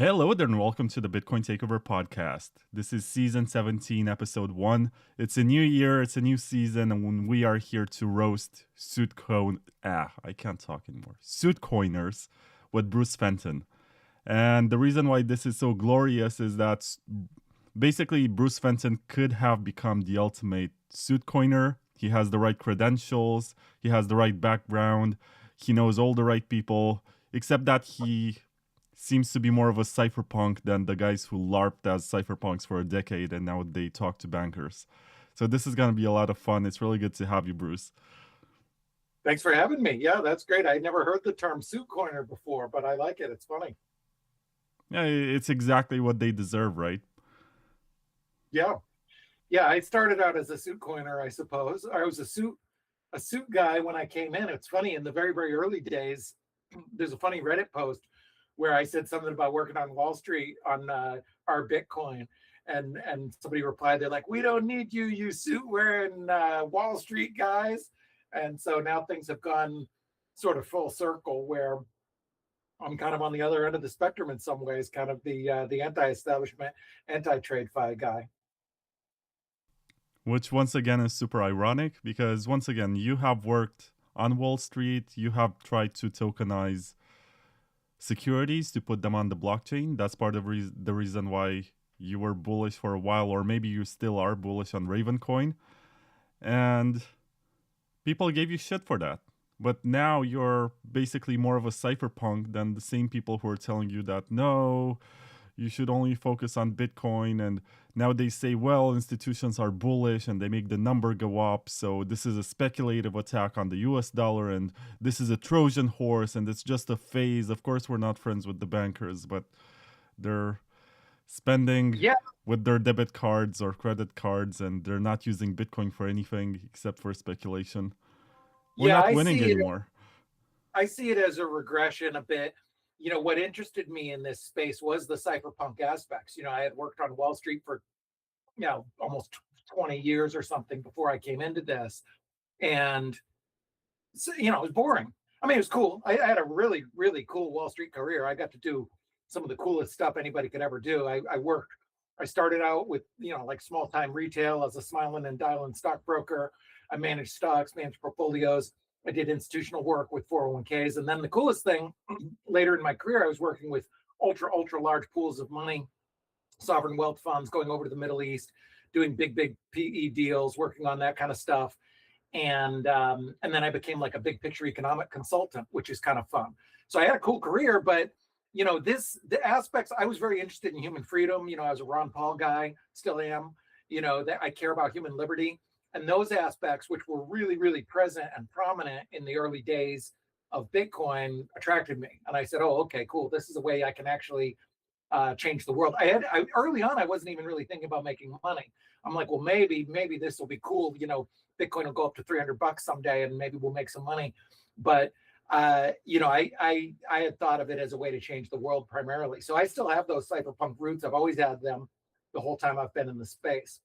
Hello there and welcome to the Bitcoin Takeover podcast. This is season 17, episode 1. It's a new year, it's a new season, and we are here to roast Suitcoiners with Bruce Fenton. And the reason why this is so glorious is that basically Bruce Fenton could have become the ultimate Suitcoiner. He has the right credentials, he has the right background, he knows all the right people, except that he seems to be more of a cypherpunk than the guys who LARPed as cypherpunks for a decade and now they talk to bankers. So this is going to be a lot of fun. It's really good to have you, Bruce. Thanks for having me. Yeah, that's great. I never heard the term Suitcoiner before, but I like it. It's funny. Yeah, it's exactly what they deserve, right? Yeah. Yeah, I started out as a Suitcoiner, I suppose. I was a suit guy when I came in. It's funny, in the very, very early days, there's a funny Reddit post where I said something about working on Wall Street on our Bitcoin. And somebody replied, they're like, we don't need you, you suit-wearing Wall Street guys. And so now things have gone sort of full circle where I'm kind of on the other end of the spectrum in some ways, kind of the anti-establishment, anti-trade fi guy. Which once again is super ironic because once again, you have worked on Wall Street, you have tried to tokenize securities to put them on the blockchain. That's part of the reason why you were bullish for a while, or maybe you still are bullish on Ravencoin. And people gave you shit for that. But now you're basically more of a cypherpunk than the same people who are telling you that, no, you should only focus on Bitcoin. And now they say, well, institutions are bullish and they make the number go up. So this is a speculative attack on the US dollar and this is a Trojan horse and it's just a phase. Of course, we're not friends with the bankers, but they're spending with their debit cards or credit cards and they're not using Bitcoin for anything except for speculation. We're not winning anymore. I see it as a regression a bit. You know, what interested me in this space was the cypherpunk aspects. You know, I had worked on Wall Street for, almost 20 years or something before I came into this. And, so, it was boring. I mean, it was cool. I had a really, really cool Wall Street career. I got to do some of the coolest stuff anybody could ever do. I started out with, like small time retail as a smiling and dialing stockbroker. I managed stocks, managed portfolios. I did institutional work with 401ks. And then the coolest thing later in my career, I was working with ultra large pools of money, sovereign wealth funds, going over to the Middle East, doing big PE deals, working on that kind of stuff. And then I became like a big picture economic consultant, which is kind of fun. So I had a cool career, but the aspects, I was very interested in human freedom. I was a Ron Paul guy, still am, that I care about human liberty. And those aspects, which were really, really present and prominent in the early days of Bitcoin, attracted me. And I said, oh, okay, cool. This is a way I can actually change the world. Early on, I wasn't even really thinking about making money. I'm like, well, maybe this will be cool. Bitcoin will go up to $300 someday and maybe we'll make some money. But, I had thought of it as a way to change the world primarily. So I still have those cypherpunk roots. I've always had them the whole time I've been in the space.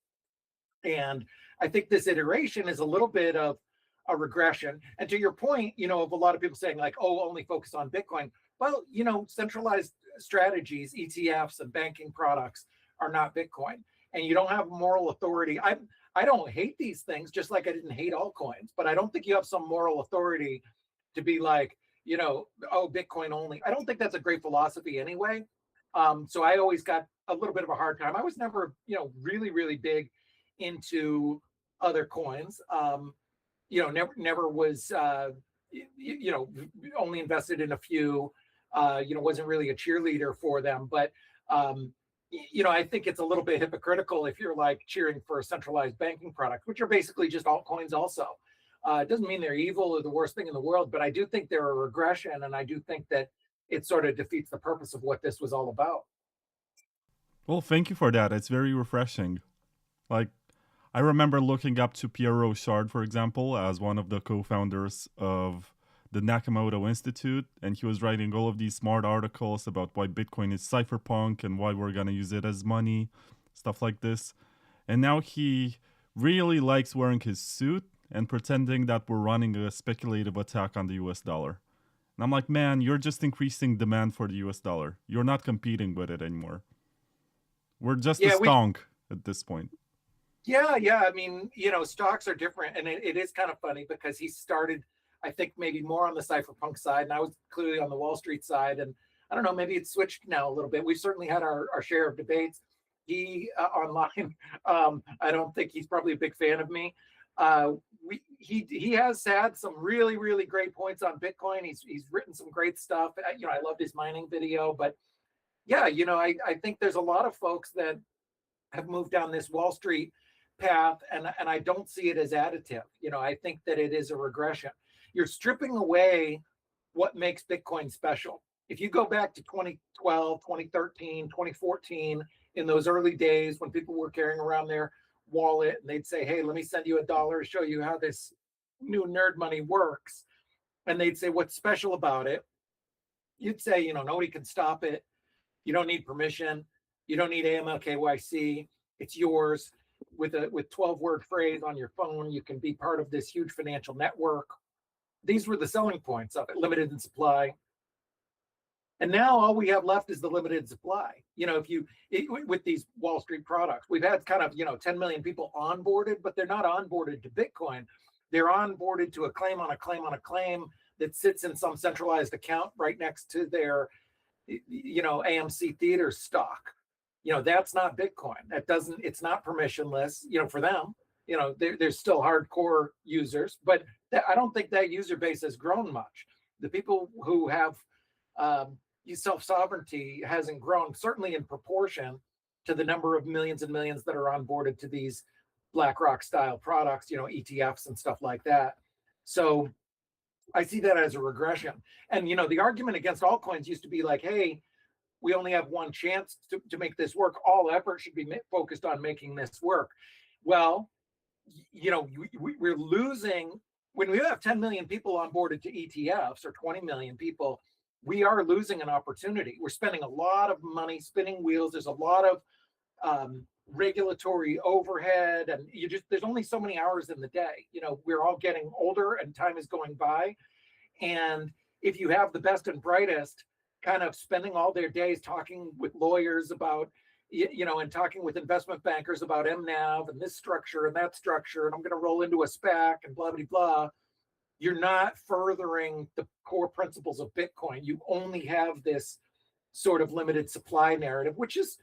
And I think this iteration is a little bit of a regression. And to your point, of a lot of people saying like, oh, only focus on Bitcoin. Well, centralized strategies, ETFs and banking products are not Bitcoin. And you don't have moral authority. I don't hate these things, just like I didn't hate altcoins, but I don't think you have some moral authority to be like, oh, Bitcoin only. I don't think that's a great philosophy anyway. So I always got a little bit of a hard time. I was never, really, really big into other coins. Never was, only invested in a few, wasn't really a cheerleader for them. But, I think it's a little bit hypocritical if you're like cheering for a centralized banking product, which are basically just altcoins also. It doesn't mean they're evil or the worst thing in the world, but I do think they're a regression. And I do think that it sort of defeats the purpose of what this was all about. Well, thank you for that. It's very refreshing. Like, I remember looking up to Pierre Rochard, for example, as one of the co-founders of the Nakamoto Institute, and he was writing all of these smart articles about why Bitcoin is cypherpunk and why we're going to use it as money, stuff like this. And now he really likes wearing his suit and pretending that we're running a speculative attack on the US dollar. And I'm like, man, you're just increasing demand for the US dollar. You're not competing with it anymore. We're just a stonk at this point. Yeah. I mean, stocks are different. And it is kind of funny because he started, I think, maybe more on the cypherpunk side, and I was clearly on the Wall Street side. And I don't know, maybe it's switched now a little bit. We've certainly had our share of debates. He online, I don't think he's probably a big fan of me. He has had some really, really great points on Bitcoin. He's written some great stuff. I loved his mining video, but yeah, I think there's a lot of folks that have moved down this Wall Street path, and I don't see it as additive. I think that it is a regression. You're stripping away what makes Bitcoin special. If you go back to 2012, 2013, 2014, in those early days when people were carrying around their wallet and they'd say, hey, let me send you $1 to show you how this new nerd money works. And they'd say, what's special about it? You'd say, nobody can stop it. You don't need permission. You don't need AML KYC. It's yours. With 12-word phrase on your phone, you can be part of this huge financial network. These were the selling points of it, limited in supply. And now all we have left is the limited supply. With these Wall Street products, we've had kind of, 10 million people onboarded, but they're not onboarded to Bitcoin. They're onboarded to a claim on a claim on a claim that sits in some centralized account right next to their, AMC theater stock. That's not Bitcoin. It's not permissionless, for them. There's still hardcore users, but I don't think that user base has grown much. The people who have self-sovereignty hasn't grown, certainly in proportion to the number of millions and millions that are onboarded to these BlackRock style products, ETFs and stuff like that. So I see that as a regression. And, the argument against altcoins used to be like, hey, we only have one chance to make this work. All effort should be focused on making this work. Well, we're losing when we have 10 million people onboarded to ETFs or 20 million people. We are losing an opportunity. We're spending a lot of money spinning wheels. There's a lot of regulatory overhead, and there's only so many hours in the day. We're all getting older and time is going by. And if you have the best and brightest kind of spending all their days talking with lawyers about, and talking with investment bankers about MNAV and this structure and that structure, and I'm going to roll into a SPAC and blah, blah, blah, you're not furthering the core principles of Bitcoin. You only have this sort of limited supply narrative, which is,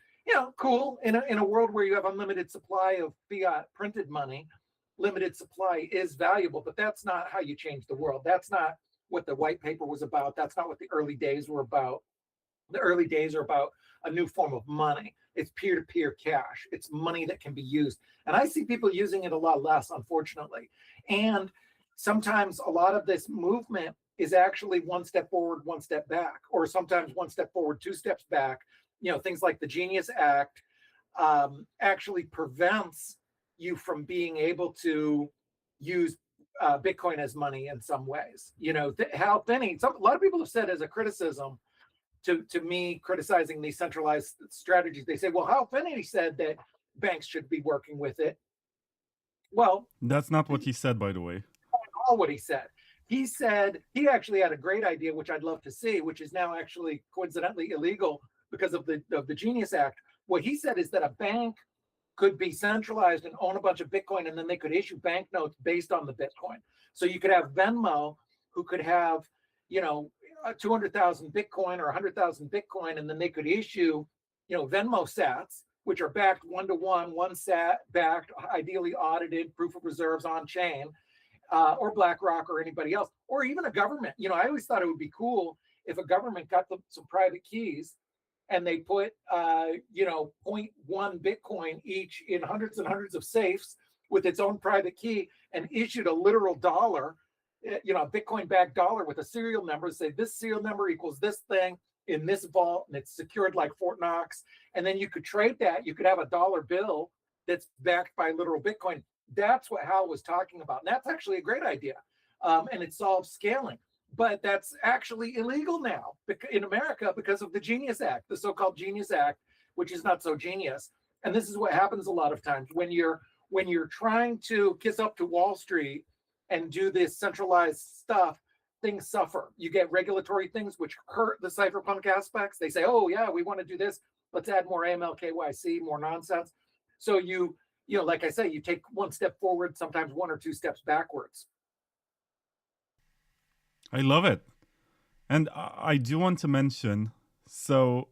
cool in a world where you have unlimited supply of fiat printed money. Limited supply is valuable, but that's not how you change the world. That's not what the white paper was about. That's not what the early days were about. The early days are about a new form of money. It's peer-to-peer cash. It's money that can be used. And I see people using it a lot less, unfortunately. And sometimes a lot of this movement is actually one step forward, one step back, or sometimes one step forward, two steps back. Things like the Genius Act actually prevents you from being able to use Bitcoin as money in some ways. How Finney, a lot of people have said as a criticism to me criticizing these centralized strategies, they say, well, Hal Finney said that banks should be working with it. Well, that's not what he said, by the way. All what he said. He said he actually had a great idea, which I'd love to see, which is now actually coincidentally illegal because of the Genius Act. What he said is that a bank could be centralized and own a bunch of Bitcoin, and then they could issue banknotes based on the Bitcoin. So you could have Venmo, who could have, 200,000 Bitcoin or 100,000 Bitcoin, and then they could issue, Venmo sats, which are backed 1-to-1, one sat backed, ideally audited, proof of reserves on chain, or BlackRock or anybody else, or even a government. I always thought it would be cool if a government got some private keys and they put, 0.1 Bitcoin each in hundreds and hundreds of safes with its own private key and issued a literal dollar, a Bitcoin-backed dollar with a serial number, say this serial number equals this thing in this vault, and it's secured like Fort Knox. And then you could trade that. You could have a dollar bill that's backed by literal Bitcoin. That's what Hal was talking about. And that's actually a great idea. And it solves scaling. But that's actually illegal now in America because of the Genius Act, the so-called Genius Act, which is not so genius. And this is what happens a lot of times when you're trying to kiss up to Wall Street and do this centralized stuff. things suffer. You get regulatory things which hurt the cypherpunk aspects. They say, oh yeah, we want to do this. Let's add more AML, KYC, more nonsense. So you know, like I say, you take one step forward, sometimes one or two steps backwards. I love it. And I do want to mention, so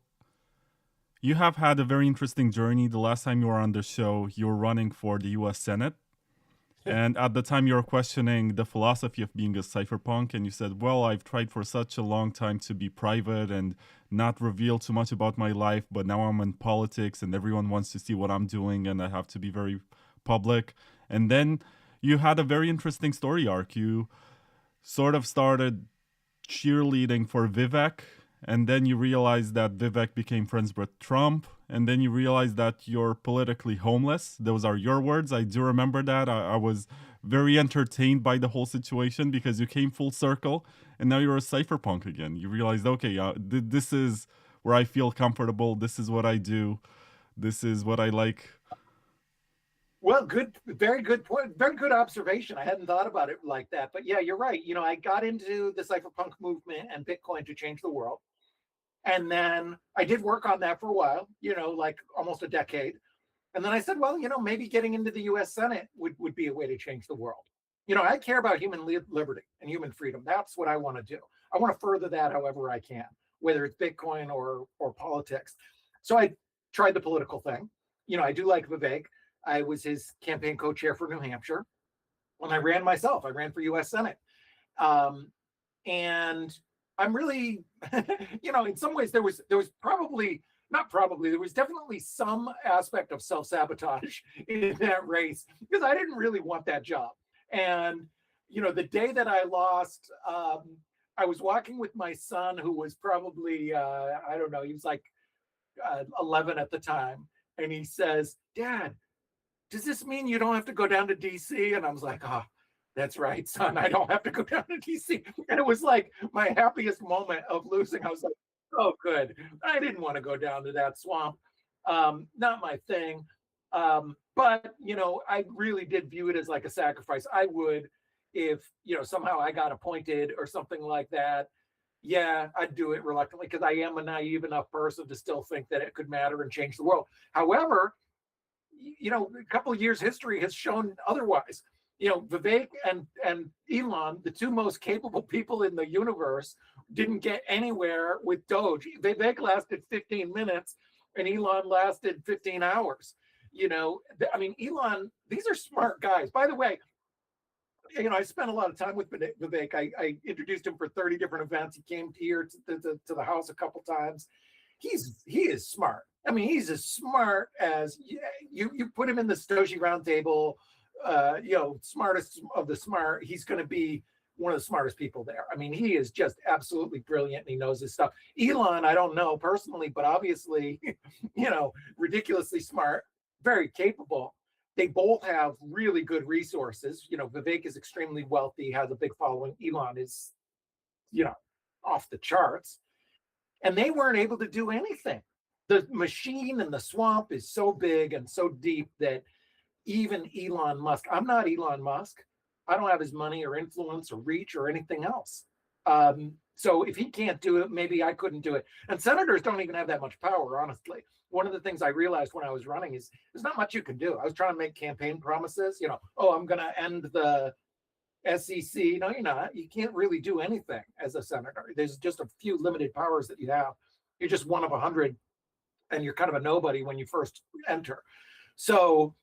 you have had a very interesting journey. The last time you were on the show, you were running for the US Senate. And at the time you were questioning the philosophy of being a cypherpunk, and you said, well, I've tried for such a long time to be private and not reveal too much about my life, but now I'm in politics and everyone wants to see what I'm doing and I have to be very public. And then you had a very interesting story arc. You sort of started cheerleading for Vivek, and then you realized that Vivek became friends with Trump, and then you realize that you're politically homeless. Those are your words. I do remember that. I was very entertained by the whole situation because you came full circle and now you're a cypherpunk again. You realized, okay, this is where I feel comfortable. This is what I do. This is what I like. Well, good, very good point. Very good observation. I hadn't thought about it like that. But yeah, you're right. You know, I got into the cypherpunk movement and Bitcoin to change the world. And then I did work on that for a while, you know, like almost a decade. And then I said, well, you know, maybe getting into the US Senate would be a way to change the world. You know, I care about human liberty and human freedom. That's what I want to do. I want to further that however I can, whether it's Bitcoin or politics. So I tried the political thing. You know, I do like Vivek. I was his campaign co-chair for New Hampshire. When I ran myself, I ran for US Senate. And I'm really, you know, in some ways there was probably, not probably, there was definitely some aspect of self-sabotage in that race because I didn't really want that job. And, you know, the day that I lost, I was walking with my son who was probably, I don't know, he was like 11 at the time. And he says, Dad, does this mean you don't have to go down to DC? And I was like, oh, that's right, son. I don't have to go down to DC. And it was like my happiest moment of losing. I was like, oh, good. I didn't want to go down to that swamp. Not my thing. But, you know, I really did view it as like a sacrifice. I would, if, you know, somehow I got appointed or something like that, yeah, I'd do it reluctantly because I am a naive enough person to still think that it could matter and change the world. However, you know, a couple of years history has shown otherwise. You know, Vivek and Elon, the two most capable people in the universe, didn't get anywhere with Doge. Vivek lasted 15 minutes and Elon lasted 15 hours. You know, I mean, Elon, these are smart guys. By the way, you know, I spent a lot of time with Vivek. I introduced him for 30 different events. He came here to the house a couple times. He is smart. I mean, he's as smart as you put him in the Satoshi Roundtable, you know, smartest of the smart. He's going to be one of the smartest people there. I mean, he is just absolutely brilliant and he knows his stuff. Elon, I don't know personally, but obviously, you know, ridiculously smart, very capable. They both have really good resources. You know, Vivek is extremely wealthy, has a big following. Elon is, you know, off the charts. And they weren't able to do anything. The machine and the swamp is so big and so deep that even Elon Musk, I'm not Elon Musk. I don't have his money or influence or reach or anything else. So if he can't do it, maybe I couldn't do it. And senators don't even have that much power, honestly. One of the things I realized when I was running is there's not much you can do. I was trying to make campaign promises, you know, oh, I'm going to end the SEC. No, you're not. You can't really do anything as a senator. There's just a few limited powers that you have. You're just one of 100 and you're kind of a nobody when you first enter. So,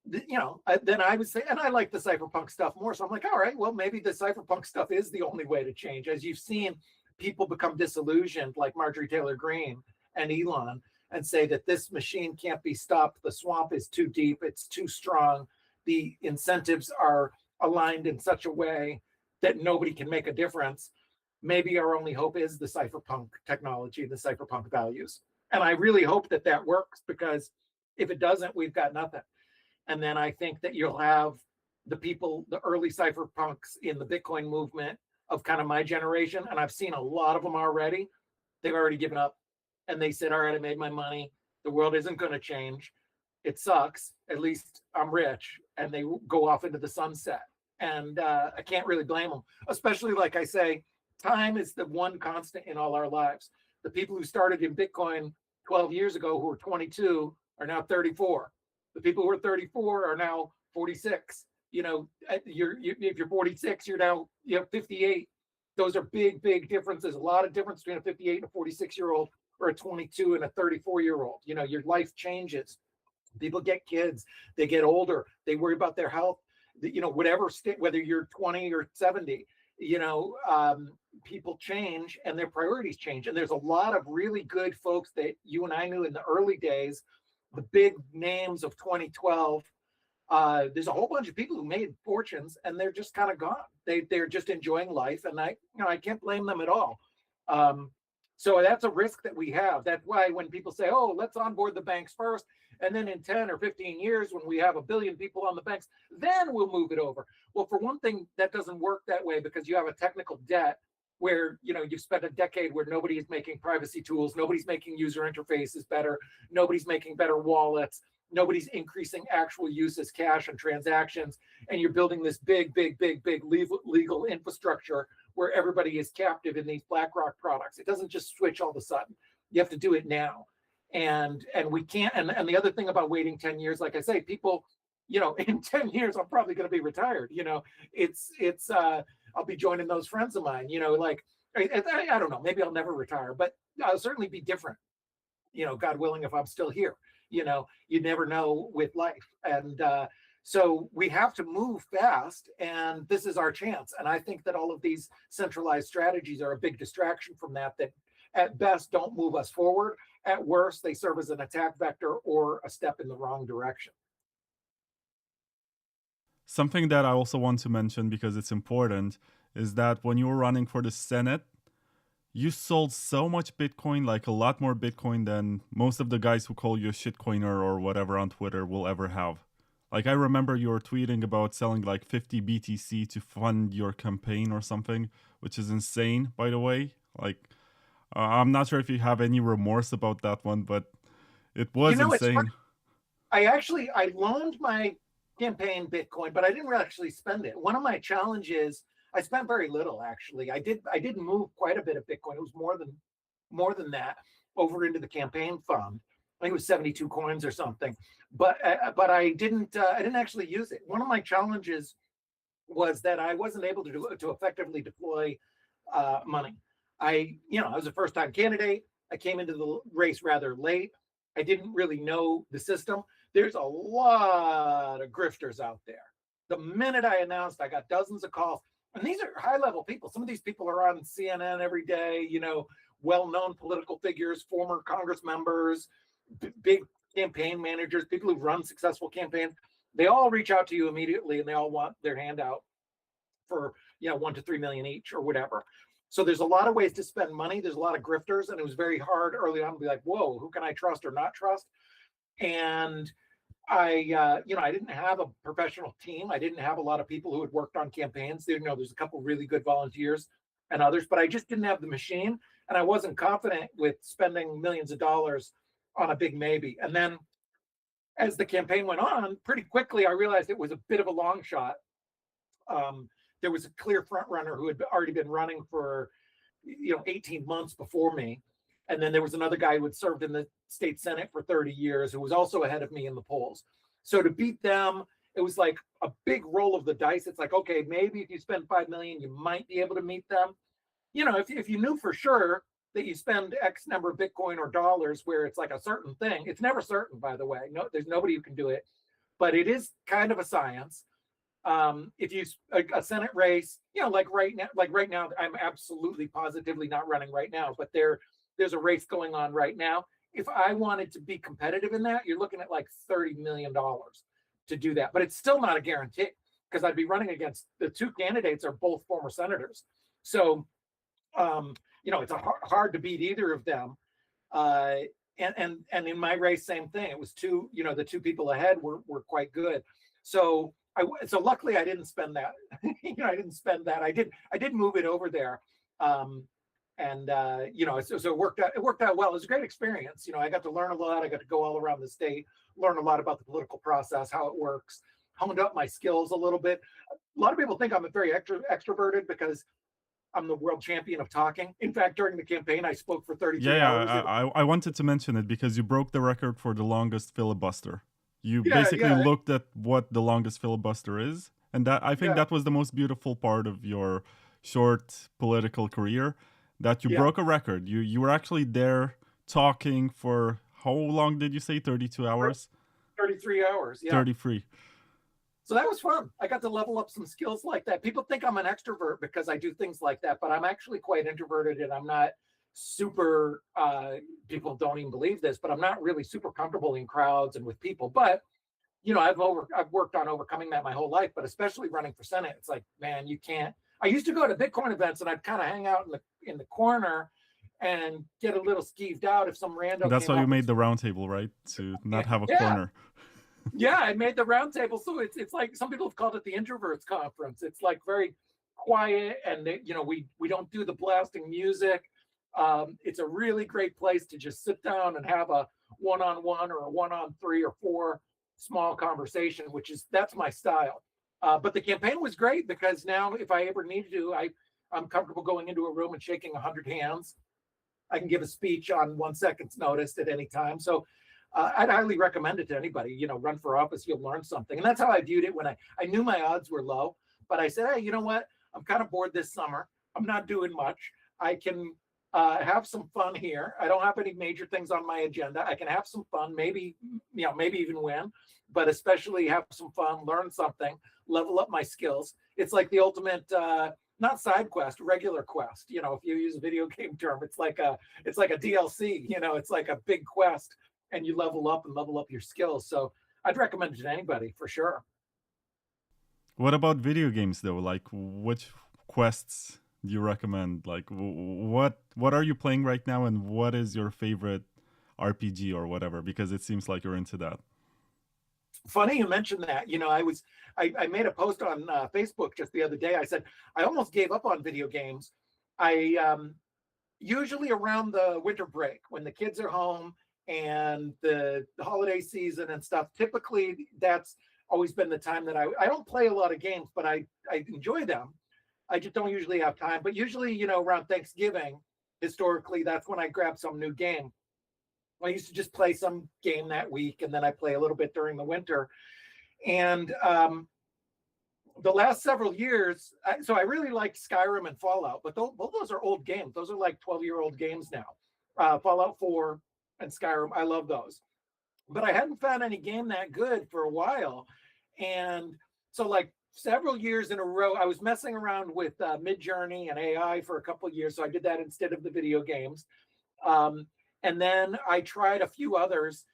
you know, then I would say, and I like the cypherpunk stuff more. So I'm like, all right, well, maybe the cypherpunk stuff is the only way to change. As you've seen people become disillusioned, like Marjorie Taylor Greene and Elon, and say that this machine can't be stopped. The swamp is too deep. It's too strong. The incentives are aligned in such a way that nobody can make a difference. Maybe our only hope is the cypherpunk technology, the cypherpunk values. And I really hope that that works, because if it doesn't, we've got nothing. And then I think that you'll have the people, the early cypherpunks in the Bitcoin movement of kind of my generation, and I've seen a lot of them already. They've already given up. And they said, all right, I made my money. The world isn't going to change. It sucks. At least I'm rich. And they go off into the sunset. And I can't really blame them, especially like I say, time is the one constant in all our lives. The people who started in Bitcoin 12 years ago who were 22 are now 34. The people who are 34 are now 46. You know, if you're 46, you're now 58. Those are big, big differences. A lot of difference between a 58 and a 46-year-old or a 22 and a 34-year-old. You know, your life changes. People get kids, they get older, they worry about their health, you know, whatever state, whether you're 20 or 70, you know, people change and their priorities change. And there's a lot of really good folks that you and I knew in the early days, the big names of 2012. There's a whole bunch of people who made fortunes and they're just kind of gone. They're just enjoying life, and I can't blame them at all. So that's a risk that we have. That's why when people say, oh, let's onboard the banks first, and then in 10 or 15 years, when we have 1 billion people on the banks, then we'll move it over. Well, for one thing, that doesn't work that way, because you have a technical debt where, you know, you've spent a decade where nobody is making privacy tools, nobody's making user interfaces better, nobody's making better wallets, nobody's increasing actual use as cash and transactions, and you're building this big legal infrastructure where everybody is captive in these BlackRock products. It doesn't just switch all of a sudden. You have to do it now. And we can't, and the other thing about waiting 10 years, like I say, people, you know, in 10 years, I'm probably going to be retired. You know, I'll be joining those friends of mine, you know, like, I don't know, maybe I'll never retire, but I'll certainly be different, you know, God willing, if I'm still here. You know, you never know with life. And so we have to move fast, and this is our chance. And I think that all of these centralized strategies are a big distraction from that at best don't move us forward. At worst, they serve as an attack vector or a step in the wrong direction. Something that I also want to mention, because it's important, is that when you were running for the Senate, you sold so much Bitcoin, like a lot more Bitcoin than most of the guys who call you a shitcoiner or whatever on Twitter will ever have. Like, I remember you were tweeting about selling like 50 BTC to fund your campaign or something, which is insane, by the way. Like, I'm not sure if you have any remorse about that one, but it was insane. I loaned my campaign Bitcoin, but I didn't actually spend it. One of my challenges, I spent very little, actually. I did move quite a bit of Bitcoin. It was more than that over into the campaign fund. I think it was 72 coins or something. But I didn't actually use it. One of my challenges was that I wasn't able to effectively deploy money. I was a first-time candidate. I came into the race rather late. I didn't really know the system. There's a lot of grifters out there. The minute I announced, I got dozens of calls. And these are high-level people. Some of these people are on CNN every day, you know, well-known political figures, former Congress members, big campaign managers, people who've run successful campaigns. They all reach out to you immediately, and they all want their handout for, you know, 1 to 3 million each or whatever. So there's a lot of ways to spend money. There's a lot of grifters, and it was very hard early on to be like, whoa, who can I trust or not trust? And I didn't have a professional team. I didn't have a lot of people who had worked on campaigns. There's a couple really good volunteers and others, but I just didn't have the machine, and I wasn't confident with spending millions of dollars on a big maybe. And then as the campaign went on, pretty quickly, I realized it was a bit of a long shot. There was a clear front runner who had already been running for 18 months before me. And then there was another guy who had served in the state Senate for 30 years who was also ahead of me in the polls. So to beat them, it was like a big roll of the dice. It's like, okay, maybe if you spend 5 million, you might be able to meet them. You know, if you knew for sure that you spend X number of Bitcoin or dollars where it's like a certain thing, it's never certain, by the way. No, there's nobody who can do it, but it is kind of a science. If you a Senate race, like right now, I'm absolutely positively not running right now, but there's a race going on right now. If I wanted to be competitive in that, you're looking at like $30 million to do that, but it's still not a guarantee because I'd be running against the two candidates are both former senators. So, it's hard to beat either of them. And in my race, same thing. It was the two people ahead were quite good. So luckily I didn't spend that. I didn't spend that. I did move it over there. So it worked out well. It was a great experience. I got to learn a lot. I got to go all around the state, learn a lot about the political process, how it works, honed up my skills a little bit. A lot of people think I'm a very extroverted because I'm the world champion of talking. In fact, during the campaign, I spoke for 33 hours. I wanted to mention it because you broke the record for the longest filibuster. You Yeah, basically yeah. looked at what the longest filibuster is, and that I think Yeah. that was the most beautiful part of your short political career, that you Yeah. broke a record. You were actually there talking for how long did you say? 32 hours? 33 hours. Yeah. 33. So that was fun. I got to level up some skills like that. People think I'm an extrovert because I do things like that, but I'm actually quite introverted, and I'm not super, people don't even believe this, but I'm not really super comfortable in crowds and with people. But, you know, I've worked on overcoming that my whole life, but especially running for Senate. It's like, man, you can't. I used to go to Bitcoin events and I'd kind of hang out in the corner and get a little skeeved out if some rando. That's came why you up made the roundtable, right? To not have a corner. Yeah, I made the roundtable. So it's like some people have called it the introverts conference. It's like very quiet, and you know, we don't do the blasting music. It's a really great place to just sit down and have a one-on-one or a one-on-3 or 4 small conversation, that's my style. But the campaign was great because now if I ever need to, I'm comfortable going into a room and shaking 100 hands. I can give a speech on 1 second's notice at any time. So I'd highly recommend it to anybody. You know, run for office, you'll learn something. And that's how I viewed it when I knew my odds were low. But I said, hey, you know what? I'm kind of bored this summer. I'm not doing much. I can have some fun here. I don't have any major things on my agenda. I can have some fun, maybe even win, but especially have some fun, learn something, level up my skills. It's like the ultimate, not side quest, regular quest. You know, if you use a video game term, it's like a DLC. You know, it's like a big quest, and you level up your skills. So I'd recommend it to anybody for sure. What about video games though? Like, which quests do you recommend? Like, what are you playing right now, and what is your favorite RPG or whatever? Because it seems like you're into that. Funny you mentioned that. You know, I made a post on Facebook just the other day. I said I almost gave up on video games. I usually around the winter break when the kids are home and the holiday season and stuff, typically that's always been the time that I don't play a lot of games, but I enjoy them. I just don't usually have time. But usually, you know, around Thanksgiving, historically, that's when I grab some new game. I used to just play some game that week, and then I play a little bit during the winter. And the last several years, so I really liked Skyrim and Fallout, but both those are old games. Those are like 12-year-old games now. Fallout 4 and Skyrim, I love those. But I hadn't found any game that good for a while. And so like several years in a row, I was messing around with Midjourney and AI for a couple of years. So I did that instead of the video games. And then I tried a few others,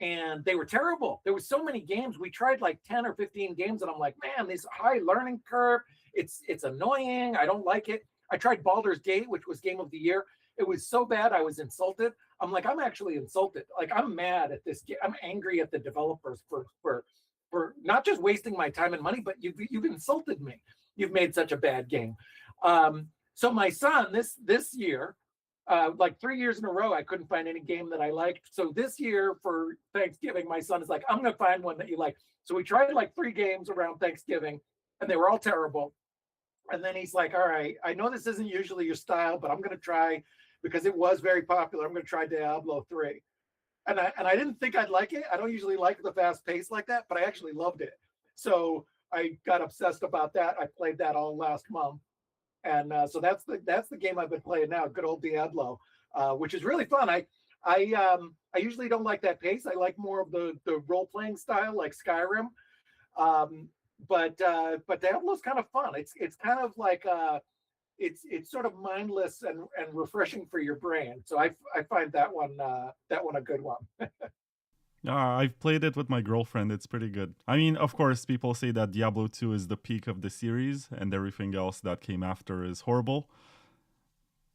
and they were terrible. There were so many games. We tried like 10 or 15 games, and I'm like, man, this high learning curve, it's annoying. I don't like it. I tried Baldur's Gate, which was Game of the Year. It was so bad, I was insulted. I'm like, I'm actually insulted. Like, I'm mad at this game. I'm angry at the developers for not just wasting my time and money, but you've insulted me. You've made such a bad game. So my son, this year, like 3 years in a row, I couldn't find any game that I liked. So this year for Thanksgiving, my son is like, I'm going to find one that you like. So we tried like 3 games around Thanksgiving, and they were all terrible. And then he's like, all right, I know this isn't usually your style, but I'm going to try, because it was very popular, I'm going to try Diablo 3. And I didn't think I'd like it. I don't usually like the fast pace like that, but I actually loved it. So I got obsessed about that. I played that all last month. And so that's the game I've been playing now, good old Diablo, which is really fun. I usually don't like that pace. I like more of the role-playing style, like Skyrim. But Diablo's kind of fun. It's kind of like it's sort of mindless and refreshing for your brain. So I find that one a good one. I've played it with my girlfriend. It's pretty good. I mean, of course, people say that Diablo 2 is the peak of the series and everything else that came after is horrible.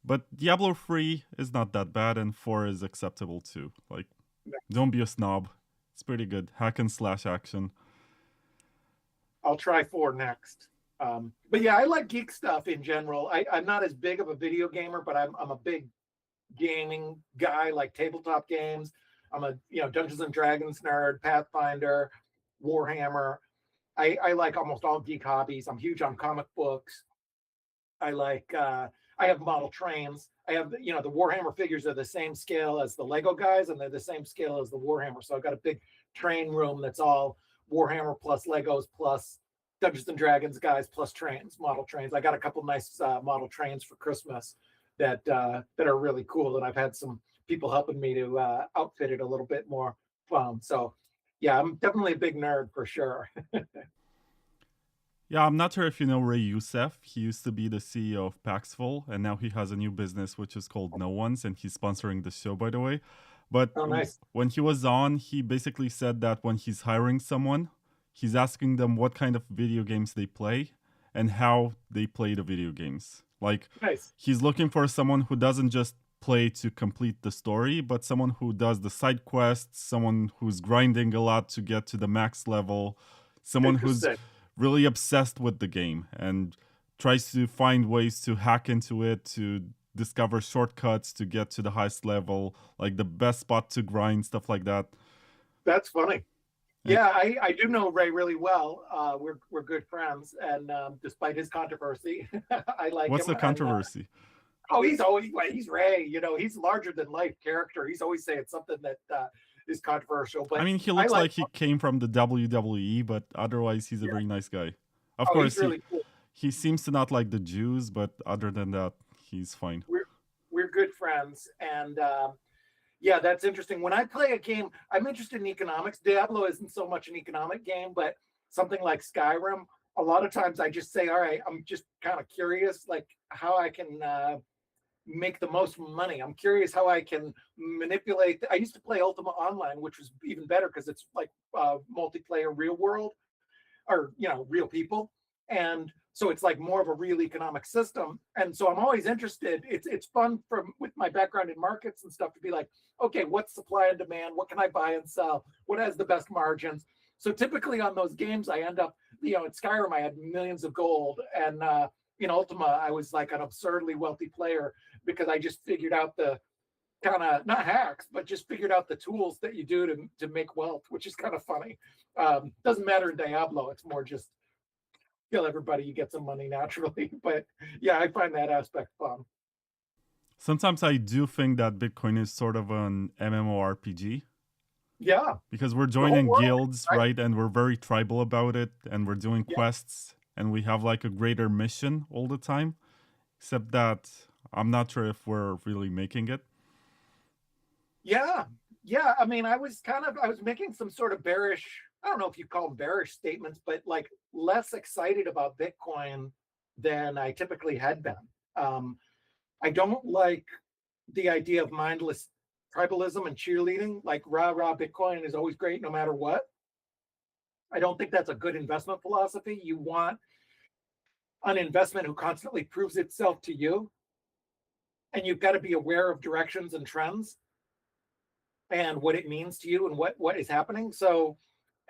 But Diablo 3 is not that bad, and 4 is acceptable too. Like, don't be a snob. It's pretty good. Hack and slash action. I'll try 4 next. But yeah, I like geek stuff in general. I'm not as big of a video gamer, but I'm a big gaming guy, like tabletop games. I'm a Dungeons and Dragons nerd, Pathfinder, Warhammer. I like almost all geek hobbies. I'm huge on comic books. I like I have model trains. I have the Warhammer figures are the same scale as the Lego guys, and they're the same scale as the Warhammer. So I've got a big train room that's all Warhammer plus Legos plus Dungeons and Dragons guys plus trains, model trains. I got a couple nice model trains for Christmas that are really cool, and I've had some people helping me to outfit it a little bit more fun. So yeah, I'm definitely a big nerd for sure. Yeah, I'm not sure if you know Ray Youssef. He used to be the CEO of Paxful, and now he has a new business which is called No Ones, and he's sponsoring the show, by the way. But Oh, nice. when he was on, he basically said that when he's hiring someone, he's asking them what kind of video games they play and how they play the video games. Like, Nice. he's looking for someone who doesn't just play to complete the story, but someone who does the side quests, someone who's grinding a lot to get to the max level, someone who's really obsessed with the game and tries to find ways to hack into it, to discover shortcuts to get to the highest level, like the best spot to grind, stuff like that. That's funny. Yeah, I do know Ray really well. We're good friends, and despite his controversy, I like him. What's the controversy? He's Ray. He's larger than life character. He's always saying something that is controversial. But I mean, he looks like he came from the WWE, but otherwise he's a very nice guy. Of course, really cool. He seems to not like the Jews, but other than that, he's fine. We're good friends, and yeah, that's interesting. When I play a game, I'm interested in economics. Diablo isn't so much an economic game, but something like Skyrim, a lot of times I just say, all right, I'm just kind of curious, like how I can make the most money. I'm curious how I can manipulate. I used to play Ultima Online, which was even better because it's like multiplayer real world, or real people, and so it's like more of a real economic system. And so I'm always interested. It's fun with my background in markets and stuff to be like, okay, what's supply and demand? What can I buy and sell? What has the best margins? So typically on those games, I end up, at Skyrim, I had millions of gold, and in Ultima, I was like an absurdly wealthy player because I just figured out the kind of, not hacks, but just figured out the tools that you do to make wealth, which is kind of funny. Doesn't matter in Diablo. It's more just kill everybody, you get some money naturally. But yeah, I find that aspect fun. Sometimes I do think that Bitcoin is sort of an MMORPG. Yeah. Because we're joining guilds, right? And we're very tribal about it, and we're doing quests, and we have like a greater mission all the time. Except that I'm not sure if we're really making it. Yeah. I mean, I was making some sort of bearish, I don't know if you call them bearish statements, but like less excited about Bitcoin than I typically had been. I don't like the idea of mindless tribalism and cheerleading, like rah, Bitcoin is always great no matter what. I don't think that's a good investment philosophy. You want an investment who constantly proves itself to you, and you've got to be aware of directions and trends and what it means to you and what is happening. So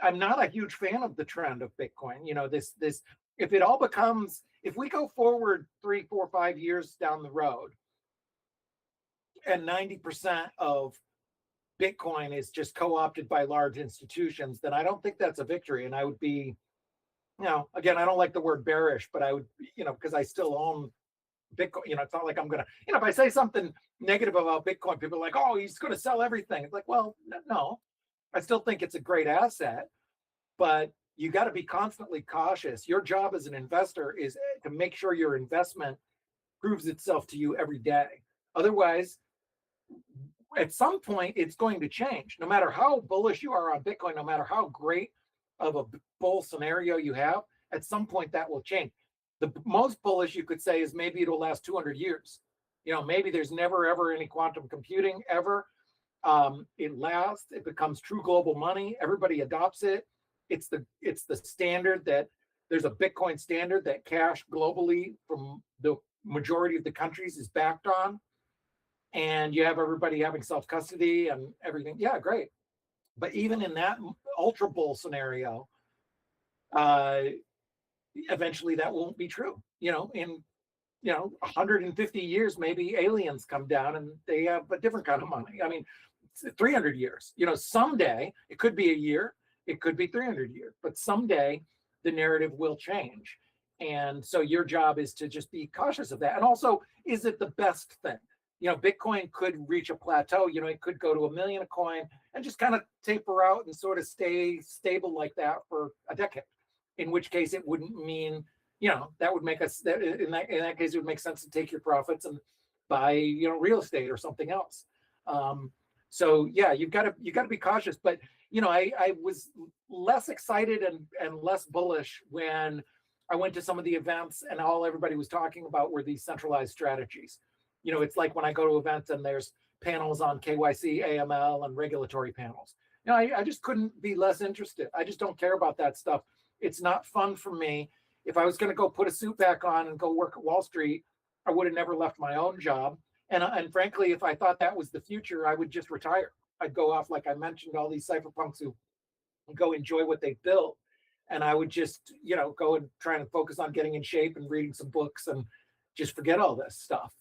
I'm not a huge fan of the trend of Bitcoin. This if it all becomes, if we go forward 3, 4, 5 years down the road, and 90% of Bitcoin is just co-opted by large institutions, then I don't think that's a victory. And I would be, again, I don't like the word bearish, but I would, because I still own Bitcoin. It's not like I'm going to, if I say something negative about Bitcoin, people are like, oh, he's going to sell everything. It's like, well, no, I still think it's a great asset, but you got to be constantly cautious. Your job as an investor is to make sure your investment proves itself to you every day. Otherwise, at some point, it's going to change. No matter how bullish you are on Bitcoin, no matter how great of a bull scenario you have, at some point that will change. The most bullish you could say is maybe it'll last 200 years. Maybe there's never, ever any quantum computing ever. It lasts, it becomes true global money. Everybody adopts it. It's the standard that there's a Bitcoin standard that cash globally from the majority of the countries is backed on. And you have everybody having self-custody and everything. Yeah, great. But even in that ultra bull scenario, eventually that won't be true. In 150 years, maybe aliens come down and they have a different kind of money. I mean, 300 years. Someday, it could be a year, it could be 300 years, but someday the narrative will change. And so your job is to just be cautious of that. And also, is it the best thing? Bitcoin could reach a plateau. It could go to $1 million a coin and just kind of taper out and sort of stay stable like that for a decade. In which case, it wouldn't mean, that would make us, in that case, it would make sense to take your profits and buy, real estate or something else. So yeah, you've got to be cautious. But I was less excited and less bullish when I went to some of the events and all everybody was talking about were these centralized strategies. It's like when I go to events and there's panels on KYC, AML, and regulatory panels. I just couldn't be less interested. I just don't care about that stuff. It's not fun for me. If I was going to go put a suit back on and go work at Wall Street, I would have never left my own job. And frankly, if I thought that was the future, I would just retire. I'd go off, like I mentioned, all these cypherpunks who go enjoy what they built. And I would just, go and try and focus on getting in shape and reading some books and just forget all this stuff.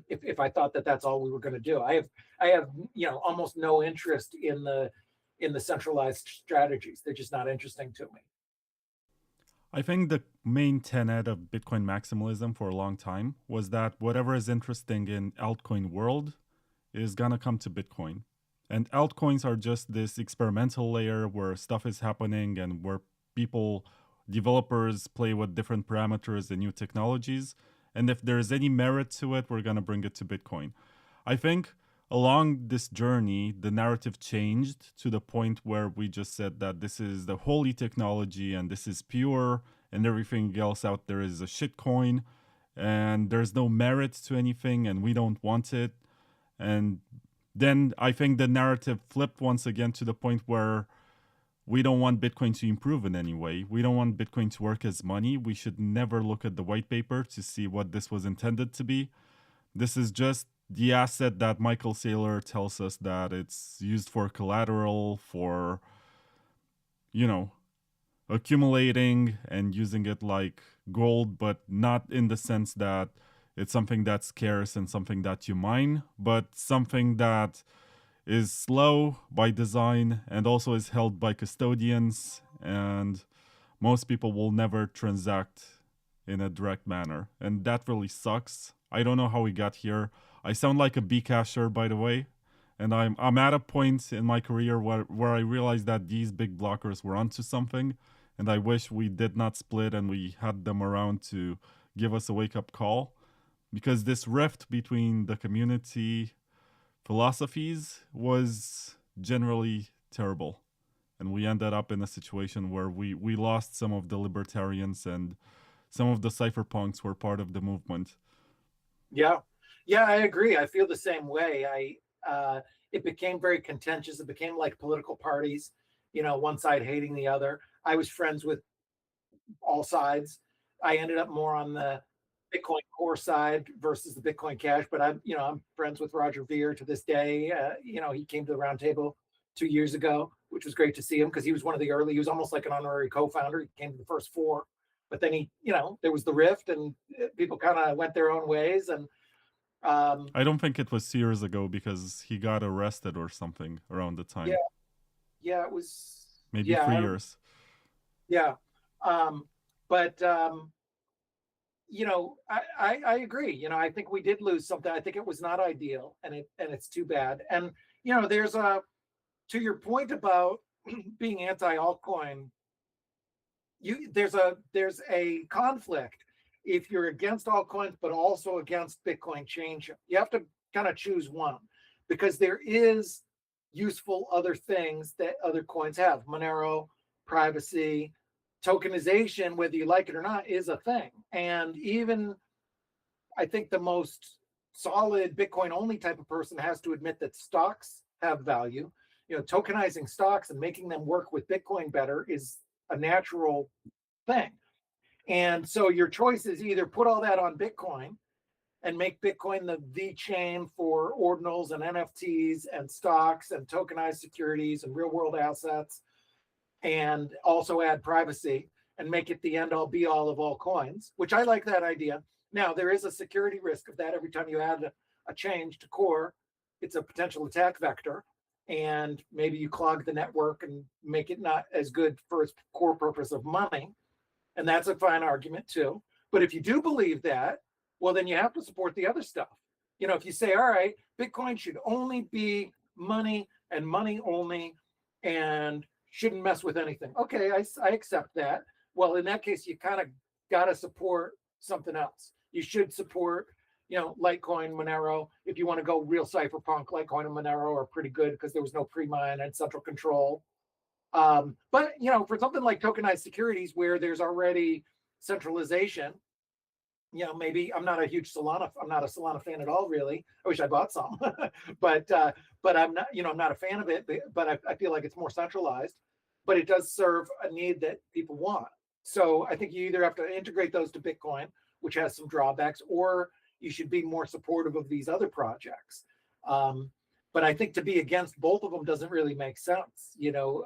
If I thought that that's all we were going to do, I have almost no interest in the centralized strategies. They're just not interesting to me. I think the main tenet of Bitcoin maximalism for a long time was that whatever is interesting in altcoin world is gonna come to Bitcoin. And altcoins are just this experimental layer where stuff is happening and where developers play with different parameters and new technologies. And if there's any merit to it, we're gonna bring it to Bitcoin. I think along this journey, the narrative changed to the point where we just said that this is the holy technology and this is pure and everything else out there is a shitcoin and there's no merit to anything and we don't want it. And then I think the narrative flipped once again to the point where we don't want Bitcoin to improve in any way. We don't want Bitcoin to work as money. We should never look at the white paper to see what this was intended to be. This is just the asset that Michael Saylor tells us that it's used for collateral, for, accumulating and using it like gold, but not in the sense that it's something that's scarce and something that you mine, but something that is slow by design and also is held by custodians, and most people will never transact in a direct manner. And that really sucks. I don't know how we got here. I sound like a Bcasher, by the way, and I'm at a point in my career where I realized that these big blockers were onto something, and I wish we did not split and we had them around to give us a wake-up call, because this rift between the community philosophies was generally terrible, and we ended up in a situation where we lost some of the libertarians and some of the cypherpunks were part of the movement. Yeah, I agree. I feel the same way. It became very contentious. It became like political parties, one side hating the other. I was friends with all sides. I ended up more on the Bitcoin core side versus the Bitcoin Cash, but I'm friends with Roger Ver to this day. He came to the Roundtable 2 years ago, which was great to see him because he was one of the early. He was almost like an honorary co-founder. He came to the first four, but then there was the rift, and people kind of went their own ways. And I don't think it was years ago because he got arrested or something around the time. Yeah, it was maybe 3 years. Yeah, but I agree. I think we did lose something. I think it was not ideal, and it's too bad. And there's to your point about being anti-altcoin, there's a conflict if you're against altcoins but also against Bitcoin change. You have to kind of choose one, because there is useful other things that other coins have. Monero, privacy, tokenization, whether you like it or not, is a thing. And even I think the most solid Bitcoin only type of person has to admit that stocks have value. Tokenizing stocks and making them work with Bitcoin better is a natural thing. And so your choice is either put all that on Bitcoin and make Bitcoin the chain for ordinals and NFTs and stocks and tokenized securities and real world assets, and also add privacy and make it the end all be all of all coins, which I like that idea. Now, there is a security risk of that. Every time you add a change to core, it's a potential attack vector, and maybe you clog the network and make it not as good for its core purpose of money. And that's a fine argument too. But if you do believe that, well, then you have to support the other stuff. You know, if you say, all right, Bitcoin should only be money and money only and shouldn't mess with anything. Okay, I accept that. Well, in that case, you kind of got to support something else. You should support, you know, Litecoin, Monero. If you want to go real cypherpunk, Litecoin and Monero are pretty good because there was no pre-mine and central control. But, you know, for something like tokenized securities where there's already centralization, you know, maybe I'm not a huge Solana. I'm not a Solana fan at all, really. I wish I bought some, but I'm not, you know, I'm not a fan of it. But I feel like it's more centralized. But it does serve a need that people want. So I think you either have to integrate those to Bitcoin, which has some drawbacks, or you should be more supportive of these other projects. But I think to be against both of them doesn't really make sense, you know,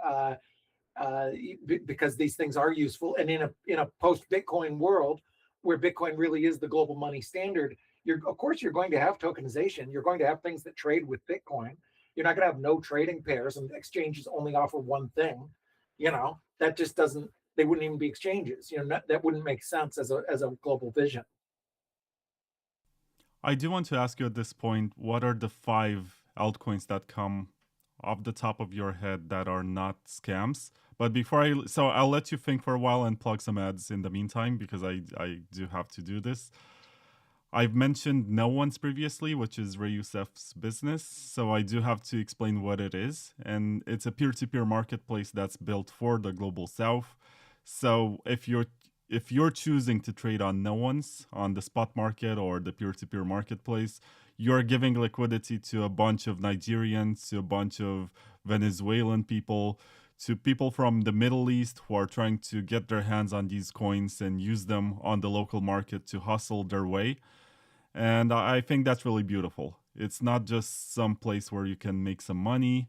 because these things are useful. And in a post-Bitcoin world, where Bitcoin really is the global money standard, of course you're going to have tokenization. You're going to have things that trade with Bitcoin. You're not going to have no trading pairs and exchanges only offer one thing. You know, that just doesn't. They wouldn't even be exchanges. You know, that wouldn't make sense as a global vision. I do want to ask you at this point, what are the 5 altcoins that come off the top of your head that are not scams? But before I'll let you think for a while and plug some ads in the meantime, because I do have to do this. I've mentioned No One's previously, which is Ray Youssef's business. So I do have to explain what it is. And it's a peer-to-peer marketplace that's built for the global south. So if you're choosing to trade on No One's, on the spot market or the peer-to-peer marketplace, you're giving liquidity to a bunch of Nigerians, to a bunch of Venezuelan people, to people from the Middle East who are trying to get their hands on these coins and use them on the local market to hustle their way. And I think that's really beautiful. It's not just some place where you can make some money,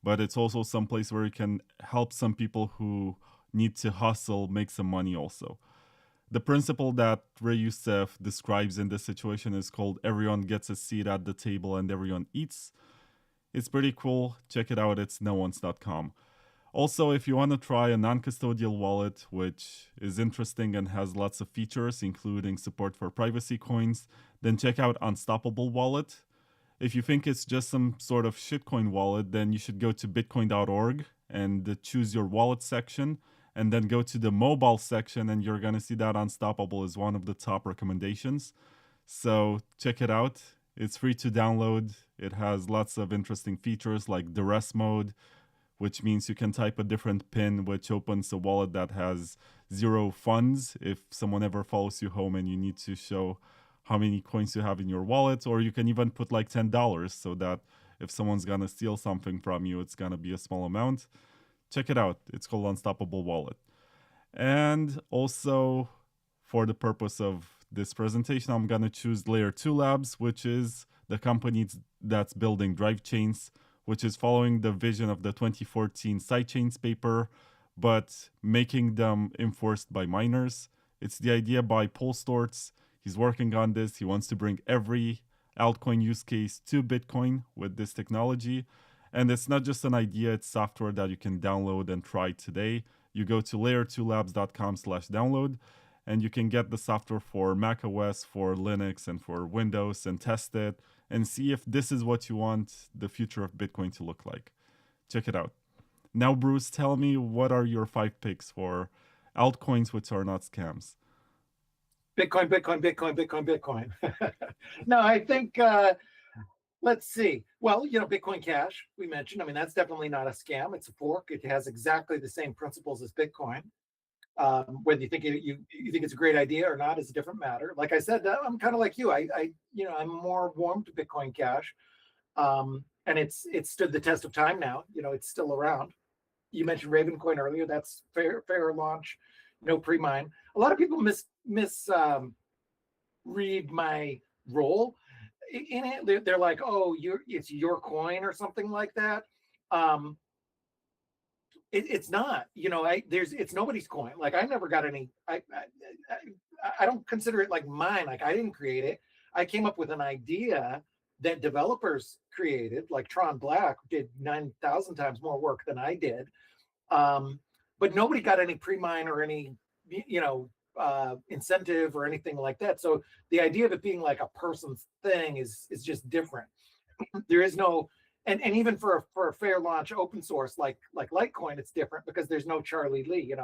but it's also some place where you can help some people who need to hustle make some money also. The principle that Ray Youssef describes in this situation is called everyone gets a seat at the table and everyone eats. It's pretty cool. Check it out. It's noones.com. Also, if you want to try a non-custodial wallet, which is interesting and has lots of features, including support for privacy coins, then check out Unstoppable Wallet. If you think it's just some sort of shitcoin wallet, then you should go to bitcoin.org and choose your wallet section, and then go to the mobile section, and you're going to see that Unstoppable is one of the top recommendations. So check it out. It's free to download. It has lots of interesting features like duress mode, which means you can type a different PIN, which opens a wallet that has 0 funds if someone ever follows you home and you need to show how many coins you have in your wallet. Or you can even put like $10 so that if someone's gonna steal something from you, it's gonna be a small amount. Check it out. It's called Unstoppable Wallet. And also, for the purpose of this presentation, I'm gonna choose Layer 2 Labs, which is the company that's building drive chains, which is following the vision of the 2014 sidechains paper, but making them enforced by miners. It's the idea by Paul Stortz. He's working on this. He wants to bring every altcoin use case to Bitcoin with this technology. And it's not just an idea, it's software that you can download and try today. You go to layer2labs.com/download, and you can get the software for macOS, for Linux, and for Windows, and test it and see if this is what you want the future of Bitcoin to look like. Check it out. Now, Bruce, tell me, what are your 5 picks for altcoins which are not scams? Bitcoin, Bitcoin, Bitcoin, Bitcoin, Bitcoin. No, I think, let's see. Well, you know, Bitcoin Cash, we mentioned. I mean, that's definitely not a scam. It's a fork. It has exactly the same principles as Bitcoin. Whether you think you think it's a great idea or not is a different matter. Like I said, I'm kind of like you. You know, I'm more warm to Bitcoin Cash, and it's stood the test of time now. You know, it's still around. You mentioned Ravencoin earlier. That's fair launch, no pre-mine. A lot of people read my role in it. They're like, oh, it's your coin or something like that. It's not, you know, it's nobody's coin. Like I never got any, I don't consider it like mine. Like I didn't create it. I came up with an idea that developers created, like Tron Black did 9,000 times more work than I did. But nobody got any pre-mine or any incentive or anything like that. So the idea of it being like a person's thing is just different. There is no, and even for a fair launch open source like Litecoin, it's different because there's no Charlie Lee,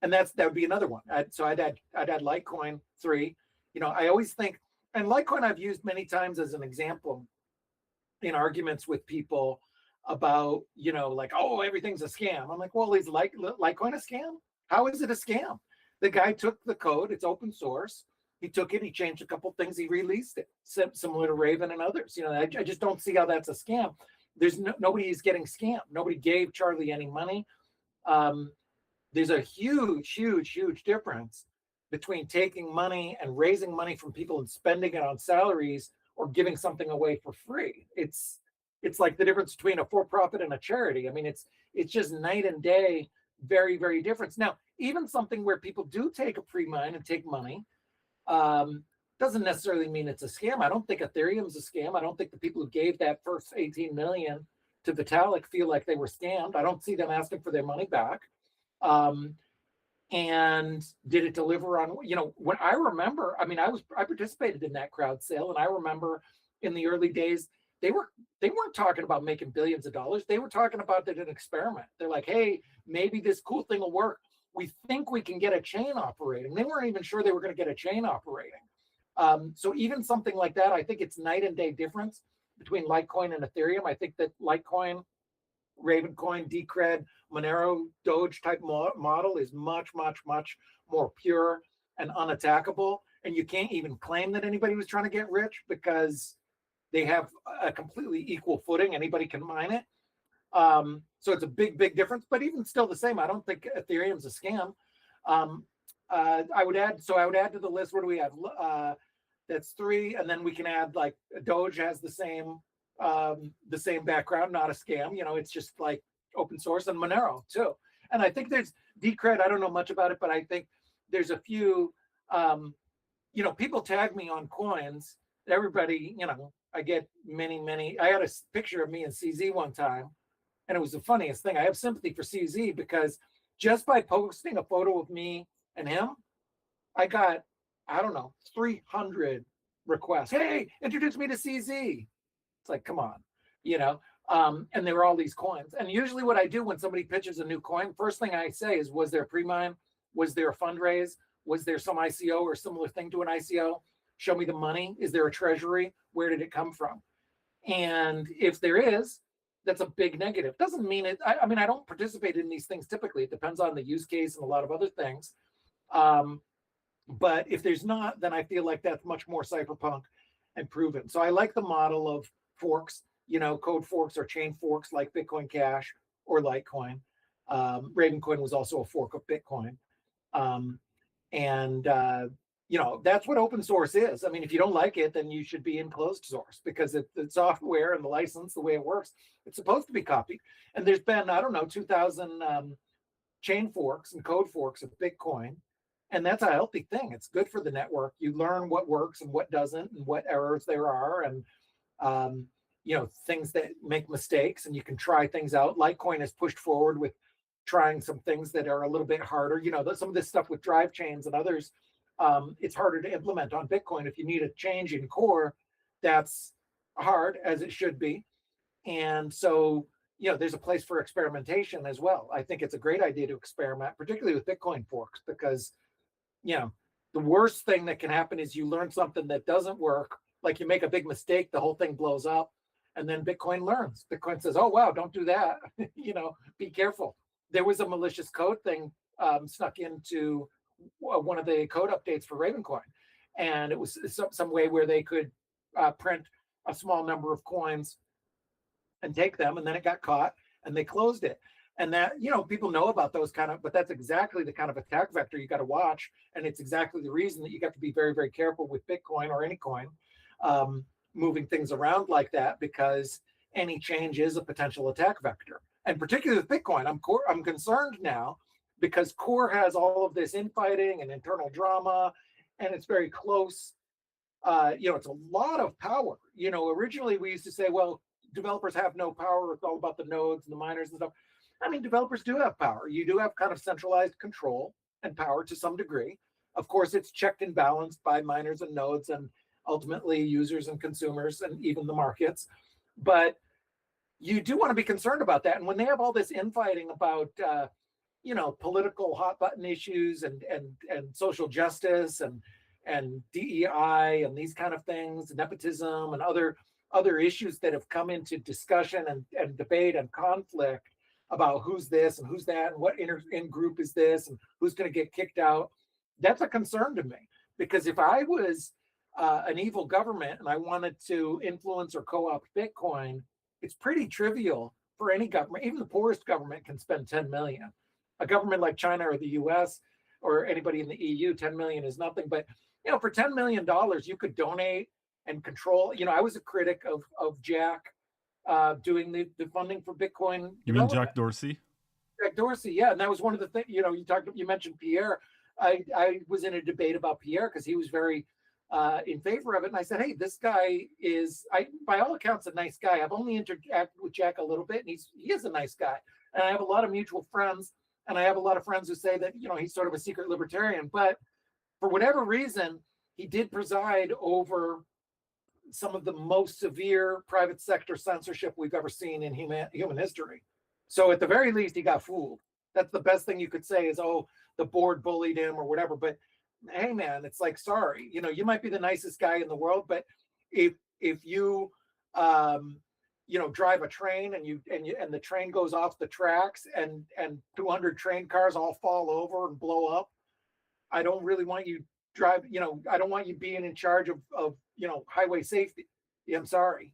and that would be another one. I'd add Litecoin 3. I always think, and Litecoin I've used many times as an example in arguments with people about, like, oh, everything's a scam. I'm like, well, is Litecoin a scam? How is it a scam? The guy took the code, it's open source. He took it, he changed a couple things, he released it, similar to Raven and others. I just don't see how that's a scam. There's nobody is getting scammed. Nobody gave Charlie any money. There's a huge difference between taking money and raising money from people and spending it on salaries or giving something away for free. It's like the difference between a for-profit and a charity. I mean, it's just night and day, very different. Now, even something where people do take a pre-mine and take money, doesn't necessarily mean it's a scam. I don't think Ethereum's a scam. I don't think the people who gave that first 18 million to Vitalik feel like they were scammed. I don't see them asking for their money back. And did it deliver on, when I remember, I mean, I participated in that crowd sale, and I remember in the early days, they weren't talking about making billions of dollars. They were talking about an experiment. They're like, hey, maybe this cool thing will work. We think we can get a chain operating. They weren't even sure they were going to get a chain operating. So even something like that, I think it's night and day difference between Litecoin and Ethereum. I think that Litecoin, Ravencoin, Decred, Monero, Doge type model is much more pure and unattackable. And you can't even claim that anybody was trying to get rich because they have a completely equal footing. Anybody can mine it. So it's a big difference, but even still the same. I don't think Ethereum's a scam. I would add to the list. What do we have? That's 3, and then we can add like Doge has the same background, not a scam. It's just like open source, and Monero too. And I think there's Decred. I don't know much about it, but I think there's a few. People tag me on coins. Everybody, I get many. I had a picture of me and CZ one time, and it was the funniest thing. I have sympathy for CZ because just by posting a photo of me and him, I got, I don't know, 300 requests. Hey, introduce me to CZ. It's like, come on, and there were all these coins. And usually what I do when somebody pitches a new coin, first thing I say is, was there a pre-mine? Was there a fundraise? Was there some ICO or similar thing to an ICO? Show me the money. Is there a treasury? Where did it come from? And if there is, that's a big negative. Doesn't mean it. I mean, I don't participate in these things typically. It depends on the use case and a lot of other things. But if there's not, then I feel like that's much more cypherpunk and proven. So I like the model of forks, code forks or chain forks like Bitcoin Cash or Litecoin. Ravencoin was also a fork of Bitcoin. That's what open source is. I mean, if you don't like it, then you should be in closed source, because the software and the license, the way it works, it's supposed to be copied. And there's been, 2,000 chain forks and code forks of Bitcoin. And that's a healthy thing. It's good for the network. You learn what works and what doesn't, and what errors there are, and things that make mistakes, and you can try things out. Litecoin has pushed forward with trying some things that are a little bit harder. Some of this stuff with drive chains and others, it's harder to implement on Bitcoin. If you need a change in core, that's hard, as it should be. And so, there's a place for experimentation as well. I think it's a great idea to experiment, particularly with Bitcoin forks, because, the worst thing that can happen is you learn something that doesn't work. Like you make a big mistake, the whole thing blows up, and then Bitcoin learns. Bitcoin says, oh, wow, don't do that. Be careful. There was a malicious code thing snuck into one of the code updates for Ravencoin. And it was some way where they could print a small number of coins and take them, and then it got caught and they closed it. And that, people know about those but that's exactly the kind of attack vector you got to watch. And it's exactly the reason that you got to be very, very careful with Bitcoin or any coin, moving things around like that, because any change is a potential attack vector. And particularly with Bitcoin, I'm concerned now, because core has all of this infighting and internal drama, and it's very close. It's a lot of power. Originally we used to say, well, developers have no power. It's all about the nodes and the miners and stuff. I mean, developers do have power. You do have kind of centralized control, and power to some degree. Of course, it's checked and balanced by miners and nodes and ultimately users and consumers and even the markets. But you do want to be concerned about that. And when they have all this infighting about, political hot button issues and social justice and DEI and these kind of things, nepotism and other issues that have come into discussion and debate and conflict about who's this and who's that and what in group is this and who's going to get kicked out, that's a concern to me. Because if I was an evil government and I wanted to influence or co-opt Bitcoin, it's pretty trivial for any government. Even the poorest government can spend 10 million. A government like China or the US or anybody in the EU, 10 million is nothing. But for $10 million, you could donate and control. I was a critic of Jack doing the funding for Bitcoin. You mean Jack Dorsey? Jack Dorsey, yeah. And that was one of the things, you mentioned Pierre. I was in a debate about Pierre because he was very in favor of it. And I said, hey, this guy is, by all accounts, a nice guy. I've only interacted with Jack a little bit, and he is a nice guy. And I have a lot of mutual friends, and I have a lot of friends who say that, he's sort of a secret libertarian. But for whatever reason, he did preside over some of the most severe private sector censorship we've ever seen in human history. So at the very least, he got fooled. That's the best thing you could say is, oh, the board bullied him or whatever. But hey, man, it's like, sorry, you might be the nicest guy in the world, but if you drive a train and the train goes off the tracks and 200 train cars all fall over and blow up, I don't really want you I don't want you being in charge of highway safety. I'm sorry,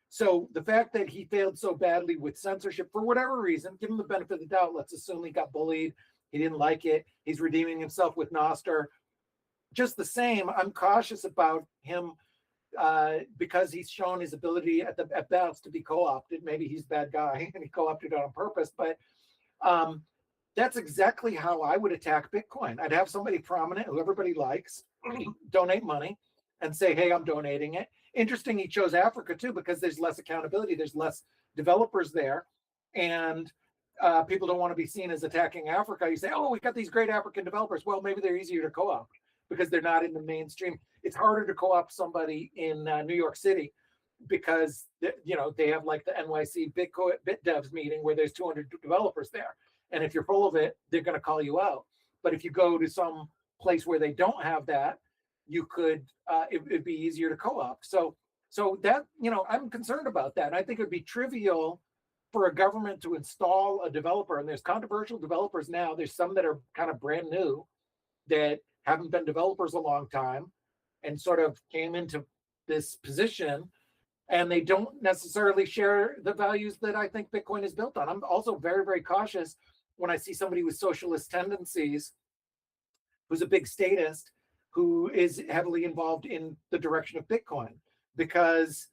so the fact that he failed so badly with censorship for whatever reason, give him the benefit of the doubt. Let's assume he got bullied. He didn't like it. He's redeeming himself with Nostr. Just the same, I'm cautious about him because he's shown his ability at best to be co-opted. Maybe he's a bad guy and he co-opted it on purpose, but that's exactly how I would attack Bitcoin. I'd have somebody prominent who everybody likes, donate money and say, hey, I'm donating it. Interesting, he chose Africa too, because there's less accountability. There's less developers there. And people don't want to be seen as attacking Africa. You say, oh, we got these great African developers. Well, maybe they're easier to co-opt because they're not in the mainstream. It's harder to co-opt somebody in New York City because they have like the NYC Bit Devs meeting where there's 200 developers there. And if you're full of it, they're going to call you out. But if you go to some place where they don't have that, you could, it'd be easier to co-opt. So that, I'm concerned about that. And I think it'd be trivial for a government to install a developer. And there's controversial developers now. There's some that are kind of brand new that haven't been developers a long time and sort of came into this position. And they don't necessarily share the values that I think Bitcoin is built on. I'm also very, very cautious when I see somebody with socialist tendencies who's a big statist who is heavily involved in the direction of Bitcoin, because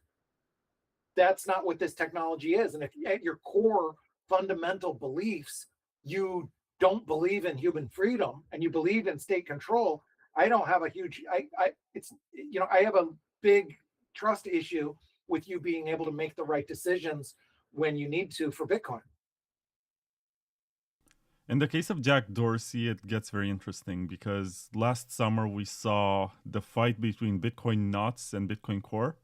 that's not what this technology is. And if at your core fundamental beliefs, you don't believe in human freedom and you believe in state control, I don't have a huge, I have a big trust issue with you being able to make the right decisions when you need to for Bitcoin. In the case of Jack Dorsey, it gets very interesting because last summer we saw the fight between Bitcoin Nuts and Bitcoin Core.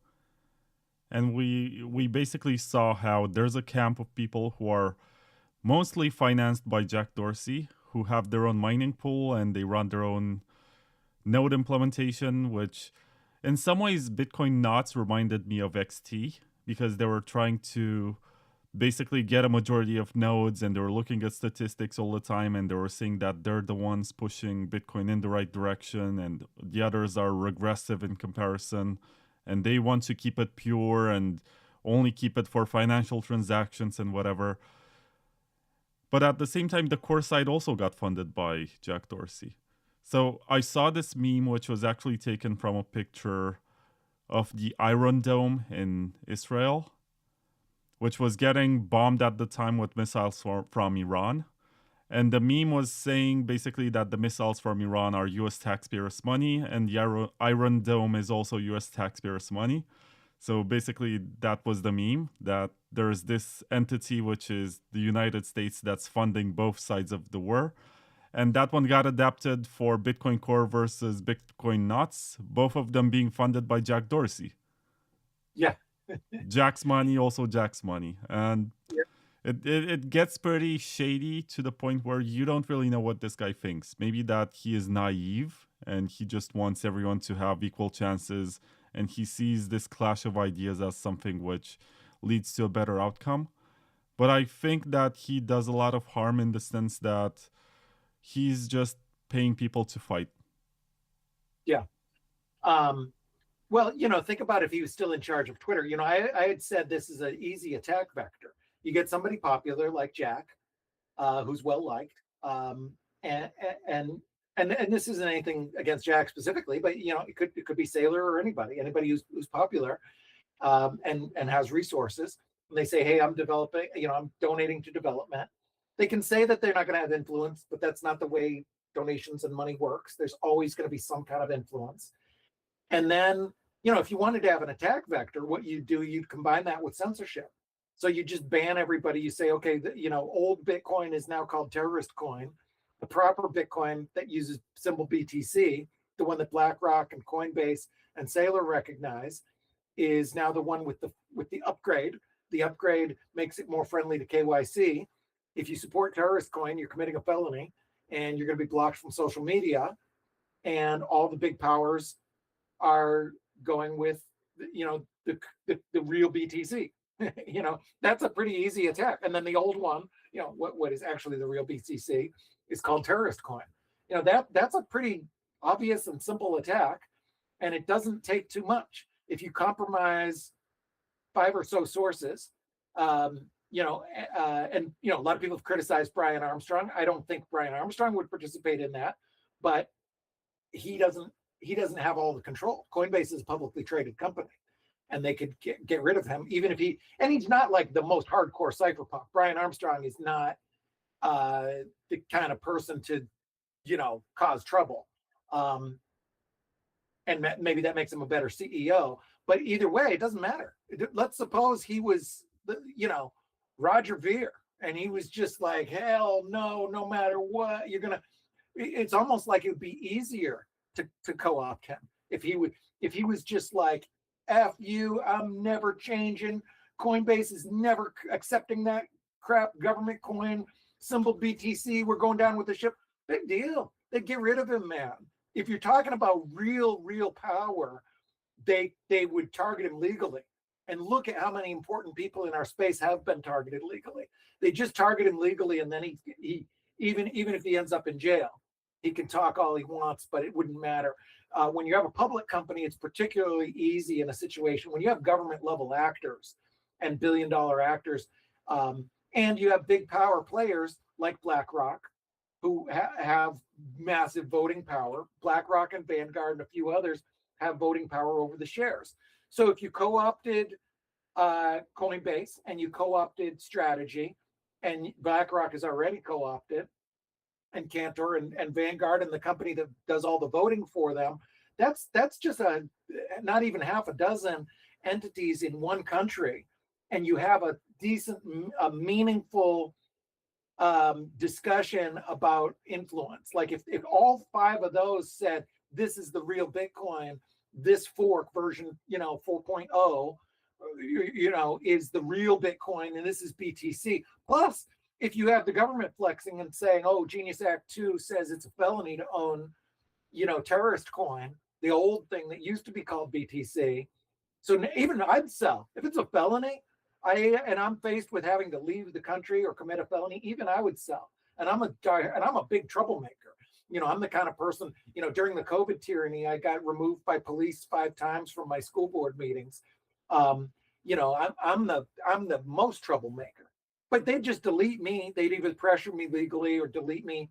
And we basically saw how there's a camp of people who are mostly financed by Jack Dorsey, who have their own mining pool and they run their own node implementation, which in some ways Bitcoin Nuts reminded me of XT because they were trying to basically get a majority of nodes and they were looking at statistics all the time and they were saying that they're the ones pushing Bitcoin in the right direction and the others are regressive in comparison and they want to keep it pure and only keep it for financial transactions and whatever. But at the same time, the core side also got funded by Jack Dorsey. So I saw this meme, which was actually taken from a picture of the Iron Dome in Israel, which was getting bombed at the time with missiles from Iran. And the meme was saying basically that the missiles from Iran are US taxpayers' money, and the Iron Dome is also US taxpayers' money. So basically that was the meme, that there's this entity, which is the United States, that's funding both sides of the war. And that one got adapted for Bitcoin Core versus Bitcoin Nuts, both of them being funded by Jack Dorsey. Yeah. Jack's money, also Jack's money. And Yeah. it gets pretty shady to the point where you don't really know what this guy thinks. Maybe that he is naive and he just wants everyone to have equal chances, and he sees this clash of ideas as something which leads to a better outcome. But I think that he does a lot of harm in the sense that he's just paying people to fight. Yeah. Well, think about if he was still in charge of Twitter. I had said this is an easy attack vector. You get somebody popular like Jack, who's well liked, and this isn't anything against Jack specifically, but it could be Saylor or anybody who's popular, and has resources. And they say, hey, I'm developing, I'm donating to development. They can say that they're not going to have influence, but that's not the way donations and money works. There's always going to be some kind of influence. And then, if you wanted to have an attack vector, what you do, you'd combine that with censorship. So you just ban everybody. You say, okay, old Bitcoin is now called terrorist coin. The proper Bitcoin that uses symbol BTC, the one that BlackRock and Coinbase and Saylor recognize, is now the one with the upgrade. The upgrade makes it more friendly to KYC. If you support terrorist coin, you're committing a felony, and you're going to be blocked from social media. And all the big powers are going with the real BTC. That's a pretty easy attack. And then the old one, what is actually the real BTC, is called terrorist coin. That's a pretty obvious and simple attack, and it doesn't take too much. If you compromise 5 or so sources, and a lot of people have criticized Brian Armstrong. I don't think Brian Armstrong would participate in that, but he doesn't have all the control. Coinbase is a publicly traded company, and they could get rid of him, even if he's not like the most hardcore cypherpunk. Brian Armstrong is not the kind of person to, cause trouble. And maybe that makes him a better CEO. But either way, it doesn't matter. Let's suppose he was, Roger Ver, and he was just like, hell no matter what, it's almost like it would be easier to co-opt him if he was just like, F you, I'm never changing. Coinbase is never accepting that crap government coin, symbol BTC, we're going down with the ship. Big deal. They'd get rid of him, man. If you're talking about real power, they would target him legally. And look at how many important people in our space have been targeted legally. They just target him legally, and then he even if he ends up in jail, he can talk all he wants, but it wouldn't matter. When you have a public company, it's particularly easy in a situation when you have government level actors and billion-dollar actors, and you have big power players like BlackRock, who have massive voting power. BlackRock and Vanguard and a few others have voting power over the shares. So if you co-opted Coinbase and you co-opted Strategy, and BlackRock is already co-opted, and Cantor and Vanguard and the company that does all the voting for them, that's just not even half a dozen entities in one country, and you have a decent, meaningful discussion about influence. Like if all 5 of those said, this is the real Bitcoin, this fork version, 4.0, is the real Bitcoin, and this is BTC. Plus, if you have the government flexing and saying, oh, Genius Act 2 says it's a felony to own, terrorist coin, the old thing that used to be called BTC. So even I'd sell. If it's a felony, and I'm faced with having to leave the country or commit a felony, even I would sell. And I'm a big troublemaker. I'm the kind of person, during the COVID tyranny, I got removed by police 5 times from my school board meetings. I'm the most troublemaker. But they'd just delete me. They'd either pressure me legally or delete me,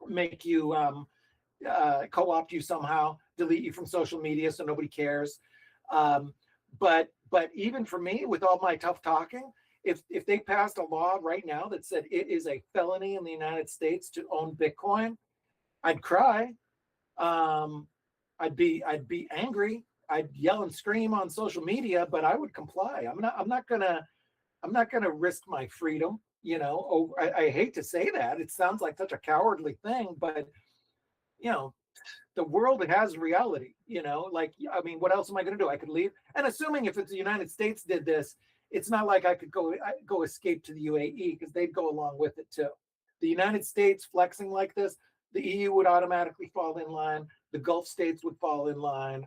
make you co-opt you somehow, delete you from social media so nobody cares. But even for me, with all my tough talking, if they passed a law right now that said it is a felony in the United States to own Bitcoin, I'd cry. I'd be angry. I'd yell and scream on social media, but I would comply. I'm not gonna risk my freedom. You know, I hate to say that. It sounds like such a cowardly thing, but you know, the world has reality, you know, like, I mean, what else am I going to do? I could leave. And assuming if it's the United States did this, it's not like I could go escape to the UAE, because they'd go along with it too. The United States flexing like this, the EU would automatically fall in line. The Gulf states would fall in line,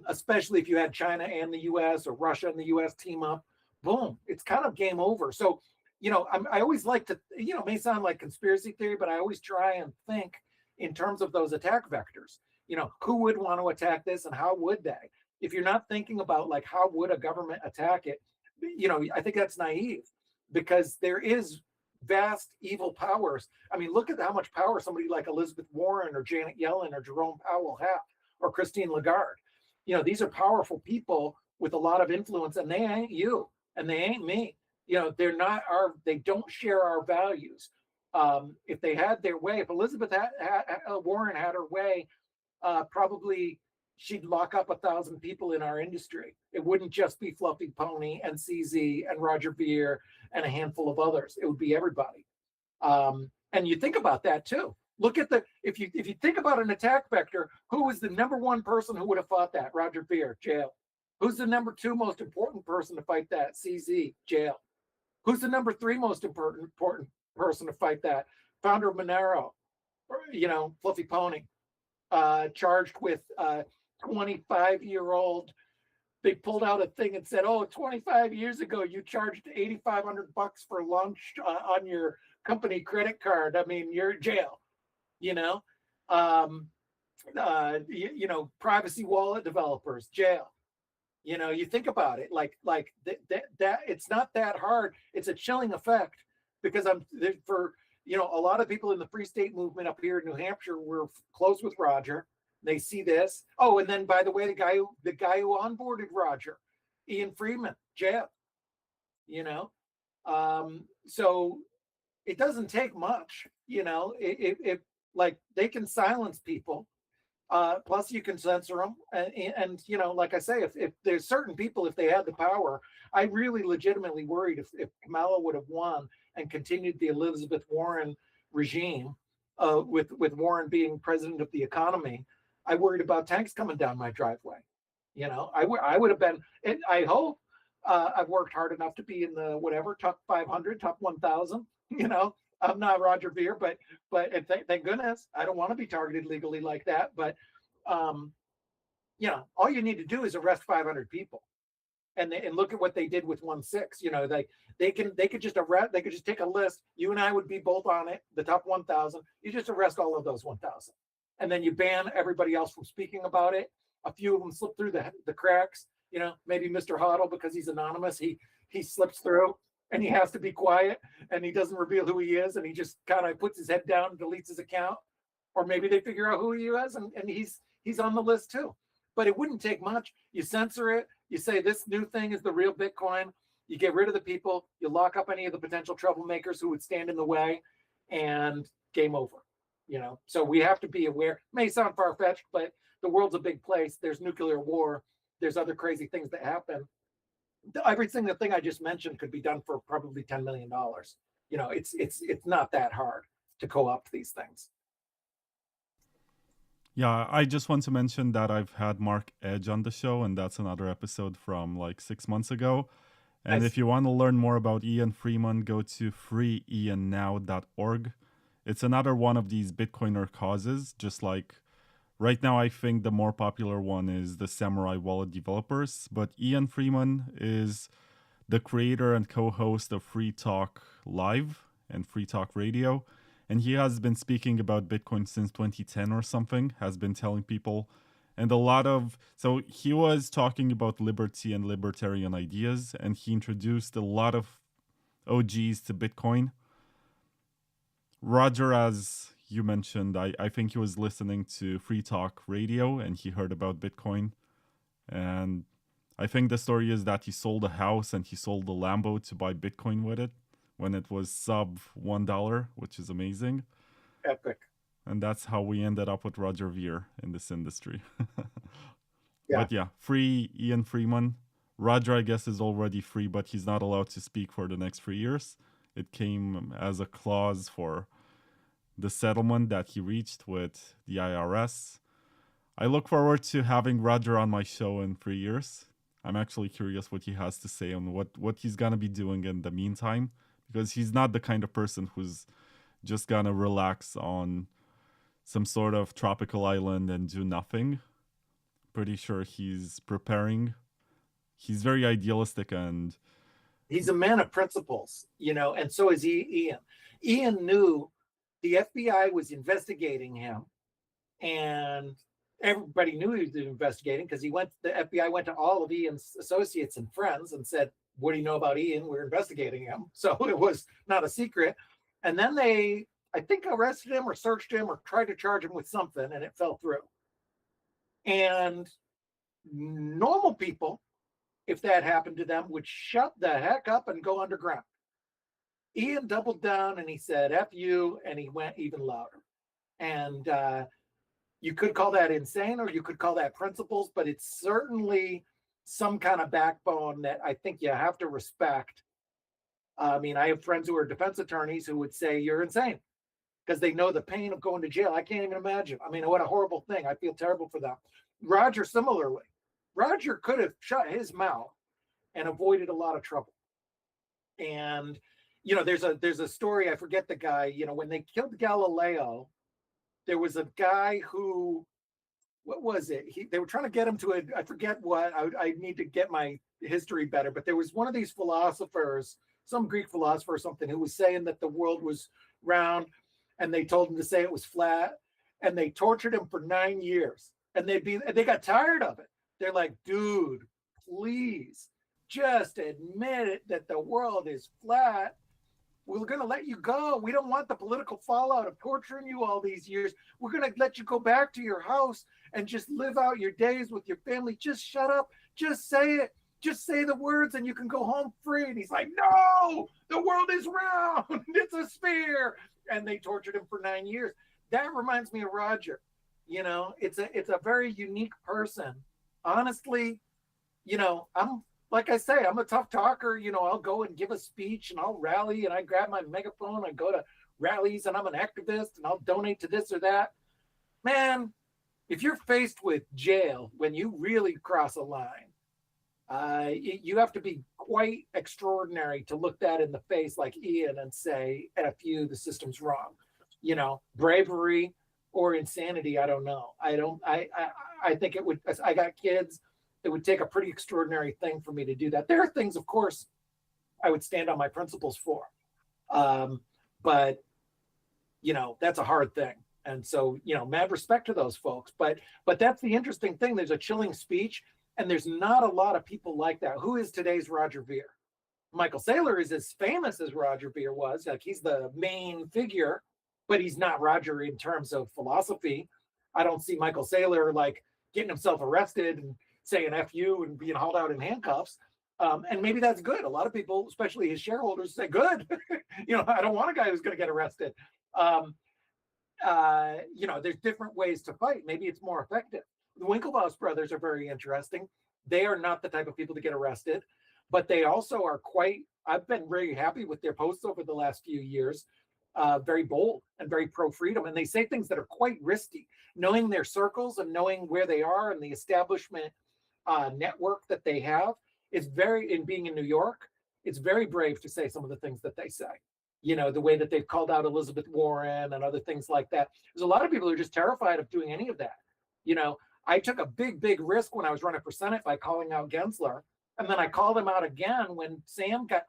especially if you had China and the US, or Russia and the US team up. Boom, it's kind of game over. So, you know, I always like to, you know, it may sound like conspiracy theory, but I always try and think in terms of those attack vectors. You know, who would want to attack this, and how would they? If you're not thinking about like how would a government attack it, you know, I think that's naive, because there is vast evil powers. I mean, look at how much power somebody like Elizabeth Warren or Janet Yellen or Jerome Powell have, or Christine Lagarde. You know, these are powerful people with a lot of influence, and they ain't you, and they ain't me. You know, they don't share our values. If they had their way, if Elizabeth Warren had her way, probably she'd lock up 1,000 people in our industry. It wouldn't just be Fluffy Pony and CZ and Roger Ver and a handful of others. It would be everybody. And you think about that too. Look at if you think about an attack vector, who was the number one person who would have fought that? Roger Ver, jail. Who's the number two most important person to fight that? CZ, jail. Who's the number three most important person to fight that? Founder of Monero, you know, Fluffy Pony, charged with 25-year-old. They pulled out a thing and said, "Oh, 25 years ago, you charged $8,500 for lunch on your company credit card. I mean, you're in jail." You know, you know, privacy wallet developers, jail. You know, you think about it, like that. It's not that hard. It's a chilling effect, because for you know, a lot of people in the Free State movement up here in New Hampshire were close with Roger. They see this. Oh, and then by the way, the guy who onboarded Roger, Ian Freeman, jail. You know, so it doesn't take much. You know, it like they can silence people. Plus, you can censor them, and you know, like I say, if there's certain people, if they had the power, I really legitimately worried if Kamala would have won and continued the Elizabeth Warren regime, with Warren being president of the economy, I worried about tanks coming down my driveway. You know, I would have been. I hope I've worked hard enough to be in the whatever top 500, top 1,000. You know, I'm not Roger Ver, but thank goodness I don't want to be targeted legally like that. But you know, all you need to do is arrest 500 people, and look at what they did with 1.6. You know, they could just arrest. They could just take a list. You and I would be both on it. The top 1,000. You just arrest all of those 1,000, and then you ban everybody else from speaking about it. A few of them slip through the cracks. You know, maybe Mr. Hoddle, because he's anonymous, he slips through, and he has to be quiet, and he doesn't reveal who he is, and he just kind of puts his head down and deletes his account. Or maybe they figure out who he is, and he's on the list too. But it wouldn't take much. You censor it. You say this new thing is the real Bitcoin. You get rid of the people. You lock up any of the potential troublemakers who would stand in the way, and game over. You know, so we have to be aware. It may sound far-fetched, but the world's a big place. There's nuclear war. There's other crazy things that happen. The thing I just mentioned could be done for probably $10 million. You know, it's not that hard to co-opt these things. Yeah, I just want to mention that I've had Mark Edge on the show, and that's another episode from like 6 months ago. And Nice. if you want to learn more about Ian Freeman, go to freeiannow.org. It's another one of these Bitcoiner causes, just like right now I think the more popular one is the Samurai Wallet developers, but Ian Freeman is the creator and co-host of Free Talk Live and Free Talk Radio. And he has been speaking about Bitcoin since 2010 or something, has been telling people. And so he was talking about liberty and libertarian ideas, and he introduced a lot of OGs to Bitcoin. Roger, as you mentioned, I think he was listening to Free Talk Radio, and he heard about Bitcoin. And I think the story is that he sold a house and he sold a Lambo to buy Bitcoin with it when it was sub $1, which is amazing. Epic. And that's how we ended up with Roger Ver in this industry. Yeah. But yeah, free Ian Freeman. Roger, I guess, is already free, but he's not allowed to speak for the next 3 years. it came as a clause for the settlement that he reached with the IRS. I look forward to having Roger on my show in 3 years. I'm actually curious what he has to say on what he's gonna be doing in the meantime, because he's not the kind of person who's just gonna relax on some sort of tropical island and do nothing. Pretty sure he's preparing. He's very idealistic, and he's a man of principles, and so is Ian. Ian knew the FBI was investigating him, and everybody knew he was investigating because the FBI went to all of Ian's associates and friends and said, what do you know about Ian? We're investigating him. So it was not a secret. And then they, I think, arrested him or searched him or tried to charge him with something, and it fell through. And normal people, if that happened to them, would shut the heck up and go underground. Ian doubled down and he said, F you, and he went even louder. And you could call that insane or you could call that principles, but it's certainly some kind of backbone that I think you have to respect. I mean, I have friends who are defense attorneys who would say you're insane because they know the pain of going to jail. I can't even imagine. I mean, what a horrible thing. I feel terrible for them. Roger, similarly. Roger could have shut his mouth and avoided a lot of trouble. And, there's a story, I forget the guy, when they killed Galileo, there was a guy who, what was it? They were trying to get him to I forget what, I need to get my history better, but there was one of these philosophers, some Greek philosopher or something, who was saying that the world was round, and they told him to say it was flat, and they tortured him for 9 years, and they got tired of it. They're like, dude, please, just admit it that the world is flat. We're going to let you go. We don't want the political fallout of torturing you all these years. We're going to let you go back to your house and just live out your days with your family. Just shut up. Just say it. Just say the words and you can go home free. And he's like, no, the world is round. It's a sphere. And they tortured him for 9 years. That reminds me of Roger. It's a very unique person. Honestly, I'm, like I say, I'm a tough talker. I'll go and give a speech and I'll rally and I grab my megaphone. I go to rallies and I'm an activist and I'll donate to this or that. Man, if you're faced with jail when you really cross a line, you have to be quite extraordinary to look that in the face like Ian and say, F you, the system's wrong. Bravery or insanity, I don't know. I think it would, I got kids. It would take a pretty extraordinary thing for me to do that. There are things, of course, I would stand on my principles for. But, that's a hard thing. And so, mad respect to those folks. But that's the interesting thing. There's a chilling speech, and there's not a lot of people like that. Who is today's Roger Ver? Michael Saylor is as famous as Roger Ver was. Like, he's the main figure, but he's not Roger in terms of philosophy. I don't see Michael Saylor, like, getting himself arrested and saying F you and being hauled out in handcuffs. And maybe that's good. A lot of people, especially his shareholders, say, good. I don't want a guy who's going to get arrested. There's different ways to fight. Maybe it's more effective. The Winklevoss brothers are very interesting. They are not the type of people to get arrested, but they also are I've been very happy with their posts over the last few years. Very bold and very pro-freedom. And they say things that are quite risky. Knowing their circles and knowing where they are and the establishment network that they have is in being in New York, it's very brave to say some of the things that they say. The way that they've called out Elizabeth Warren and other things like that. There's a lot of people who are just terrified of doing any of that. I took a big, big risk when I was running for Senate by calling out Gensler. And then I called him out again when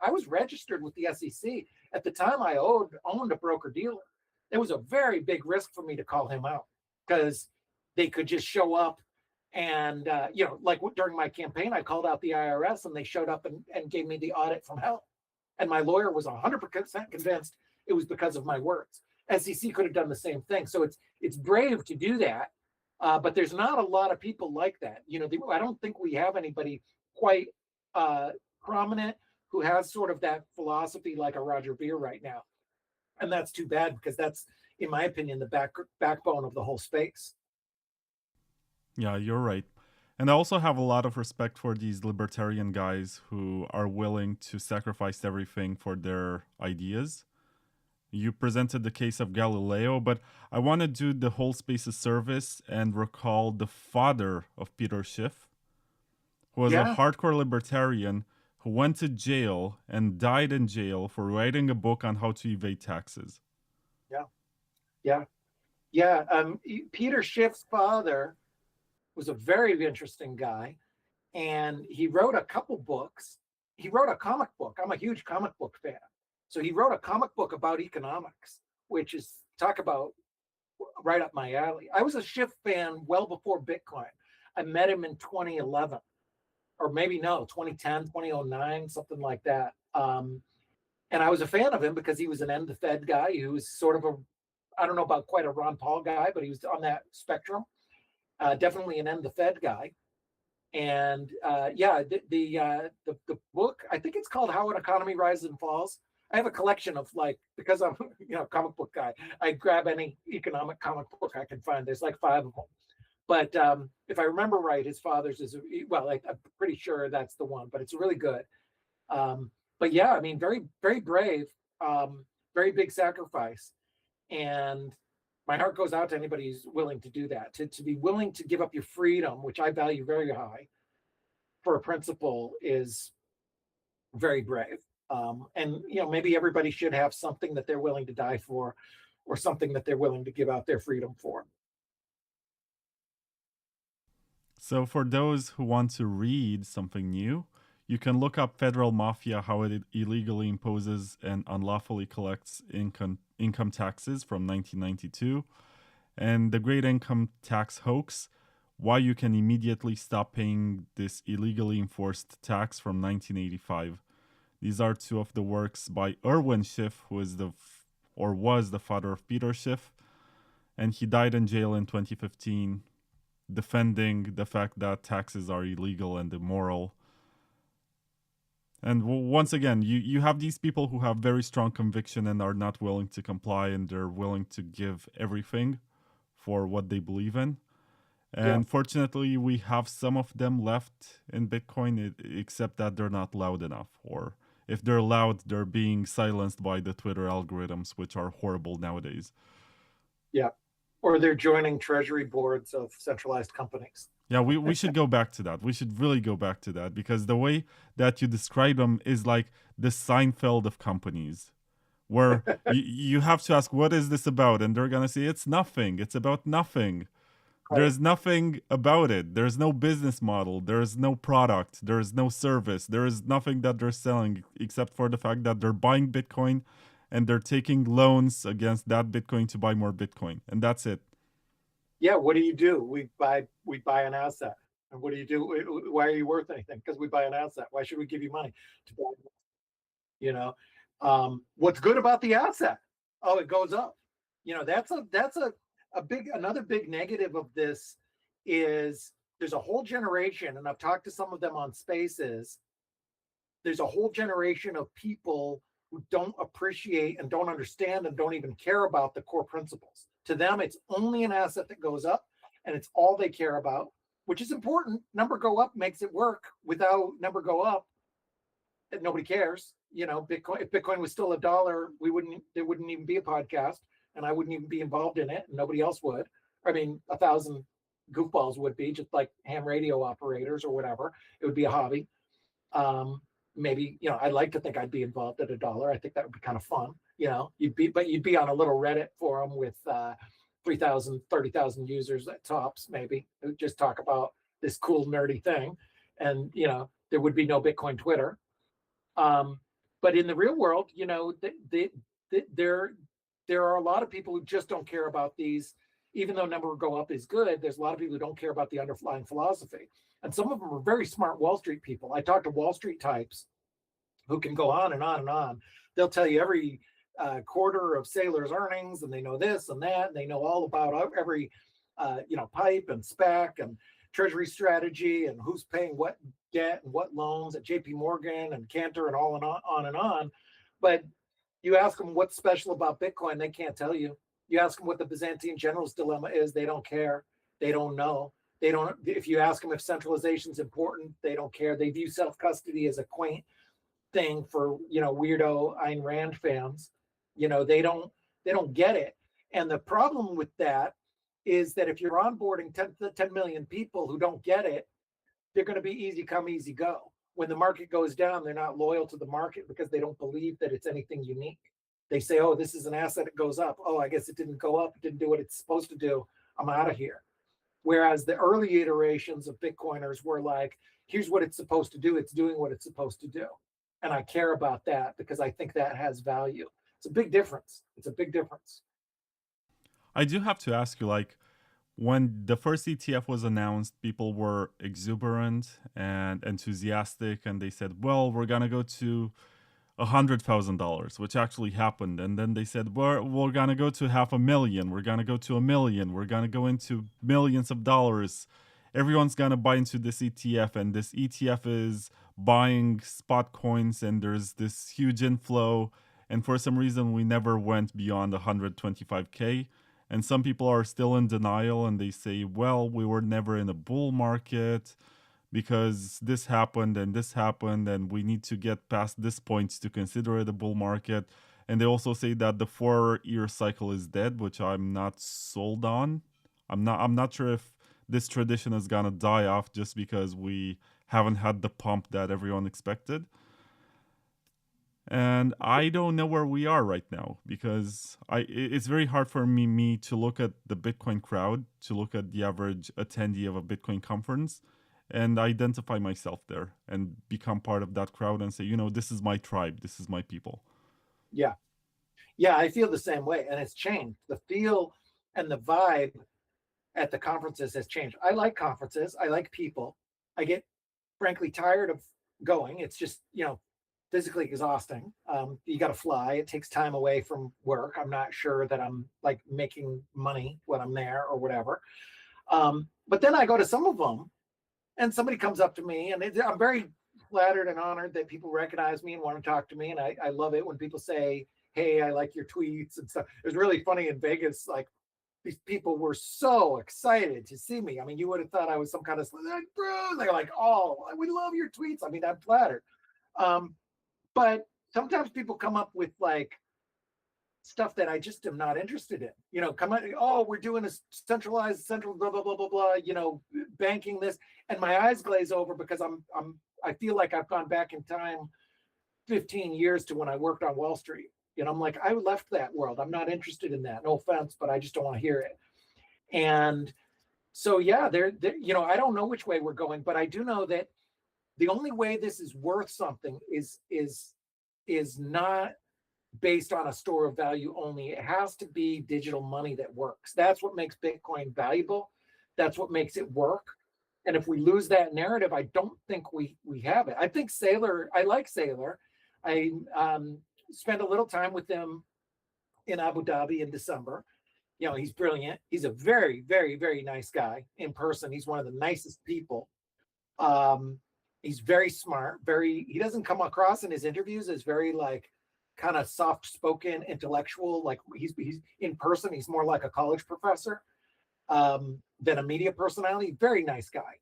I was registered with the SEC. At the time, I owned a broker-dealer. It was a very big risk for me to call him out because they could just show up and, like during my campaign, I called out the IRS and they showed up and gave me the audit from hell. And my lawyer was 100% convinced it was because of my words. SEC could have done the same thing. So it's brave to do that, but there's not a lot of people like that. I don't think we have anybody quite prominent who has sort of that philosophy like a Roger Ver right now. And that's too bad because that's, in my opinion, the backbone of the whole space. Yeah, you're right. And I also have a lot of respect for these libertarian guys who are willing to sacrifice everything for their ideas. You presented the case of Galileo, but I want to do the whole space a service and recall the father of Peter Schiff, who was a hardcore libertarian who went to jail and died in jail for writing a book on how to evade taxes. Peter Schiff's father was a very interesting guy, and he wrote a couple books. He wrote a comic book. I'm a huge comic book fan. So he wrote a comic book about economics, which is, talk about right up my alley. I was a Schiff fan well before Bitcoin. I met him in 2011, or maybe no, 2010, 2009, something like that. And I was a fan of him because he was an end the Fed guy who was sort of a, I don't know about quite a Ron Paul guy, but he was on that spectrum. Definitely an end the Fed guy. And the book, I think it's called How an Economy Rises and Falls. I have a collection of, like, because I'm comic book guy, I grab any economic comic book I can find. There's like 5 of them. But if I remember right, his father's is, well, I'm pretty sure that's the one, but it's really good. But yeah, I mean, very, very brave, very big sacrifice. And my heart goes out to anybody who's willing to do that, to be willing to give up your freedom, which I value very high, for a principle is very brave. And maybe everybody should have something that they're willing to die for, or something that they're willing to give out their freedom for. So for those who want to read something new, you can look up Federal Mafia, how it illegally imposes and unlawfully collects income taxes from 1992, and The Great Income Tax Hoax, why you can immediately stop paying this illegally enforced tax from 1985. These are 2 of the works by Irwin Schiff, who is was the father of Peter Schiff, and he died in jail in 2015, defending the fact that taxes are illegal and immoral. And once again, you have these people who have very strong conviction and are not willing to comply, and they're willing to give everything for what they believe in. And fortunately, we have some of them left in Bitcoin, except that they're not loud enough. Or if they're loud, they're being silenced by the Twitter algorithms, which are horrible nowadays. Yeah. Or they're joining treasury boards of centralized companies. Yeah, we should go back to that. We should really go back to that, because the way that you describe them is like the Seinfeld of companies, where you have to ask, what is this about? And they're going to say, it's nothing. It's about nothing. Right. There's nothing about it. There's no business model. There's no product. There's no service. There is nothing that they're selling except for the fact that they're buying Bitcoin and they're taking loans against that Bitcoin to buy more Bitcoin. And that's it. Yeah, what do? We buy an asset. And what do you do? Why are you worth anything? Because we buy an asset. Why should we give you money to buy? What's good about the asset? Oh, it goes up. That's another big negative of this is there's a whole generation, and I've talked to some of them on Spaces. There's a whole generation of people who don't appreciate and don't understand and don't even care about the core principles. To them, it's only an asset that goes up, and it's all they care about, which is important. Number go up makes it work. Without number go up, nobody cares. Bitcoin, if Bitcoin was still $1, there wouldn't even be a podcast, and I wouldn't even be involved in it, and nobody else would. I mean, 1,000 goofballs would be, just like ham radio operators or whatever. It would be a hobby. Maybe, I'd like to think I'd be involved at $1. I think that would be kind of fun. You'd be on a little Reddit forum with 3,000, 30,000 users at tops, maybe, who just talk about this cool nerdy thing. And, there would be no Bitcoin Twitter. But in the real world, there are a lot of people who just don't care about these. Even though number go up is good, there's a lot of people who don't care about the underlying philosophy. And some of them are very smart Wall Street people. I talk to Wall Street types who can go on and on and on. They'll tell you every quarter of Sailor's earnings, and they know this and that, and they know all about every pipe and spec and treasury strategy and who's paying what debt and what loans at JP Morgan and Cantor and all and on and on. But you ask them what's special about Bitcoin, they can't tell you. You ask them what the Byzantine general's dilemma is, they don't care. They don't know. They don't, if you ask them if centralization is important, they don't care. They view self-custody as a quaint thing for, weirdo Ayn Rand fans. They don't get it. And the problem with that is that if you're onboarding 10 million people who don't get it, they're going to be easy come, easy go. When the market goes down, they're not loyal to the market because they don't believe that it's anything unique. They say, oh, this is an asset, it goes up. Oh, I guess it didn't go up. It didn't do what it's supposed to do. I'm out of here. Whereas the early iterations of Bitcoiners were like, here's what it's supposed to do. It's doing what it's supposed to do. And I care about that because I think that has value. It's a big difference. It's a big difference. I do have to ask you, like, when the first ETF was announced, people were exuberant and enthusiastic, and they said, well, we're going to go to $100,000, which actually happened. And then they said, we're going to go to $500,000. We're going to go to $1 million. We're going to go into millions of dollars. Everyone's going to buy into this ETF, and this ETF is buying spot coins, and there's this huge inflow. And for some reason, we never went beyond 125K. And some people are still in denial, and they say, well, we were never in a bull market because this happened, and we need to get past this point to consider it a bull market. And they also say that the 4-year cycle is dead, which I'm not sold on. I'm not sure if this tradition is gonna die off just because we haven't had the pump that everyone expected. And I don't know where we are right now because it's very hard for me to look at the Bitcoin crowd, to look at the average attendee of a Bitcoin conference and identify myself there and become part of that crowd and say, this is my tribe, this is my people. Yeah. Yeah, I feel the same way. And it's changed. The feel and the vibe at the conferences has changed. I like conferences. I like people. I get frankly tired of going. It's just, physically exhausting. You got to fly. It takes time away from work. I'm not sure that I'm like making money when I'm there or whatever. But then I go to some of them and somebody comes up to me, and I'm very flattered and honored that people recognize me and want to talk to me. And I love it when people say, hey, I like your tweets and stuff. It was really funny in Vegas. Like, these people were so excited to see me. I mean, you would have thought I was some kind of like, bro. They're like, oh, we love your tweets. I mean, I'm flattered. But sometimes people come up with like stuff that I just am not interested in. Come on, oh, we're doing a central blah blah blah blah blah. Banking this, and my eyes glaze over because I feel like I've gone back in time 15 years to when I worked on Wall Street. I'm like, I left that world. I'm not interested in that. No offense, but I just don't want to hear it. And so, yeah, I don't know which way we're going, but I do know that the only way this is worth something is not based on a store of value only. It has to be digital money that works. That's what makes Bitcoin valuable. That's what makes it work. And if we lose that narrative, I don't think we have it. I think I like Saylor. I spent a little time with him in Abu Dhabi in December. He's brilliant. He's a very, very, very nice guy in person. He's one of the nicest people. He's very smart. He doesn't come across in his interviews as very like kind of soft-spoken intellectual. Like he's in person, he's more like a college professor than a media personality. Very nice guy.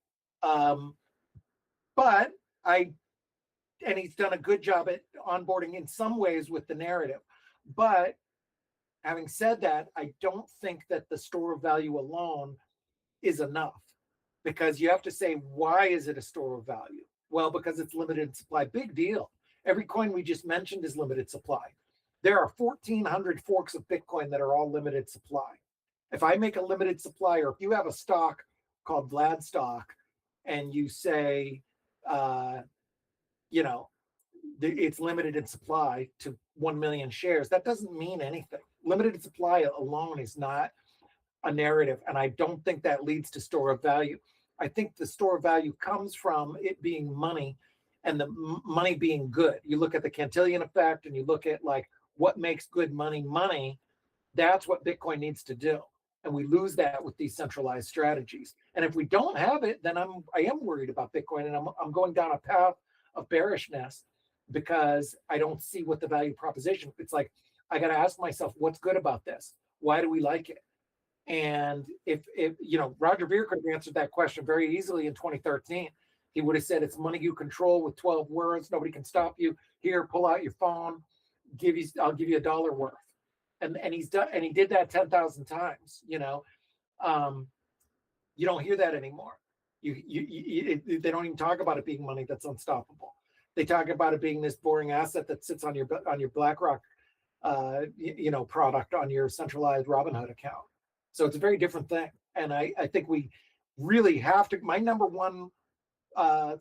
But he's done a good job at onboarding in some ways with the narrative. But having said that, I don't think that the store of value alone is enough, because you have to say, why is it a store of value? Well, because it's limited supply. Big deal. Every coin we just mentioned is limited supply. There are 1,400 forks of Bitcoin that are all limited supply. If I make a limited supply, or if you have a stock called Vlad stock and you say, it's limited in supply to 1 million shares, that doesn't mean anything. Limited supply alone is not a narrative, and I don't think that leads to store of value. I think the store of value comes from it being money, and the money being good. You look at the Cantillon effect, and you look at like what makes good money. That's what Bitcoin needs to do, and we lose that with these centralized strategies. And if we don't have it, then I am worried about Bitcoin, and I'm going down a path of bearishness because I don't see what the value proposition. It's like I got to ask myself, what's good about this? Why do we like it? And if Roger Ver could have answered that question very easily in 2013. He would have said, it's money you control with 12 words. Nobody can stop you. Here, pull out your phone. I'll give you $1 worth. And he's done, and he did that 10,000 times. You don't hear that anymore. They don't even talk about it being money that's unstoppable. They talk about it being this boring asset that sits on your BlackRock, product on your centralized Robinhood account. So it's a very different thing. And I think we really have to. My number one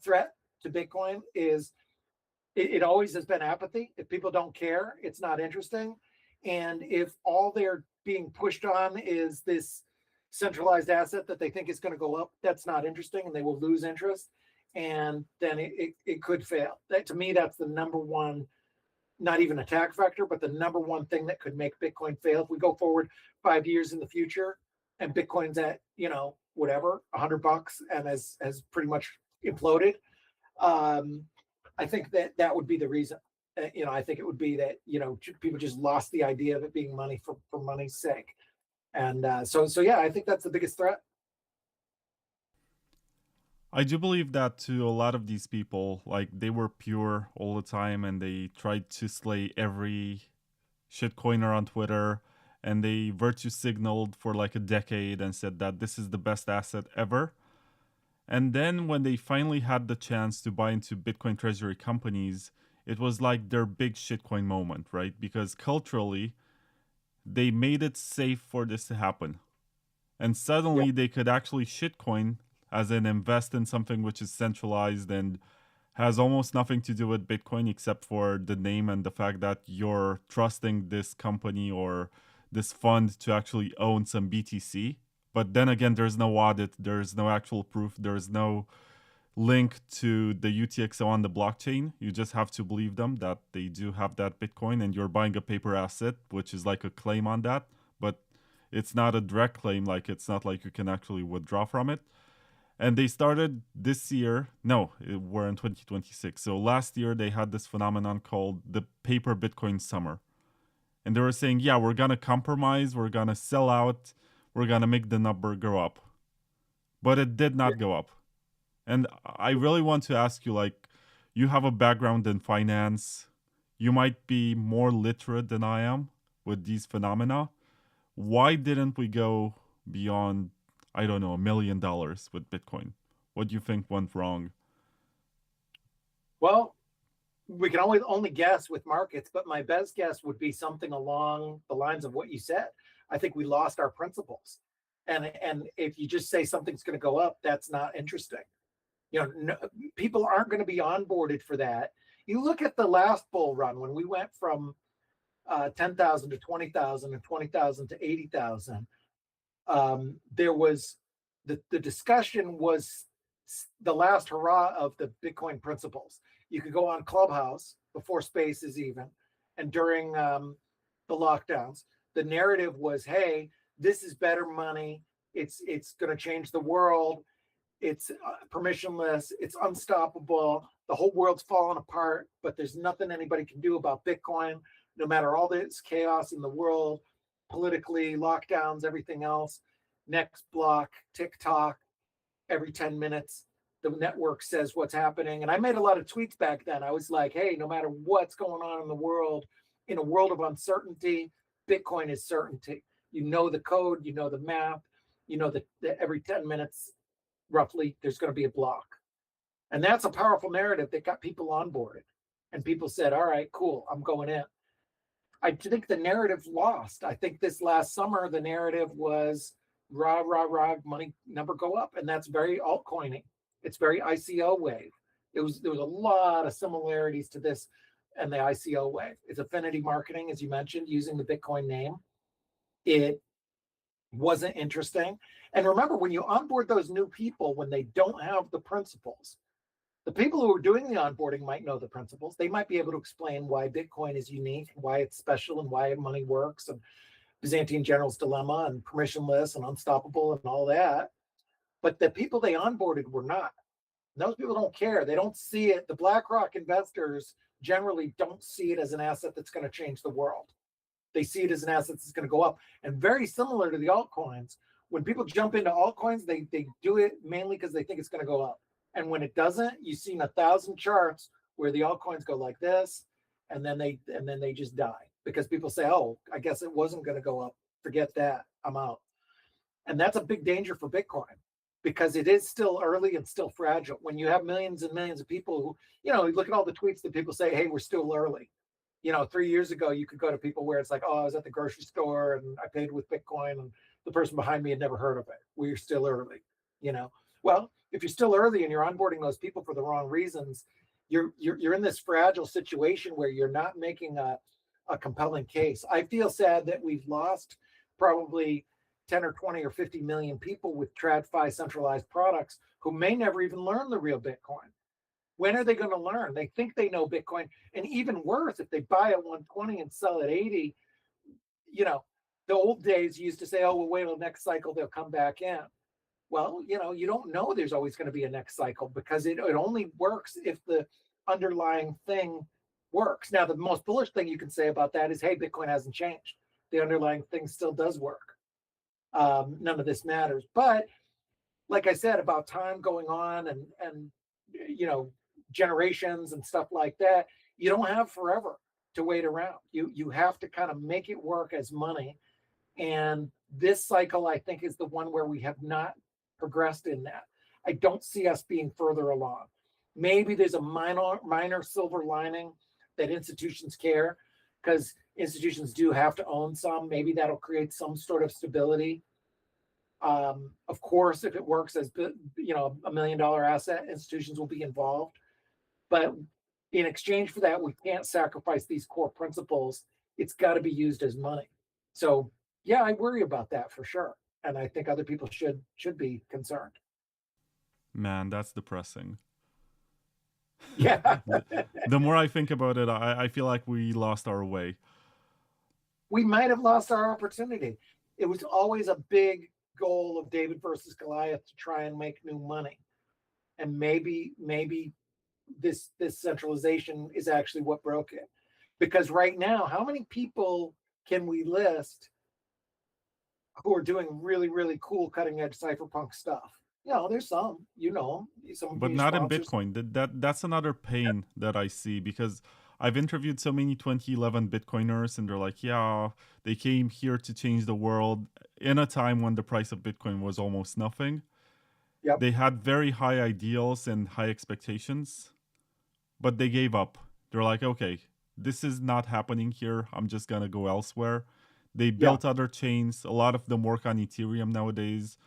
threat to Bitcoin is it always has been apathy. If people don't care, it's not interesting. And if all they're being pushed on is this centralized asset that they think is going to go up, that's not interesting, and they will lose interest. And then it could fail. To me, that's the number one, not even attack vector, but the number one thing that could make Bitcoin fail. If we go forward 5 years in the future and Bitcoin's at, whatever, $100 and has pretty much imploded, I think that would be the reason. I think it would be that, people just lost the idea of it being money for money's sake. And so yeah, I think that's the biggest threat. I do believe that to a lot of these people, like, they were pure all the time and they tried to slay every shitcoiner on Twitter, and they virtue signaled for like a decade and said that this is the best asset ever. And then when they finally had the chance to buy into Bitcoin Treasury companies, it was like their big shitcoin moment, right? Because culturally, they made it safe for this to happen. And suddenly they could actually shitcoin, as in invest in something which is centralized and has almost nothing to do with Bitcoin except for the name and the fact that you're trusting this company or this fund to actually own some BTC. But then again, there's no audit, there's no actual proof, there's no link to the UTXO on the blockchain. You just have to believe them that they do have that Bitcoin, and you're buying a paper asset, which is like a claim on that. But it's not a direct claim, like it's not like you can actually withdraw from it. And they started this year, we're in 2026. So last year they had this phenomenon called the paper Bitcoin summer. And they were saying, yeah, we're going to compromise, we're going to sell out, we're going to make the number go up. But it did not go up. And I really want to ask you, like, you have a background in finance. You might be more literate than I am with these phenomena. Why didn't we go beyond, I don't know, $1 million with Bitcoin? What do you think went wrong? Well, we can only guess with markets, but my best guess would be something along the lines of what you said. I think we lost our principles. And if you just say something's going to go up, that's not interesting. People aren't going to be onboarded for that. You look at the last bull run when we went from 10,000 to 20,000 and 20,000 to 80,000. There was the discussion was the last hurrah of the Bitcoin principles. You could go on Clubhouse before Spaces even, and during the lockdowns, the narrative was, hey, this is better money. It's going to change the world. It's permissionless. It's unstoppable. The whole world's falling apart, but there's nothing anybody can do about Bitcoin, no matter all this chaos in the world, politically, lockdowns, everything else. Next block, TikTok, every 10 minutes, the network says what's happening. And I made a lot of tweets back then. I was like, hey, no matter what's going on in the world, in a world of uncertainty, Bitcoin is certainty. You know the code, you know the map, you know that every 10 minutes, roughly, there's going to be a block. And that's a powerful narrative that got people onboarded. And people said, all right, cool, I'm going in. I think the narrative lost. I think this last summer, the narrative was rah, rah, rah, money number go up. And that's very altcoiny. It's very ICO wave. There was a lot of similarities to this and the ICO wave. It's affinity marketing, as you mentioned, using the Bitcoin name. It wasn't interesting. And remember, when you onboard those new people, when they don't have the principles, the people who are doing the onboarding might know the principles. They might be able to explain why Bitcoin is unique, why it's special, and why money works, and Byzantine General's Dilemma, and permissionless, and unstoppable, and all that. But the people they onboarded were not. And those people don't care. They don't see it. The BlackRock investors generally don't see it as an asset that's going to change the world. They see it as an asset that's going to go up. And very similar to the altcoins, when people jump into altcoins, they do it mainly because they think it's going to go up. And when it doesn't, you've seen 1,000 charts where the altcoins go like this, and then they just die because people say, "Oh, I guess it wasn't going to go up. Forget that. I'm out." And that's a big danger for Bitcoin because it is still early and still fragile. When you have millions and millions of people who, look at all the tweets that people say, "Hey, we're still early." 3 years ago, you could go to people where it's like, "Oh, I was at the grocery store and I paid with Bitcoin and the person behind me had never heard of it. We're still early." Well, if you're still early and you're onboarding those people for the wrong reasons, you're in this fragile situation where you're not making a compelling case. I feel sad that we've lost probably 10 or 20 or 50 million people with TradFi centralized products who may never even learn the real Bitcoin. When are they going to learn? They think they know Bitcoin. And even worse, if they buy at 120 and sell at 80, the old days used to say, "Oh, we'll wait till next cycle, they'll come back in." Well, you don't know there's always going to be a next cycle because it only works if the underlying thing works. Now, the most bullish thing you can say about that is, hey, Bitcoin hasn't changed. The underlying thing still does work. None of this matters. But like I said, about time going on and generations and stuff like that, you don't have forever to wait around. You have to kind of make it work as money. And this cycle, I think, is the one where we have not progressed in that. I don't see us being further along. Maybe there's a minor silver lining that institutions care, because institutions do have to own some. Maybe that'll create some sort of stability. Of course, if it works as $1 million asset, institutions will be involved. But in exchange for that, we can't sacrifice these core principles. It's got to be used as money. So yeah, I worry about that for sure. And I think other people should be concerned. Man, that's depressing. Yeah. The more I think about it, I feel like we lost our way. We might have lost our opportunity. It was always a big goal of David versus Goliath to try and make new money. And maybe this centralization is actually what broke it. Because right now, how many people can we list who are doing really, really cool cutting edge cypherpunk stuff? There's some, some, but not in Bitcoin. That's another pain that I see, because I've interviewed so many 2011 Bitcoiners, and they're like, yeah, they came here to change the world in a time when the price of Bitcoin was almost nothing. Yep. They had very high ideals and high expectations, but they gave up. They're like, okay, this is not happening here. I'm just going to go elsewhere. They built other chains. A lot of them work on Ethereum nowadays.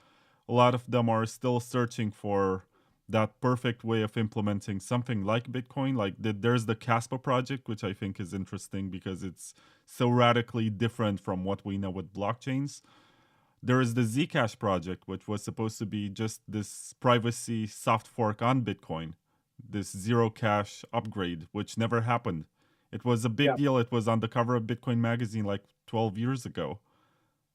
A lot of them are still searching for that perfect way of implementing something like Bitcoin. Like there's the Caspa project, which I think is interesting because it's so radically different from what we know with blockchains. There is the Zcash project, which was supposed to be just this privacy soft fork on Bitcoin, this zero cash upgrade, which never happened. It was a big deal. It was on the cover of Bitcoin magazine like 12 years ago.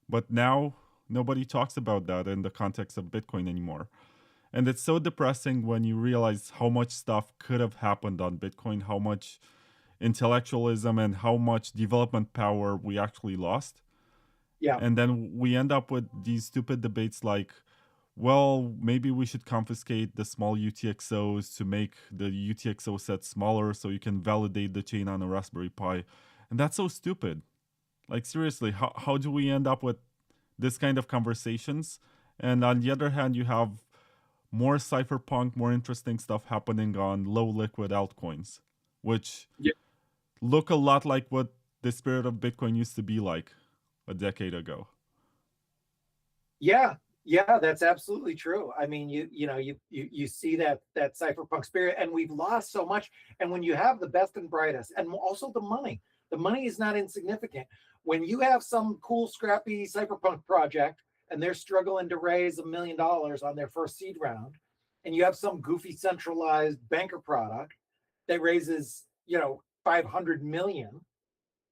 But now nobody talks about that in the context of Bitcoin anymore. And it's so depressing when you realize how much stuff could have happened on Bitcoin, how much intellectualism and how much development power we actually lost. Yeah. And then we end up with these stupid debates like, well, maybe we should confiscate the small UTXOs to make the UTXO set smaller so you can validate the chain on a Raspberry Pi. And that's so stupid. Like, seriously, how do we end up with this kind of conversations? And on the other hand, you have more cypherpunk, more interesting stuff happening on low liquid altcoins, which look a lot like what the spirit of Bitcoin used to be like a decade ago. Yeah, that's absolutely true. I mean, you see that cypherpunk spirit, and we've lost so much. And when you have the best and brightest, and also the money is not insignificant. When you have some cool, scrappy cypherpunk project and they're struggling to raise $1 million on their first seed round, and you have some goofy centralized banker product that raises, 500 million,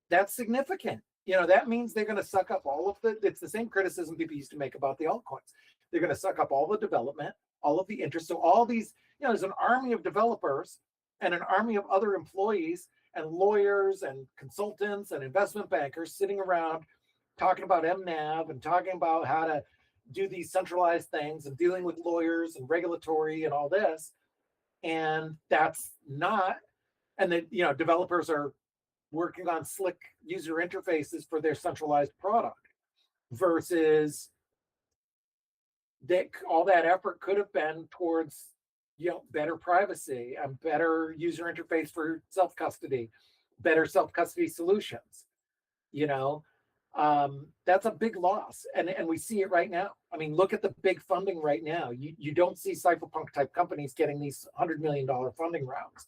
that's significant. That means they're going to suck up all of it's the same criticism people used to make about the altcoins. They're going to suck up all the development, all of the interest. So all these, there's an army of developers and an army of other employees and lawyers and consultants and investment bankers sitting around talking about MNAV and talking about how to do these centralized things and dealing with lawyers and regulatory and all this. And that's not, and the developers are working on slick user interfaces for their centralized product versus that all that effort could have been towards better privacy and better user interface for self-custody, better self-custody solutions. That's a big loss, and we see it right now. I mean, look at the big funding right now. You don't see cypherpunk type companies getting these $100 million funding rounds.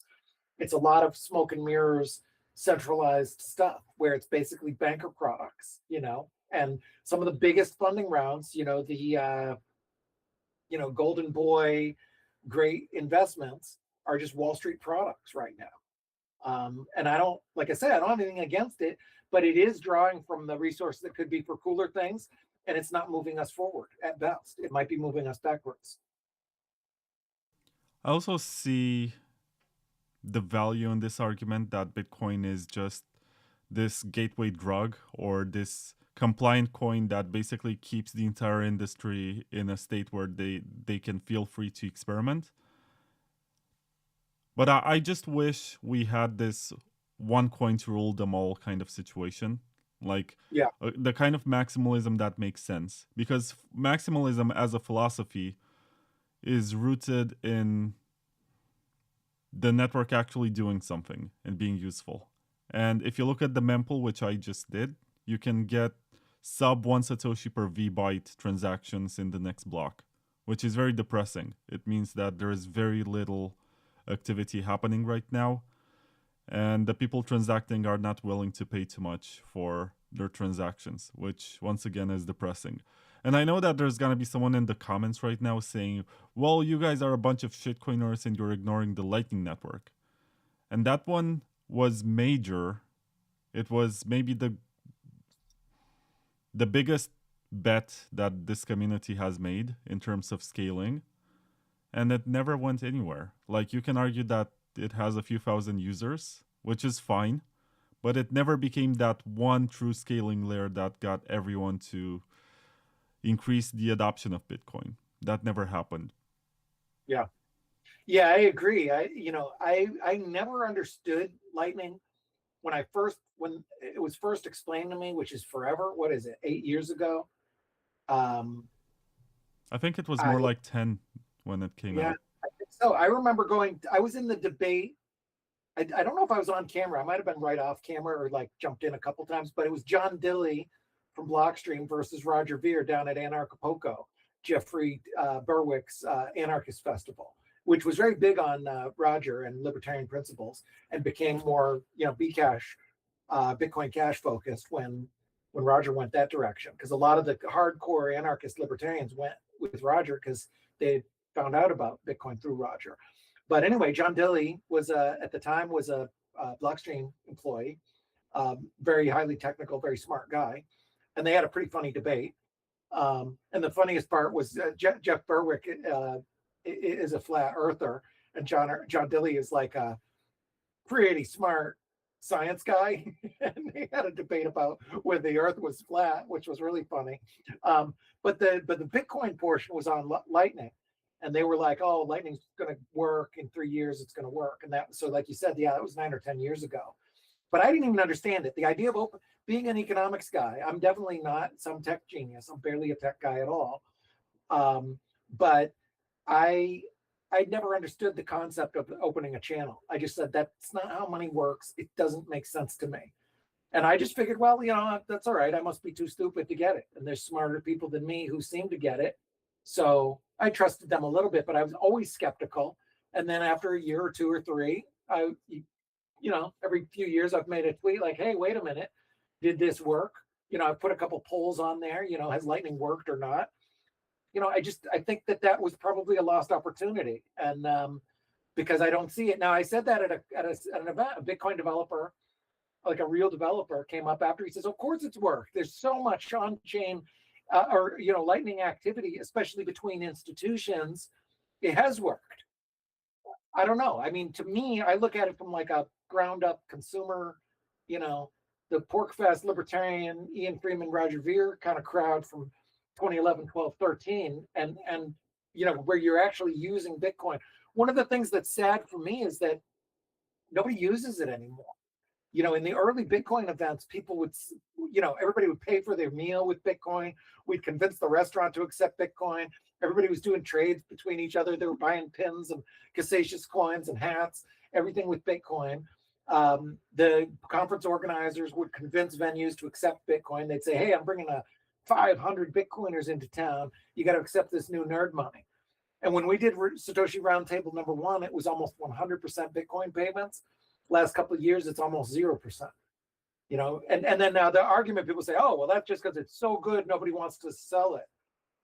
It's a lot of smoke and mirrors, centralized stuff where it's basically banker products, and some of the biggest funding rounds, the golden boy great investments are just Wall Street products right now. And I don't, like I said, I don't have anything against it, but it is drawing from the resources that could be for cooler things, and it's not moving us forward at best. It might be moving us backwards. I also see the value in this argument that Bitcoin is just this gateway drug or this compliant coin that basically keeps the entire industry in a state where they can feel free to experiment. But I just wish we had this one coin to rule them all kind of situation. Like the kind of maximalism that makes sense. Because maximalism as a philosophy is rooted in the network actually doing something and being useful. And if you look at the mempool, which I just did, you can get sub 1 Satoshi per V-byte transactions in the next block, which is very depressing. It means that there is very little activity happening right now, and the people transacting are not willing to pay too much for their transactions, which once again is depressing. And I know that there's gonna be someone in the comments right now saying, well, you guys are a bunch of shitcoiners and you're ignoring the Lightning Network. And that one was major. It was maybe the biggest bet that this community has made in terms of scaling, and it never went anywhere. Like, you can argue that it has a few thousand users, which is fine, but it never became that one true scaling layer that got everyone to increase the adoption of Bitcoin. That never happened. Yeah, I agree. I never understood Lightning when it was first explained to me, which is forever. What is it? 8 years ago. I think it was more like 10 when it came out. I think so. I remember I was in the debate. I don't know if I was on camera. I might have been right off camera or like jumped in a couple times, but it was John Dilley from Blockstream versus Roger Ver down at Anarchapulco, Jeffrey Berwick's Anarchist Festival, which was very big on Roger and libertarian principles, and became more, Bcash, Bitcoin Cash focused when Roger went that direction. Because a lot of the hardcore anarchist libertarians went with Roger because they found out about Bitcoin through Roger. But anyway, John Dilley was at the time was a Blockstream employee, very highly technical, very smart guy, and they had a pretty funny debate. And the funniest part was Jeff Berwick is a flat earther, and John Dilley is like a pretty smart science guy, and they had a debate about whether the Earth was flat, which was really funny. But the Bitcoin portion was on Lightning. And they were like, "Oh, Lightning's going to work in 3 years. It's going to work." And so, like you said, that was 9 or 10 years ago. But I didn't even understand it. The idea of being an economics guy, I'm definitely not some tech genius. I'm barely a tech guy at all. But I never understood the concept of opening a channel. I just said that's not how money works. It doesn't make sense to me. And I just figured, well, that's all right. I must be too stupid to get it. And there's smarter people than me who seem to get it. So I trusted them a little bit, but I was always skeptical. And then after a year or 2 or 3, every few years I've made a tweet like, "Hey, wait a minute, did this work?" I've put a couple polls on there. Has Lightning worked or not? I think that was probably a lost opportunity, and because I don't see it now. I said that at an event, a Bitcoin developer, like a real developer, came up after. He says, "Of course it's worked. There's so much on-chain." Lightning activity, especially between institutions, it has worked. I don't know. I mean, to me, I look at it from like a ground up consumer, you know, the PorcFest libertarian, Ian Freeman, Roger Ver kind of crowd from 2011, 12, 13, and you know, where you're actually using Bitcoin. One of the things that's sad for me is that nobody uses it anymore. You know, in the early Bitcoin events, people would, you know, everybody would pay for their meal with Bitcoin. We'd convince the restaurant to accept Bitcoin. Everybody was doing trades between each other. They were buying pins and Casasius coins and hats, everything with Bitcoin. The conference organizers would convince venues to accept Bitcoin. They'd say, hey, I'm bringing 500 Bitcoiners into town. You got to accept this new nerd money. And when we did Satoshi Roundtable #1, it was almost 100% Bitcoin payments. Last couple of years, it's almost 0%. You know, and then now the argument, people say, oh, well, that's just because it's so good, nobody wants to sell it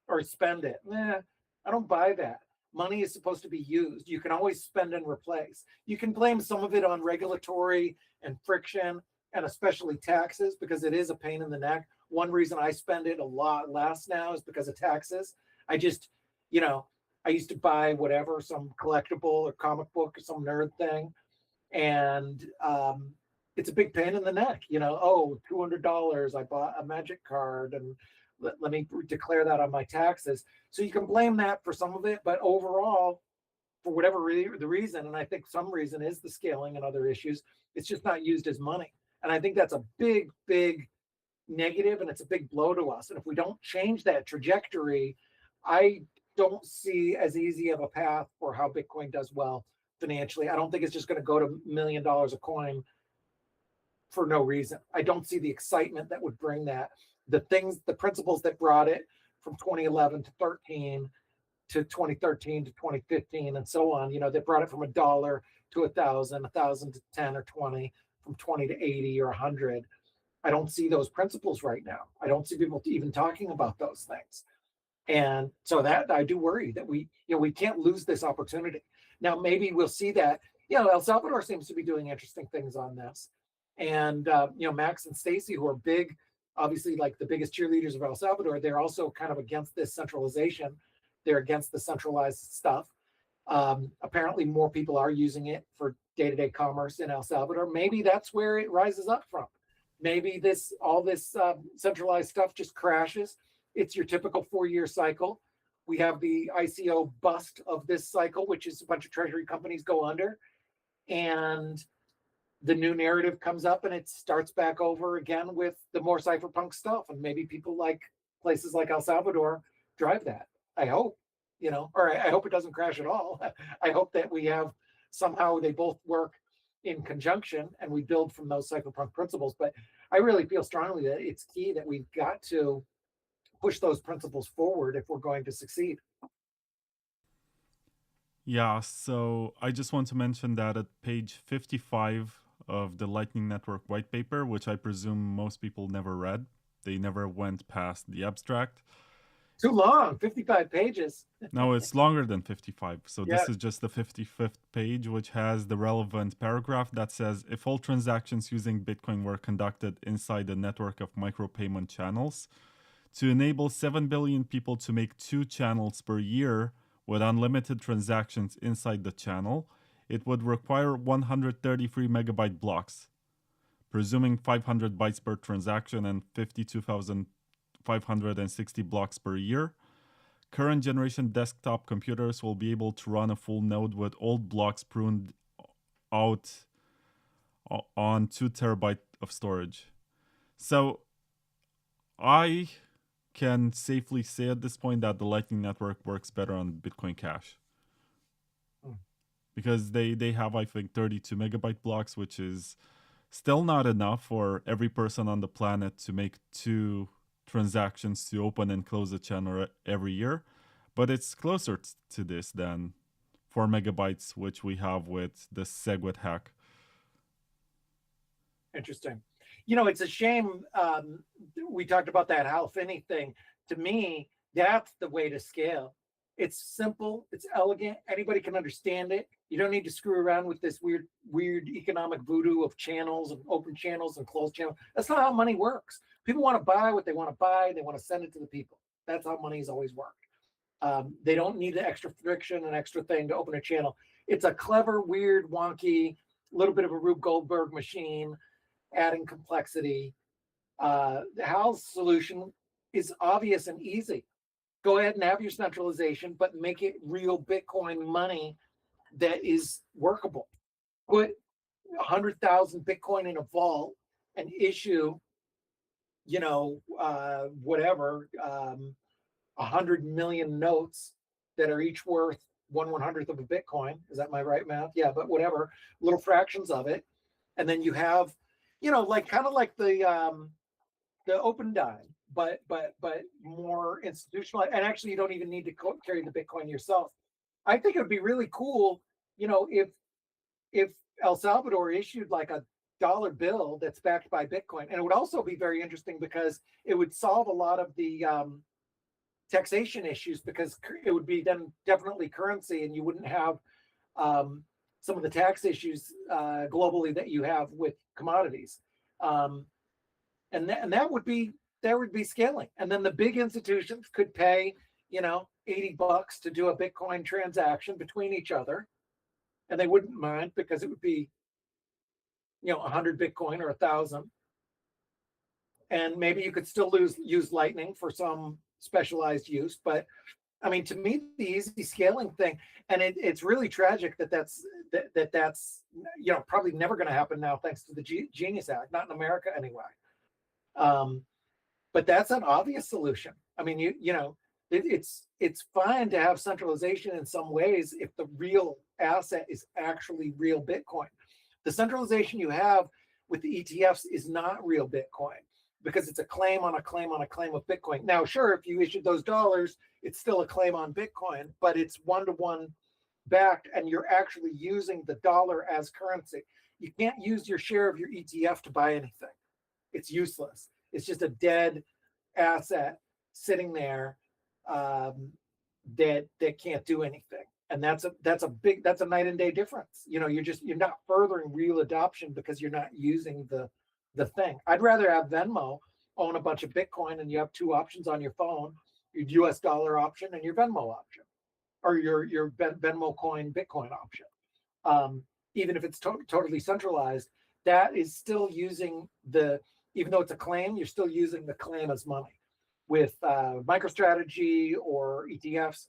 or spend it. Nah, I don't buy that. Money is supposed to be used. You can always spend and replace. You can blame some of it on regulatory and friction, and especially taxes, because it is a pain in the neck. One reason I spend it a lot less now is because of taxes. I just, you know, I used to buy whatever, some collectible or comic book or some nerd thing, and it's a big pain in the neck. You know, oh, $200, I bought a magic card, and let me declare that on my taxes. So you can blame that for some of it, but overall, for whatever the reason, and I think some reason is the scaling and other issues, it's just not used as money. And I think that's a big, big negative, and it's a big blow to us. And if we don't change that trajectory, I don't see as easy of a path for how Bitcoin does well financially. I don't think it's just going to go to $1 million a coin for no reason. I don't see the excitement that would bring that. The principles that brought it from 2011 to 13 to 2013 to 2015 and so on, you know, that brought it from $1 to 1,000, 1,000 to 10 or 20, from 20 to 80 or 100. I don't see those principles right now. I don't see people even talking about those things. And so that I do worry that we can't lose this opportunity. Now, maybe we'll see that, El Salvador seems to be doing interesting things on this. And, Max and Stacy, who are big, obviously like the biggest cheerleaders of El Salvador, they're also kind of against this centralization. They're against the centralized stuff. Apparently more people are using it for day-to-day commerce in El Salvador. Maybe that's where it rises up from. Maybe all this centralized stuff just crashes. It's your typical 4-year cycle. We have the ICO bust of this cycle, which is a bunch of treasury companies go under. And the new narrative comes up and it starts back over again with the more cypherpunk stuff. And maybe people like places like El Salvador drive that. I hope, or I hope it doesn't crash at all. I hope that we have somehow they both work in conjunction and we build from those cypherpunk principles. But I really feel strongly that it's key that we've got to push those principles forward if we're going to succeed. Yeah, so I just want to mention that at page 55 of the Lightning Network white paper, which I presume most people never read, they never went past the abstract. Too long, 55 pages. No, it's longer than 55. So this is just the 55th page, which has the relevant paragraph that says, if all transactions using Bitcoin were conducted inside a network of micropayment channels, to enable 7 billion people to make 2 channels per year with unlimited transactions inside the channel, it would require 133 megabyte blocks, presuming 500 bytes per transaction and 52,560 blocks per year. Current generation desktop computers will be able to run a full node with old blocks pruned out on 2 terabyte of storage. So I can safely say at this point that the Lightning Network works better on Bitcoin Cash. Because they have, I think, 32 megabyte blocks, which is still not enough for every person on the planet to make 2 transactions to open and close a channel every year. But it's closer to this than 4 megabytes, which we have with the SegWit hack. Interesting. It's a shame. We talked about that Hal Finney thing. To me, that's the way to scale. It's simple. It's elegant. Anybody can understand it. You don't need to screw around with this weird economic voodoo of channels and open channels and closed channels. That's not how money works. People want to buy what they want to buy. They want to send it to the people. That's how money's always worked. They don't need the extra friction and extra thing to open a channel. It's a clever, weird, wonky, little bit of a Rube Goldberg machine, adding complexity. Hal's solution is obvious and easy. Go ahead and have your centralization, but make it real Bitcoin money that is workable. Put 100,000 Bitcoin in a vault and issue, whatever, 100 million notes that are each worth 1/100th of a Bitcoin. Is that my right math? Yeah, but whatever, little fractions of it. And then you have, kind of like the open dime, but more institutionalized. And actually, you don't even need to carry the Bitcoin yourself. I think it would be really cool, if El Salvador issued like a dollar bill that's backed by Bitcoin. And it would also be very interesting because it would solve a lot of the taxation issues, because it would be then definitely currency, and you wouldn't have some of the tax issues globally that you have with commodities. And that would be scaling. And then the big institutions could pay, $80 to do a Bitcoin transaction between each other, and they wouldn't mind because it would be, 100 Bitcoin or 1,000. And maybe you could still use Lightning for some specialized use. But I mean, to me, the easy scaling thing, and it's really tragic that's probably never going to happen now, thanks to the Genius Act, not in America anyway. But that's an obvious solution. I mean, it's fine to have centralization in some ways if the real asset is actually real Bitcoin. The centralization you have with the ETFs is not real Bitcoin, because it's a claim on a claim on a claim of Bitcoin. Now, sure, if you issued those dollars, it's still a claim on Bitcoin, but it's one-to-one backed, and you're actually using the dollar as currency. You can't use your share of your ETF to buy anything. It's useless. It's just a dead asset sitting there that can't do anything. And that's a night and day difference. You're not furthering real adoption because you're not using the thing. I'd rather have Venmo own a bunch of Bitcoin, and you have two options on your phone: your US dollar option and your Venmo option, or your Venmo coin Bitcoin option. Even if it's totally centralized, that is still using even though it's a claim, you're still using the claim as money. With MicroStrategy or ETFs,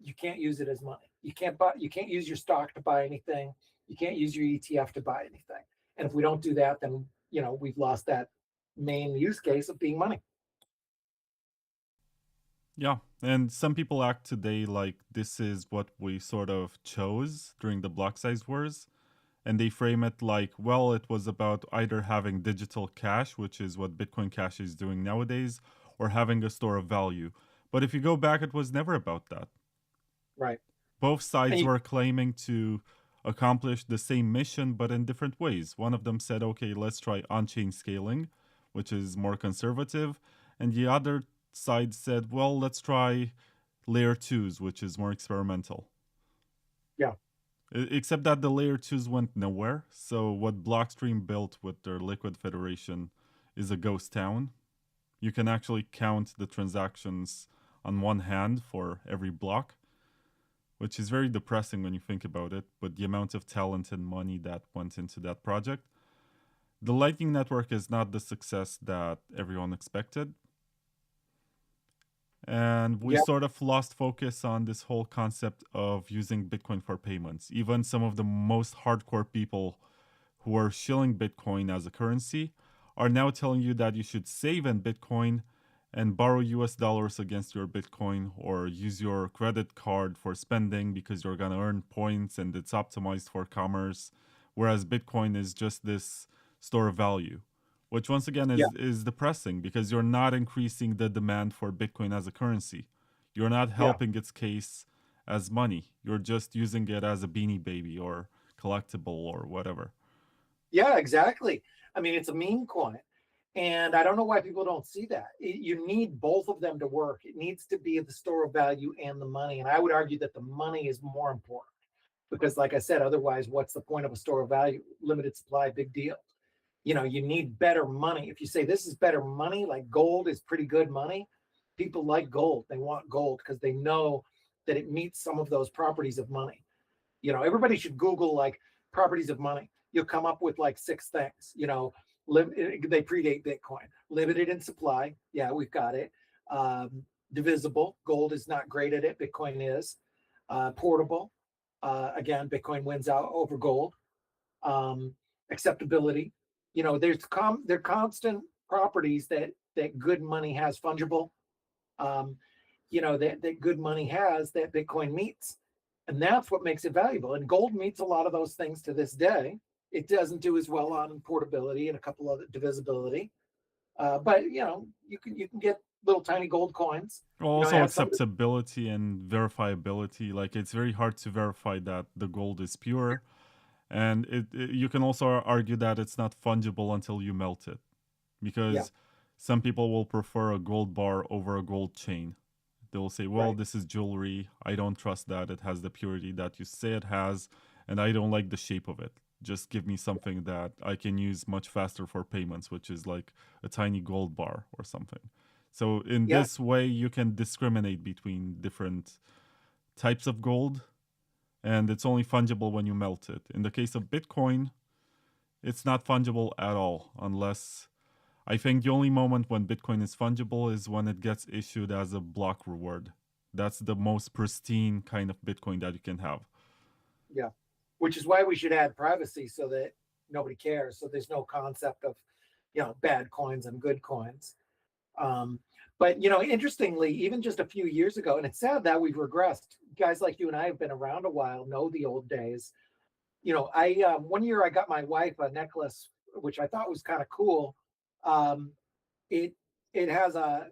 you can't use it as money. You can't use your stock to buy anything. You can't use your ETF to buy anything. And if we don't do that, then we've lost that main use case of being money. Yeah, and some people act today like this is what we sort of chose during the block size wars, and they frame it like, well, it was about either having digital cash, which is what Bitcoin Cash is doing nowadays, or having a store of value. But if you go back, it was never about that. Right. Both sides were claiming to accomplish the same mission, but in different ways. One of them said, okay, let's try on-chain scaling, which is more conservative. And the other side said, well, let's try layer 2s, which is more experimental. Yeah. Except that the layer 2s went nowhere. So what Blockstream built with their Liquid Federation is a ghost town. You can actually count the transactions on one hand for every block, which is very depressing when you think about it, but the amount of talent and money that went into that project. The Lightning Network is not the success that everyone expected. And we sort of lost focus on this whole concept of using Bitcoin for payments. Even some of the most hardcore people who are shilling Bitcoin as a currency are now telling you that you should save in Bitcoin and borrow US dollars against your Bitcoin, or use your credit card for spending because you're going to earn points and it's optimized for commerce. Whereas Bitcoin is just this store of value, which once again is depressing, because you're not increasing the demand for Bitcoin as a currency. You're not helping its case as money. You're just using it as a beanie baby or collectible or whatever. Yeah, exactly. I mean, it's a meme coin. And I don't know why people don't see that. You need both of them to work. It needs to be the store of value and the money. And I would argue that the money is more important, because like I said, otherwise, what's the point of a store of value? Limited supply, big deal. You need better money. If you say this is better money, like gold is pretty good money, people like gold. They want gold because they know that it meets some of those properties of money. You know, everybody should Google like properties of money. You'll come up with like 6 things. You know, they predate Bitcoin. Limited in supply. Yeah, we've got it. Divisible. Gold is not great at it. Bitcoin is. Portable. Again, Bitcoin wins out over gold. Acceptability. You know, there are constant properties that good money has. Fungible. You know, that good money has that Bitcoin meets. And that's what makes it valuable. And gold meets a lot of those things to this day. It doesn't do as well on portability and a couple of divisibility. But you know, you can get little tiny gold coins. Also, you know, acceptability and verifiability. Like, it's very hard to verify that the gold is pure, and you can also argue that it's not fungible until you melt it, because some people will prefer a gold bar over a gold chain. They'll say, well, this is jewelry. I don't trust that it has the purity that you say it has, and I don't like the shape of it. Just give me something that I can use much faster for payments, which is like a tiny gold bar or something. So in this way, you can discriminate between different types of gold, and it's only fungible when you melt it. In the case of Bitcoin, it's not fungible at all, unless... I think the only moment when Bitcoin is fungible is when it gets issued as a block reward. That's the most pristine kind of Bitcoin that you can have. Yeah, which is why we should add privacy so that nobody cares. So there's no concept of, you know, bad coins and good coins. But, you know, interestingly, even just a few years ago, and it's sad that we've regressed. Guys like you and I have been around a while, know the old days. You know, one year I got my wife a necklace, which I thought was kind of cool. It has a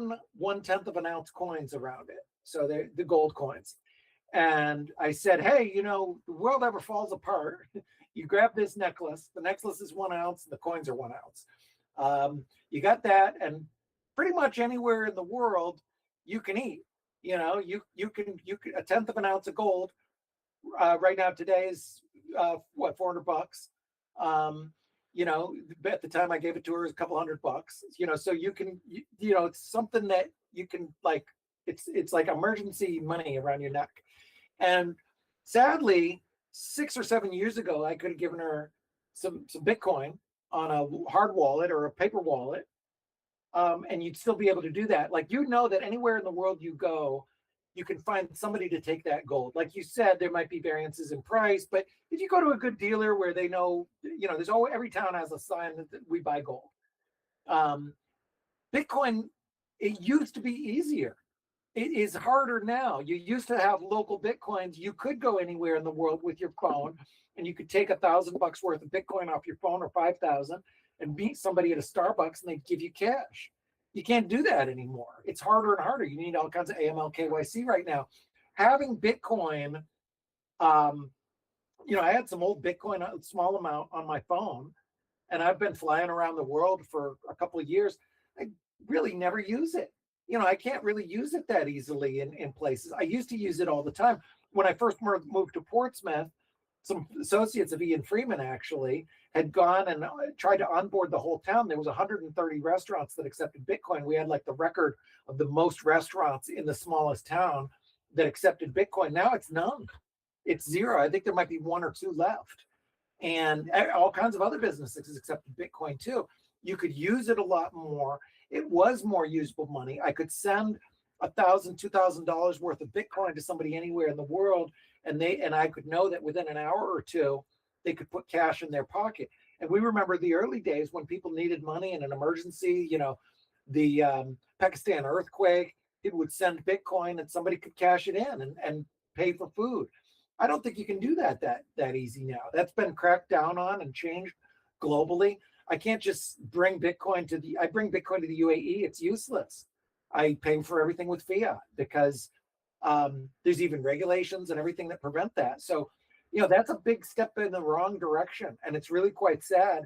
1/10 of an ounce coins around it. So they're the gold coins. And I said, hey, you know, the world ever falls apart. You grab this necklace. The necklace is 1 ounce. And the coins are 1 ounce. You got that. And pretty much anywhere in the world you can eat. You know, you can 1/10 of an ounce of gold. Right now today is what, $400. You know, at the time I gave it to her, is a couple $100. You know, so you can, you know, it's something that you can, like, it's like emergency money around your neck. And sadly, 6 or 7 years ago, I could have given her some Bitcoin on a hard wallet or a paper wallet, and you'd still be able to do that. Like, you know that anywhere in the world you go, you can find somebody to take that gold. Like you said, there might be variances in price, but if you go to a good dealer where they know, you know, there's always, every town has a sign that we buy gold. Bitcoin, it used to be easier. It is harder now. You used to have local Bitcoins. You could go anywhere in the world with your phone, and you could take $1,000 worth of Bitcoin off your phone, or 5,000, and meet somebody at a Starbucks, and they'd give you cash. You can't do that anymore. It's harder and harder. You need all kinds of AML, KYC right now. Having Bitcoin, you know, I had some old Bitcoin, a small amount on my phone, and I've been flying around the world for a couple of years. I really never use it. You know, I can't really use it that easily in places. I used to use it all the time. When I first moved to Portsmouth, some associates of Ian Freeman actually had gone and tried to onboard the whole town. There was 130 restaurants that accepted Bitcoin. We had like the record of the most restaurants in the smallest town that accepted Bitcoin. Now it's none. It's zero. I think there might be 1 or 2 left. And all kinds of other businesses accepted Bitcoin too. You could use it a lot more. It was more usable money. I could send $1,000, $2,000 worth of Bitcoin to somebody anywhere in the world, and I could know that within an hour or two, they could put cash in their pocket. And we remember the early days when people needed money in an emergency, you know, the Pakistan earthquake, people would send Bitcoin and somebody could cash it in and pay for food. I don't think you can do that easy now. That's been cracked down on and changed globally. I can't just bring Bitcoin I bring Bitcoin to the UAE. It's useless. I pay for everything with fiat because there's even regulations and everything that prevent that. So, you know, that's a big step in the wrong direction, and it's really quite sad.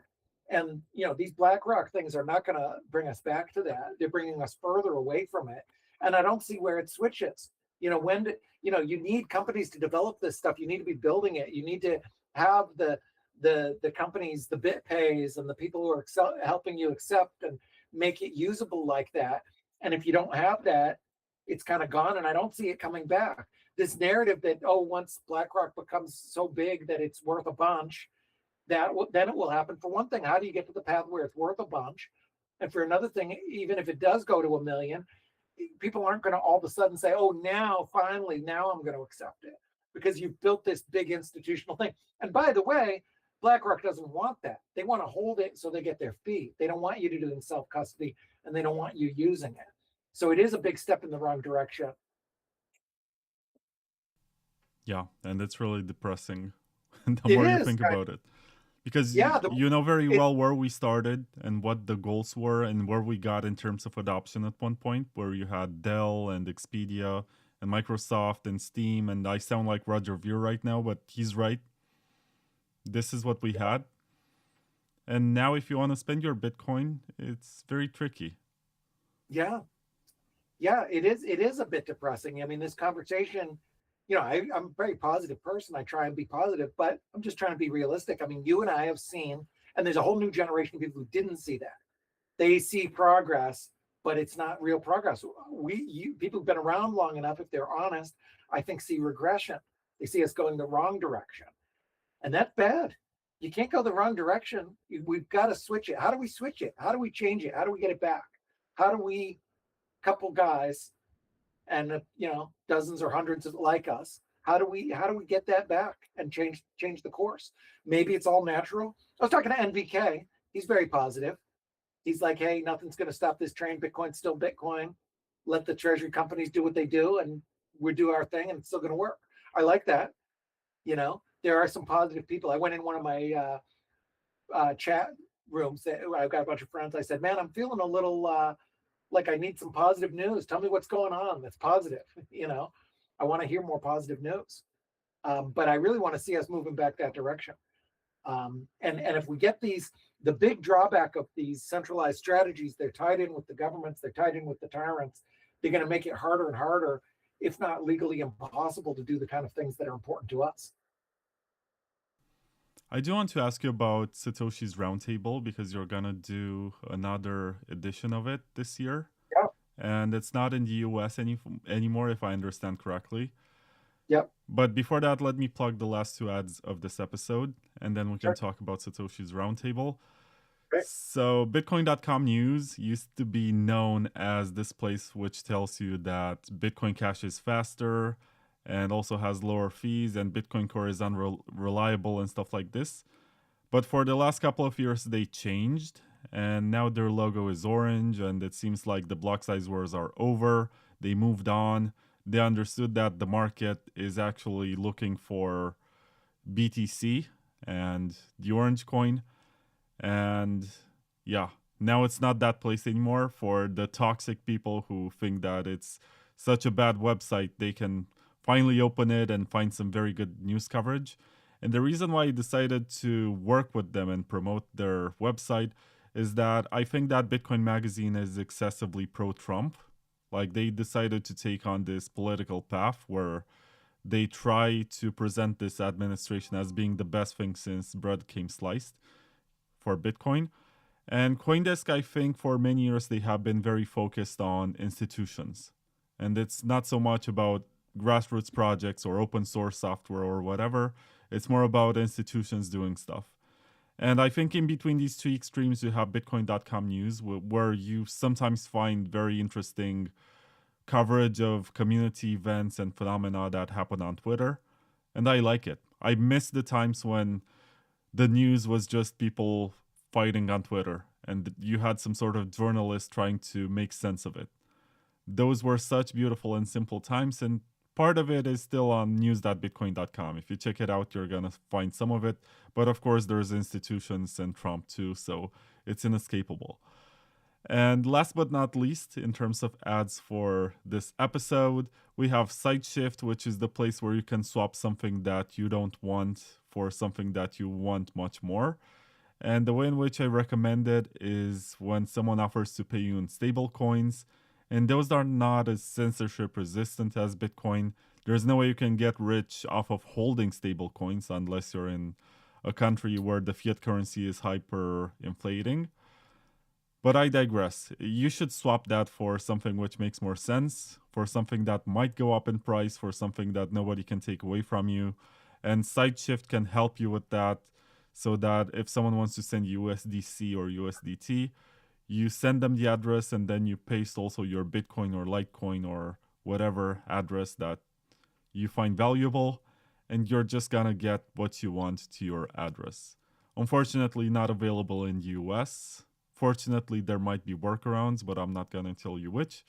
And, you know, these BlackRock things are not going to bring us back to that. They're bringing us further away from it. And I don't see where it switches. You know, you need companies to develop this stuff. You need to be building it. You need to have the companies, the BitPays, and the people who are helping you accept and make it usable like that. And if you don't have that, it's kind of gone, and I don't see it coming back. this narrative that, oh, once BlackRock becomes so big that it's worth a bunch, then it will happen. For one thing, how do you get to the path where it's worth a bunch? And for another thing, even if it does go to 1 million, people aren't going to all of a sudden say, oh, now finally, now I'm going to accept it, because you've built this big institutional thing. And by the way, BlackRock doesn't want that. They want to hold it so they get their fee. They don't want you to do it in self-custody, and they don't want you using it. So it is a big step in the wrong direction. Yeah, and it's really depressing the more you think about it. Because you know very well where we started and what the goals were and where we got in terms of adoption at one point, where you had Dell and Expedia and Microsoft and Steam, and I sound like Roger Ver right now, but he's right. This is what we had. And now if you want to spend your Bitcoin, it's very tricky. Yeah. Yeah, it is a bit depressing. I mean, this conversation, I'm a very positive person. I try and be positive, but I'm just trying to be realistic. I mean, you and I have seen, and there's a whole new generation of people who didn't see that. They see progress, but it's not real progress. People who've been around long enough, if they're honest, I think see regression. They see us going the wrong direction. And that's bad. You can't go the wrong direction. We've got to switch it. How do we switch it? How do we change it? How do we get it back? How do we, couple guys, and dozens or hundreds like us, how do we get that back and change the course? Maybe it's all natural. I was talking to NVK. He's very positive. He's like, hey, nothing's going to stop this train. Bitcoin's still Bitcoin. Let the treasury companies do what they do, and we do our thing, and it's still going to work. I like that. There are some positive people. I went in one of my chat rooms. I've got a bunch of friends. I said, man, I'm feeling a little like I need some positive news. Tell me what's going on that's positive. I want to hear more positive news. But I really want to see us moving back that direction. And if we get the big drawback of these centralized strategies, they're tied in with the governments, they're tied in with the tyrants. They're going to make it harder and harder, if not legally impossible, to do the kind of things that are important to us. I do want to ask you about Satoshi's Roundtable, because you're going to do another edition of it this year. Yeah. And it's not in the US anymore, if I understand correctly. Yep. But before that, let me plug the last 2 ads of this episode, and then we can talk about Satoshi's Roundtable. Okay. So Bitcoin.com News used to be known as this place which tells you that Bitcoin Cash is faster and also has lower fees, and Bitcoin Core is unreliable and stuff like this. But for the last couple of years, they changed, and now their logo is orange, and it seems like the block size wars are over. They moved on. They understood that the market is actually looking for BTC and the orange coin. And yeah, now it's not that place anymore. For the toxic people who think that it's such a bad website, they can finally open it and find some very good news coverage. And the reason why I decided to work with them and promote their website is that I think that Bitcoin Magazine is excessively pro-Trump. Like, they decided to take on this political path where they try to present this administration as being the best thing since bread came sliced for Bitcoin. And CoinDesk, I think for many years, they have been very focused on institutions. And it's not so much about grassroots projects or open source software or whatever. It's more about institutions doing stuff. And I think in between these 2 extremes, you have Bitcoin.com News, where you sometimes find very interesting coverage of community events and phenomena that happen on Twitter. And I like it. I miss the times when the news was just people fighting on Twitter and you had some sort of journalist trying to make sense of it. Those were such beautiful and simple times, and part of it is still on news.bitcoin.com. If you check it out, you're going to find some of it. But of course, there's institutions and Trump too, so it's inescapable. And last but not least, in terms of ads for this episode, we have SideShift, which is the place where you can swap something that you don't want for something that you want much more. And the way in which I recommend it is when someone offers to pay you in stable coins, and those are not as censorship resistant as Bitcoin. There's no way you can get rich off of holding stable coins unless you're in a country where the fiat currency is hyper inflating. But I digress. You should swap that for something which makes more sense, for something that might go up in price, for something that nobody can take away from you. And SideShift can help you with that so that if someone wants to send USDC or USDT, you send them the address and then you paste also your Bitcoin or Litecoin or whatever address that you find valuable, and you're just gonna get what you want to your address. Unfortunately, not available in the US. Fortunately, there might be workarounds, but I'm not gonna tell you which.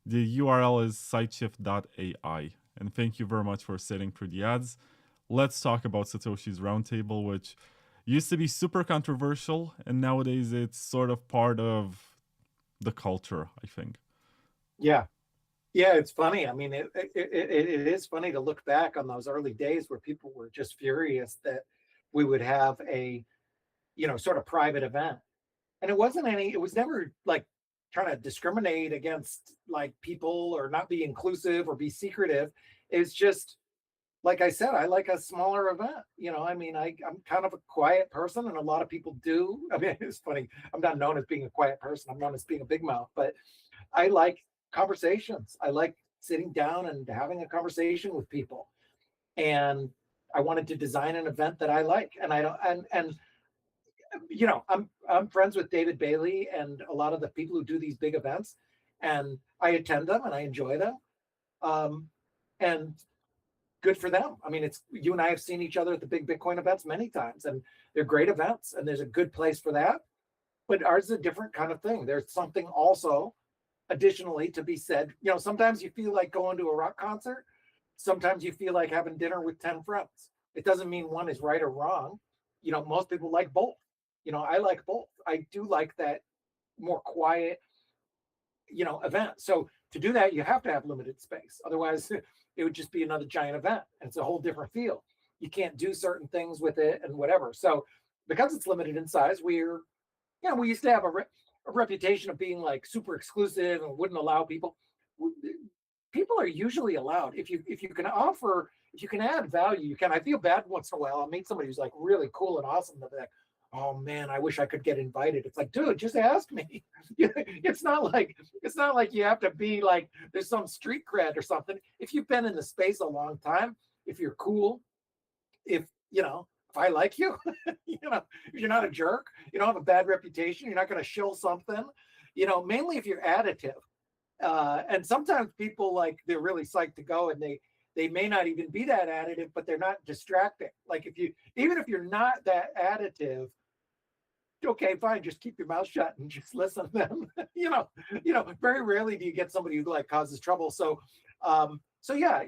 The URL is sideshift.ai. And thank you very much for sitting through the ads. Let's talk about Satoshi's Roundtable, which used to be super controversial, and nowadays it's sort of part of the culture, I think. Yeah. Yeah, it's funny. I mean, it is funny to look back on those early days where people were just furious that we would have a, sort of private event. And it was never like trying to discriminate against like people or not be inclusive or be secretive. It's just, like I said, I like a smaller event. I mean, I'm kind of a quiet person, and a lot of people do. I mean, it's funny. I'm not known as being a quiet person. I'm known as being a big mouth, but I like conversations. I like sitting down and having a conversation with people. And I wanted to design an event that I like. And I don't, and I'm friends with David Bailey and a lot of the people who do these big events, and I attend them and I enjoy them. And good for them. I mean, you and I have seen each other at the big Bitcoin events many times, and they're great events, and there's a good place for that. But ours is a different kind of thing. There's something also additionally to be said. Sometimes you feel like going to a rock concert. Sometimes you feel like having dinner with 10 friends. It doesn't mean one is right or wrong. Most people like both. I like both. I do like that more quiet, event. So to do that, you have to have limited space. Otherwise, it would just be another giant event. And it's a whole different feel. You can't do certain things with it and whatever. So because it's limited in size, we used to have a reputation of being like super exclusive and wouldn't allow people. People are usually allowed if you can add value. You can. I feel bad once in a while. I'll meet somebody who's like really cool and awesome. They'll be like, "Oh man, I wish I could get invited." It's like, dude, just ask me. It's not like you have to be like there's some street cred or something. If you've been in the space a long time, if you're cool, if I like you, if you're not a jerk, you don't have a bad reputation, you're not going to shill something, mainly if you're additive. And sometimes people like they're really psyched to go, and they may not even be that additive, but they're not distracting. Like even if you're not that additive, okay, fine, just keep your mouth shut and just listen to them. Very rarely do you get somebody who like causes trouble. So yeah,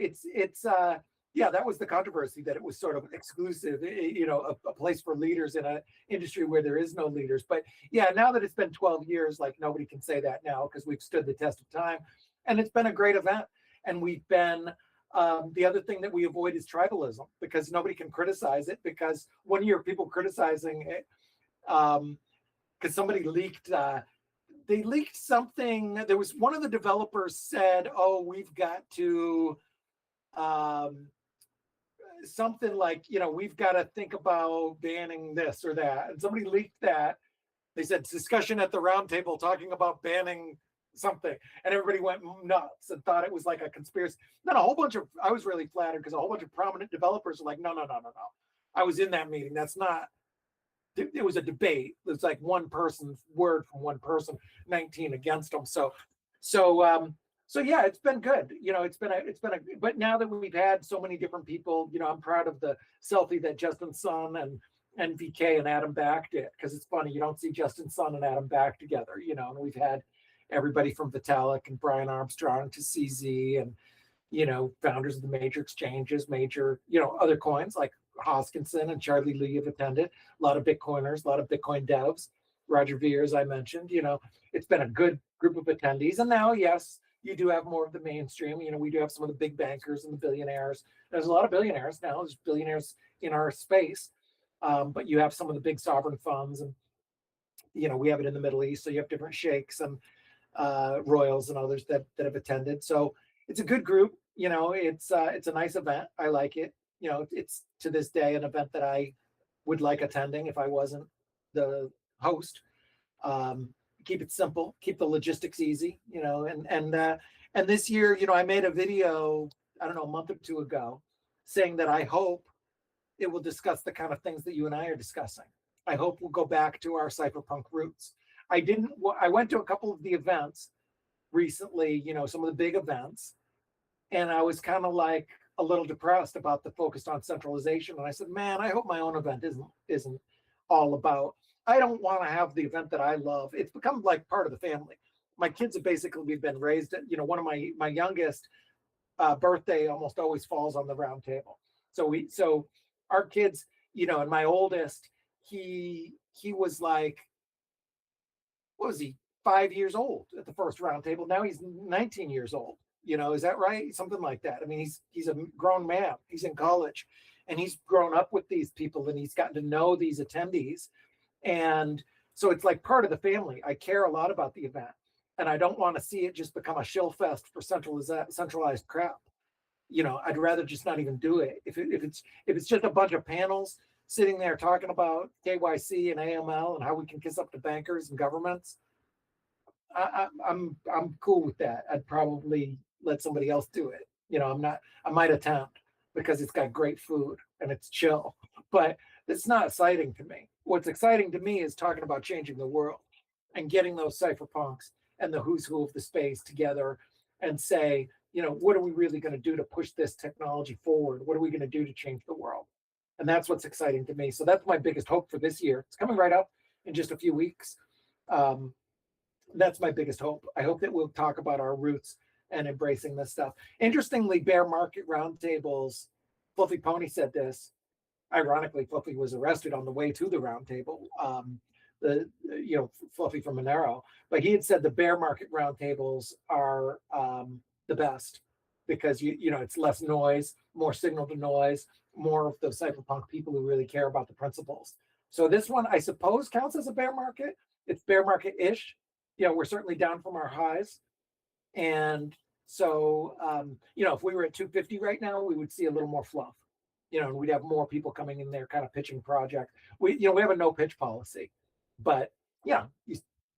yeah, that was the controversy, that it was sort of exclusive, a place for leaders in an industry where there is no leaders. But yeah, now that it's been 12 years, like nobody can say that now because we've stood the test of time, and it's been a great event. And we've been, the other thing that we avoid is tribalism, because nobody can criticize it, because one year people criticizing it, because somebody leaked, they leaked something. There was one of the developers said, "Oh, we've got to, something like, we've got to think about banning this or that." And somebody leaked that. They said discussion at the roundtable talking about banning something, and everybody went nuts and thought it was like a conspiracy. Then I was really flattered because a whole bunch of prominent developers were like, no. I was in that meeting. That's not, it was a debate. It's like one person's word from one person, 19 against them. So yeah, it's been good. But now that we've had so many different people, I'm proud of the selfie that Justin Sun and VK and Adam Back did, because it's funny, you don't see Justin Sun and Adam Back together, and we've had everybody from Vitalik and Brian Armstrong to CZ and, founders of the major exchanges, other coins like Hoskinson and Charlie Lee have attended, a lot of Bitcoiners, a lot of Bitcoin devs, Roger Ver, as I mentioned. It's been a good group of attendees. And now, yes, you do have more of the mainstream. We do have some of the big bankers and the billionaires. There's a lot of billionaires now. There's billionaires in our space. But you have some of the big sovereign funds, and, we have it in the Middle East. So you have different sheikhs and royals and others that have attended. So it's a good group. It's a nice event. I like it. It's to this day an event that I would like attending if I wasn't the host. keep it simple, keep the logistics easy, and this year, I made a video, I don't know, a month or two ago, saying that I hope it will discuss the kind of things that you and I are discussing. I hope we'll go back to our cypherpunk roots. I went to a couple of the events recently, some of the big events, and I was kind of like a little depressed about the focus on centralization. And I said, man, I hope my own event isn't all about, I don't want to have the event that I love. It's become like part of the family. My kids have basically been raised at, one of my youngest birthday almost always falls on the round table. So our kids, and my oldest, he was like, what was he, 5 years old at the first round table. Now he's 19 years old. Is that right? Something like that. I mean, he's a grown man. He's in college, and he's grown up with these people, and he's gotten to know these attendees. And so it's like part of the family. I care a lot about the event, and I don't want to see it just become a shill fest for centralized crap. I'd rather just not even do it. If it's just a bunch of panels sitting there talking about KYC and AML and how we can kiss up to bankers and governments, I'm cool with that. I'd probably let somebody else do it. I might attempt because it's got great food and it's chill, but it's not exciting to me. What's exciting to me is talking about changing the world and getting those cypherpunks and the who's who of the space together and say, what are we really going to do to push this technology forward? What are we going to do to change the world? And that's what's exciting to me. So that's my biggest hope for this year. It's coming right up in just a few weeks. That's my biggest hope. I hope that we'll talk about our roots and embracing this stuff. Interestingly, bear market roundtables, Fluffy Pony said this. Ironically, Fluffy was arrested on the way to the roundtable, Fluffy from Monero. But he had said the bear market roundtables are the best because it's less noise, more signal to noise, more of those cypherpunk people who really care about the principles. So this one, I suppose, counts as a bear market. It's bear market-ish. We're certainly down from our highs. And so, if we were at 250 right now, we would see a little more fluff, and we'd have more people coming in there kind of pitching project. We have a no pitch policy, but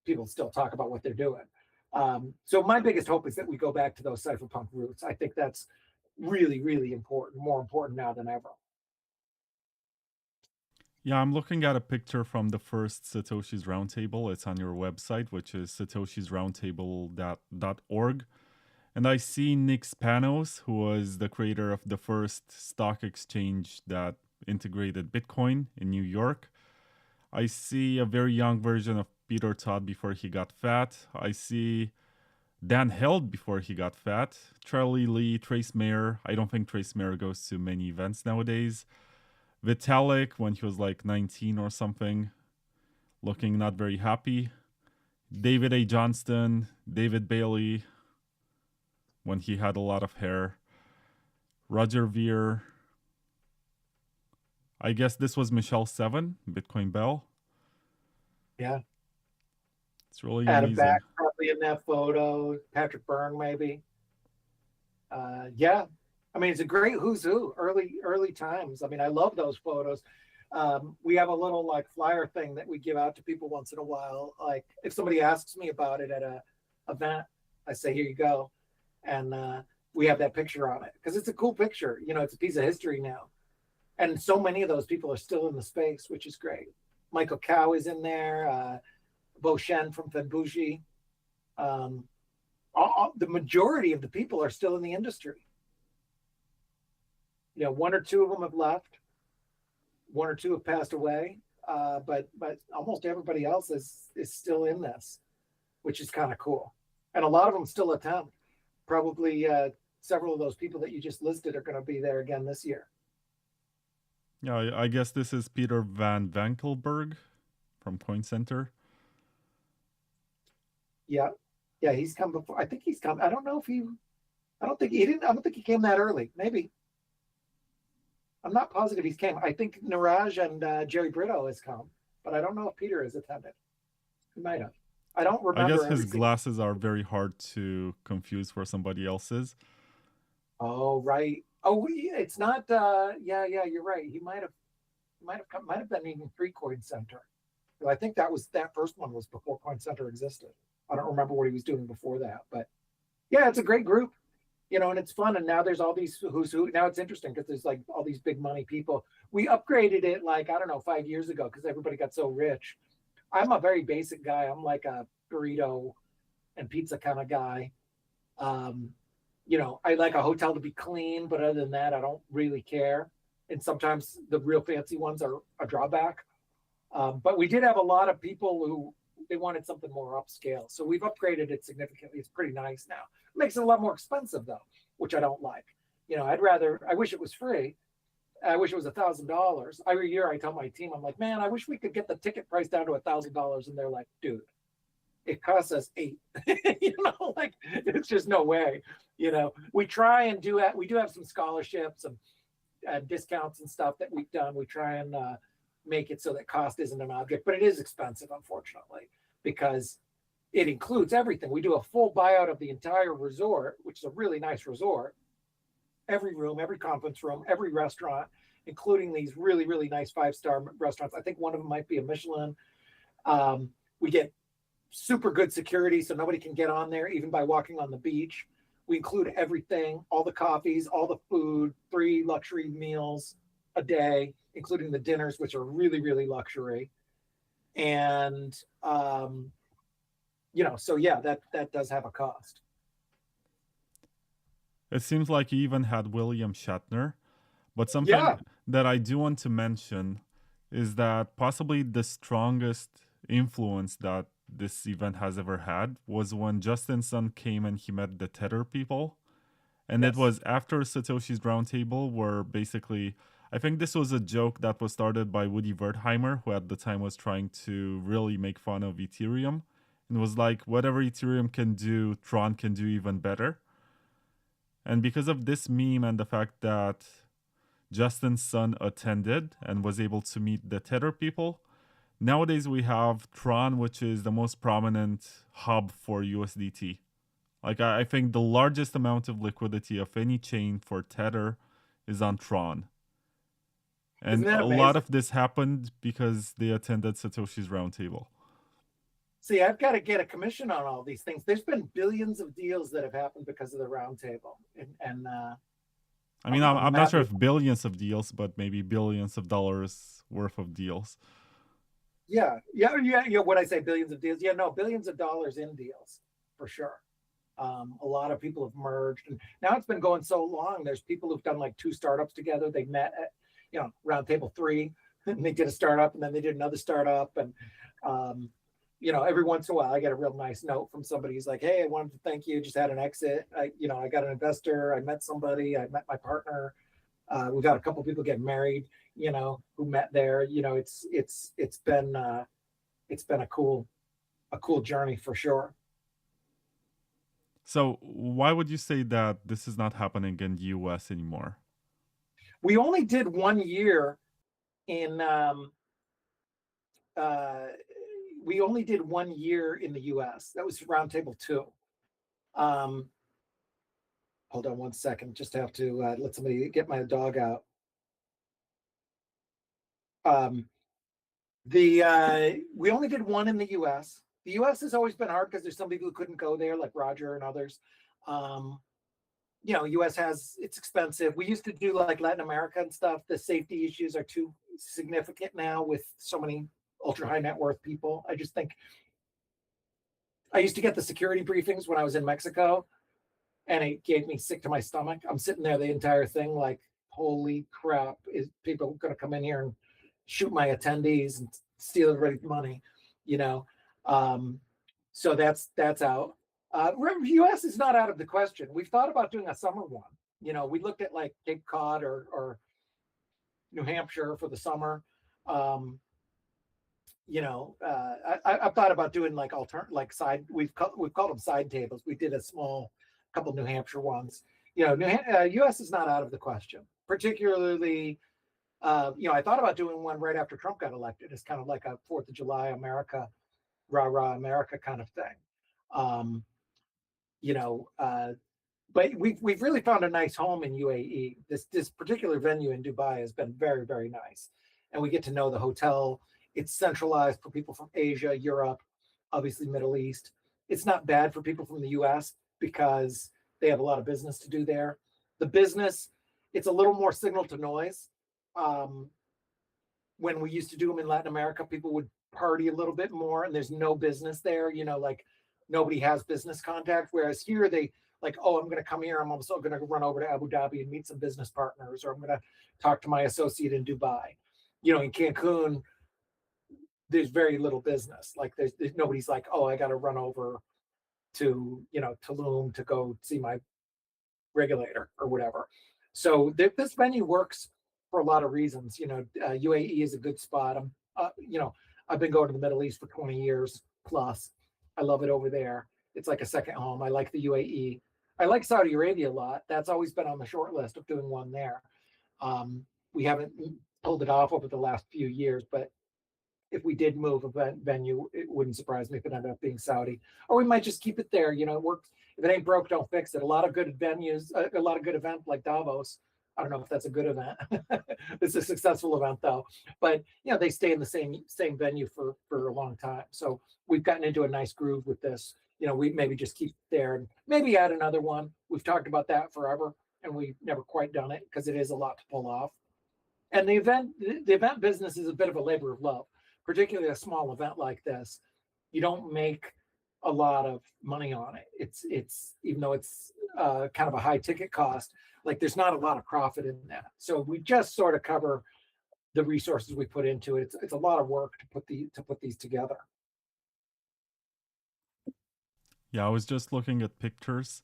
people still talk about what they're doing. So my biggest hope is that we go back to those cypherpunk roots. I think that's really, really important, more important now than ever. Yeah, I'm looking at a picture from the first Satoshi's Roundtable. It's on your website, which is satoshisroundtable.org. And I see Nick Spanos, who was the creator of the first stock exchange that integrated Bitcoin in New York. I see a very young version of Peter Todd before he got fat. I see Dan Held before he got fat. Charlie Lee, Trace Mayer. I don't think Trace Mayer goes to many events nowadays. Vitalik when he was like 19 or something, looking not very happy. David A. Johnston, David Bailey when he had a lot of hair. Roger Ver. I guess this was Michelle 7, Bitcoin Bell. Yeah. It's really Adam amazing. Back probably in that photo. Patrick Byrne maybe. Yeah. I mean, it's a great who's who, early times. I mean, I love those photos. We have a little like flyer thing that we give out to people once in a while. Like if somebody asks me about it at a event, I say, here you go. And we have that picture on it because it's a cool picture. It's a piece of history now. And so many of those people are still in the space, which is great. Michael Cow is in there. Bo Shen from Fenbushi. The majority of the people are still in the industry. One or two of them have left. One or two have passed away. But almost everybody else is still in this, which is kind of cool. And a lot of them still attend. Probably several of those people that you just listed are going to be there again this year. Yeah, I guess this is Peter Van Vankelberg from Coin Center. Yeah, he's come before. I think he's come. I don't think he came that early. Maybe. I'm not positive he's came. I think Niraj and Jerry Brito has come, but I don't know if Peter has attended. He might have. I don't remember. I guess his glasses are very hard to confuse for somebody else's. Oh, right. Oh, it's not. Yeah, you're right. He might have been even 3 Coin Center. I think that first one was before Coin Center existed. I don't remember what he was doing before that, but yeah, it's a great group, and it's fun. And now there's all these who's who. Now it's interesting because there's like all these big money people. We upgraded it like, I don't know, 5 years ago because everybody got so rich. I'm a very basic guy. I'm like a burrito and pizza kind of guy. I like a hotel to be clean, but other than that, I don't really care. And sometimes the real fancy ones are a drawback. But we did have a lot of people who they wanted something more upscale. So we've upgraded it significantly. It's pretty nice now. It makes it a lot more expensive though, which I don't like. I wish it was free. I wish it was $1,000. Every year I tell my team, I'm like, man, I wish we could get the ticket price down to $1,000. And they're like, dude, it costs us $8. Like it's just no way. We try and we do have some scholarships and discounts and stuff that we've done. We try and make it so that cost isn't an object, but it is expensive, unfortunately, because it includes everything. We do a full buyout of the entire resort, which is a really nice resort. Every room, every conference room, every restaurant, including these really, really nice 5-star restaurants. I think one of them might be a Michelin. We get super good security, so nobody can get on there, even by walking on the beach. We include everything, all the coffees, all the food, 3 luxury meals a day, including the dinners, which are really, really luxury. And, so yeah, that does have a cost. It seems like you even had William Shatner. But something that I do want to mention is that possibly the strongest influence that this event has ever had was when Justin Sun came and he met the Tether people. And it was after Satoshi's Roundtable, where basically, I think this was a joke that was started by Woody Wertheimer, who at the time was trying to really make fun of Ethereum. And was like, whatever Ethereum can do, Tron can do even better. And because of this meme and the fact that Justin's son attended and was able to meet the Tether people, nowadays we have Tron, which is the most prominent hub for USDT. Like, I think the largest amount of liquidity of any chain for Tether is on Tron. And a lot of this happened because they attended Satoshi's Roundtable. See, I've got to get a commission on all these things. There's been billions of deals that have happened because of the Roundtable. And I mean, I'm not sure if billions of deals, but maybe billions of dollars worth of deals. Yeah. When I say billions of deals, billions of dollars in deals for sure. A lot of people have merged, and now it's been going so long. There's people who've done like 2 startups together. They met at, Roundtable 3, and they did a startup, and then they did another startup, and every once in a while I get a real nice note from somebody who's like, hey, I wanted to thank you, just had an exit. I got an investor, I met somebody, I met my partner. We got a couple people getting married, who met there. It's been a cool journey for sure. So why would you say that this is not happening in the US anymore? We only did 1 year in we only did 1 year in the US. That was Roundtable 2. Hold on one second. Just have to let somebody get my dog out. We only did 1 in the US. The US has always been hard because there's some people who couldn't go there, like Roger and others. US it's expensive. We used to do like Latin America and stuff. The safety issues are too significant now with so many ultra high net worth people. I just think I used to get the security briefings when I was in Mexico, and it gave me sick to my stomach. I'm sitting there the entire thing like, holy crap, is people going to come in here and shoot my attendees and steal everybody's money, so that's out. US is not out of the question. We've thought about doing a summer one. We looked at like Cape Cod or New Hampshire for the summer. I've thought about doing like we've called them side tables. We did a small couple New Hampshire ones. US is not out of the question, particularly. I thought about doing one right after Trump got elected. It's kind of like a 4th of July America, rah America kind of thing. But we've really found a nice home in UAE. This particular venue in Dubai has been very, very nice, and we get to know the hotel It's centralized for people from Asia, Europe, obviously Middle East. It's not bad for people from the US because they have a lot of business to do there. The business, it's a little more signal to noise. When we used to do them in Latin America, people would party a little bit more and there's no business there, you know, like nobody has business contact. Whereas here they like, oh, I'm going to come here. I'm also going to run over to Abu Dhabi and meet some business partners, or I'm going to talk to my associate in Dubai. You know, in Cancun, there's very little business. Like there's nobody's like, oh, I got to run over to, you know, Tulum to go see my regulator or whatever. So this venue works for a lot of reasons. You know, UAE is a good spot. You know, I've been going to the Middle East for 20 years plus. I love it over there. It's like a second home. I like the UAE. I like Saudi Arabia a lot. That's always been on the short list of doing one there. We haven't pulled it off over the last few years, but if we did move a venue, it wouldn't surprise me if it ended up being Saudi. Or we might just keep it there. You know, it works. If it ain't broke, don't fix it. A lot of good venues, a lot of good events like Davos. I don't know if that's a good event. It's a successful event though. But you know, they stay in the same venue for a long time. So we've gotten into a nice groove with this. You know, we maybe just keep it there and maybe add another one. We've talked about that forever, and we've never quite done it because it is a lot to pull off. And the event business is a bit of a labor of love, particularly a small event like this. You don't make a lot of money on it. It's even though it's kind of a high ticket cost, like there's not a lot of profit in that. So we just sort of cover the resources we put into it. It's a lot of work to put these together. Yeah, I was just looking at pictures.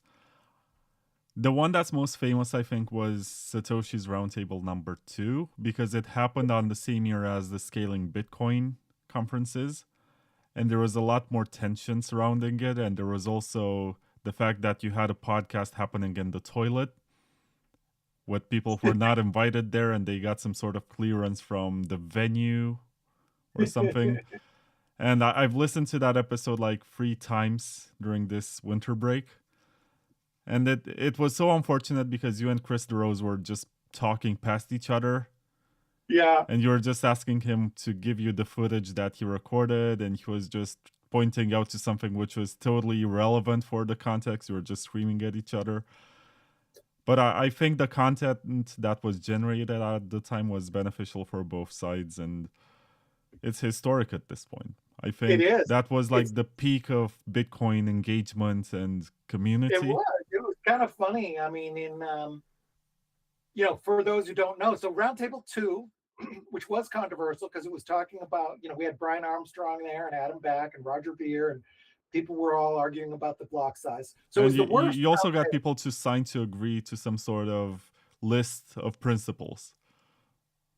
The one that's most famous, I think, was Satoshi's Roundtable #2, because it happened on the same year as the Scaling Bitcoin conferences. And there was a lot more tension surrounding it. And there was also the fact that you had a podcast happening in the toilet with people who were not invited there, and they got some sort of clearance from the venue or something. And I've listened to that episode like 3 times during this winter break. And it was so unfortunate because you and Chris DeRose were just talking past each other. Yeah. And you were just asking him to give you the footage that he recorded, and he was just pointing out to something which was totally irrelevant for the context. You were just screaming at each other. But I think the content that was generated at the time was beneficial for both sides, and it's historic at this point. I think that was like the peak of Bitcoin engagement and community. It was kind of funny. I mean, you know, for those who don't know, so Roundtable 2, which was controversial because it was talking about, you know, we had Brian Armstrong there and Adam Back and Roger Beer, and people were all arguing about the block size. So it was the worst. You also got people to sign to agree to some sort of list of principles.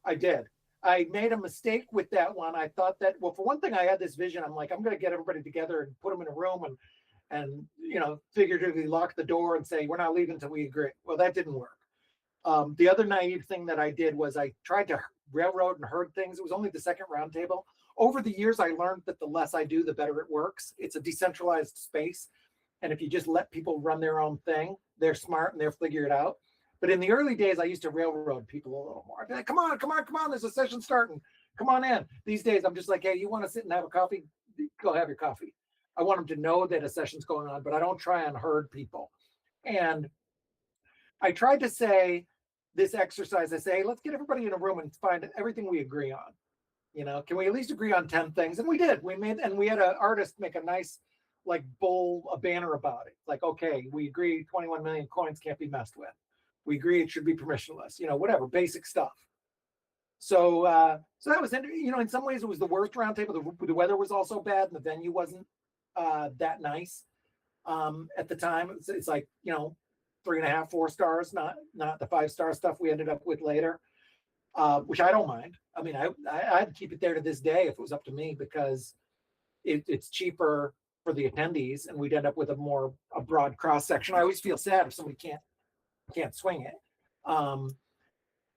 I did. I made a mistake with that one. I thought that, well, for one thing, I had this vision. I'm like, I'm going to get everybody together and put them in a room and you know, figuratively lock the door and say, we're not leaving until we agree. Well, that didn't work. The other naive thing that I did was I tried to railroad and herd things. It was only the second roundtable. Over the years, I learned that the less I do, the better it works. It's a decentralized space. And if you just let people run their own thing, they're smart and they'll figure it out. But in the early days, I used to railroad people a little more. I'd be like, come on, there's a session starting. Come on in. These days, I'm just like, hey, you want to sit and have a coffee? Go have your coffee. I want them to know that a session's going on, but I don't try and herd people. And I tried to say this exercise, I say, hey, let's get everybody in a room and find everything we agree on. You know, can we at least agree on 10 things? And we did. We had an artist make a nice, like, a banner about it. Like, okay, we agree 21 million coins can't be messed with. We agree it should be permissionless, you know, whatever, basic stuff. So so that was, you know, in some ways it was the worst roundtable. The weather was also bad and the venue wasn't that nice at the time. It's like, you know, 3.5, 4 stars, not the 5-star stuff we ended up with later, which I don't mind. I mean, I'd keep it there to this day if it was up to me, because it's cheaper for the attendees and we'd end up with a broad cross section. I always feel sad if somebody can't swing it.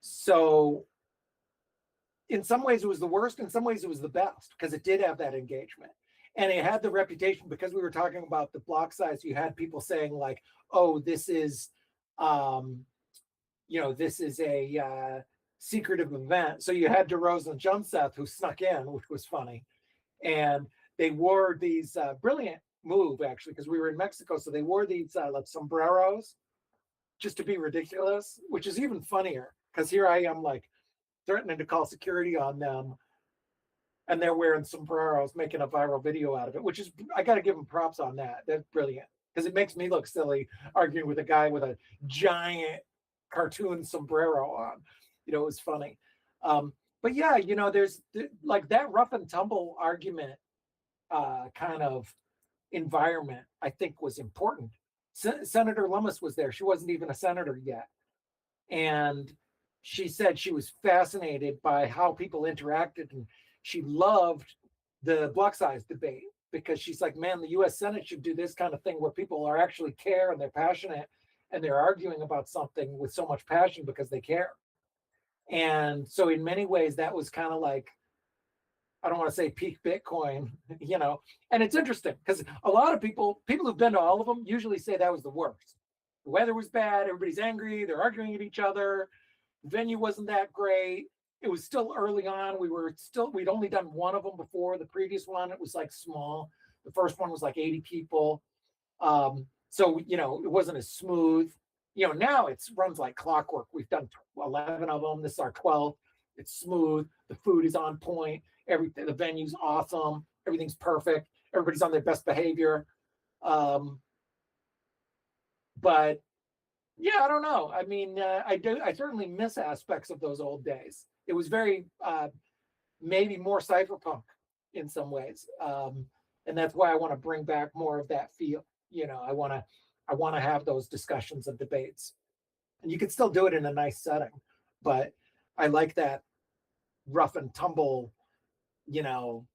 So in some ways it was the worst, in some ways it was the best, because it did have that engagement. And it had the reputation, because we were talking about the block size, you had people saying like, oh, this is, you know, this is a secretive event. So you had DeRose and Junseth who snuck in, which was funny. And they wore these brilliant move, actually, because we were in Mexico. So they wore these like sombreros just to be ridiculous, which is even funnier because here I am like threatening to call security on them. And they're wearing sombreros, making a viral video out of it, which is, I got to give them props on that. That's brilliant because it makes me look silly arguing with a guy with a giant cartoon sombrero on. You know, it was funny. But yeah, you know, there's like that rough and tumble argument kind of environment, I think was important. Senator Lummis was there. She wasn't even a senator yet. And she said she was fascinated by how people interacted, and she loved the block size debate because she's like, man, the US Senate should do this kind of thing where people are actually care and they're passionate and they're arguing about something with so much passion because they care. And so in many ways, that was kind of like, I don't want to say peak Bitcoin, you know, and it's interesting because a lot of people who've been to all of them usually say that was the worst. The weather was bad. Everybody's angry. They're arguing at each other. The venue wasn't that great. It was still early on. We'd only done one of them before. The previous one, it was like small. The first one was like 80 people. So, you know, it wasn't as smooth. You know, now it runs like clockwork. We've done 11 of them. This is our 12th. It's smooth. The food is on point. Everything, the venue's awesome. Everything's perfect. Everybody's on their best behavior. But yeah, I don't know. I mean, I certainly miss aspects of those old days. It was very, maybe more cypherpunk in some ways. And that's why I want to bring back more of that feel. You know, I want to have those discussions and debates. And you can still do it in a nice setting, but I like that rough and tumble, you know,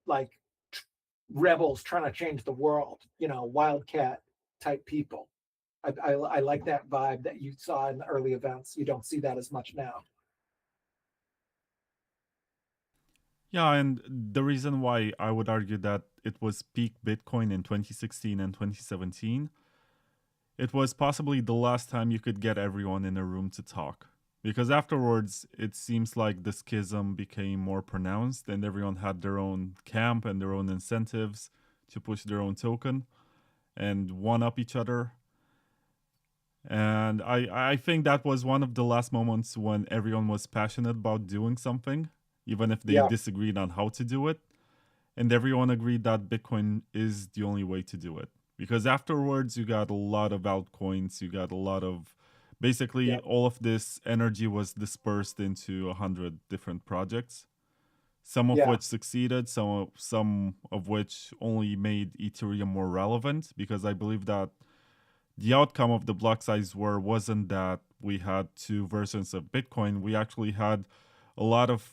like rebels trying to change the world, you know, wildcat type people. I like that vibe that you saw in the early events. You don't see that as much now. Yeah, and the reason why I would argue that it was peak Bitcoin in 2016 and 2017, it was possibly the last time you could get everyone in a room to talk. Because afterwards, it seems like the schism became more pronounced and everyone had their own camp and their own incentives to push their own token and one-up each other. And I think that was one of the last moments when everyone was passionate about doing something, even if they disagreed on how to do it. And everyone agreed that Bitcoin is the only way to do it. Because afterwards, you got a lot of altcoins, you got a lot of... Basically, all of this energy was dispersed into 100 different projects, some of which succeeded, some of which only made Ethereum more relevant, because I believe that the outcome of the block size war wasn't that we had two versions of Bitcoin. We actually had a lot of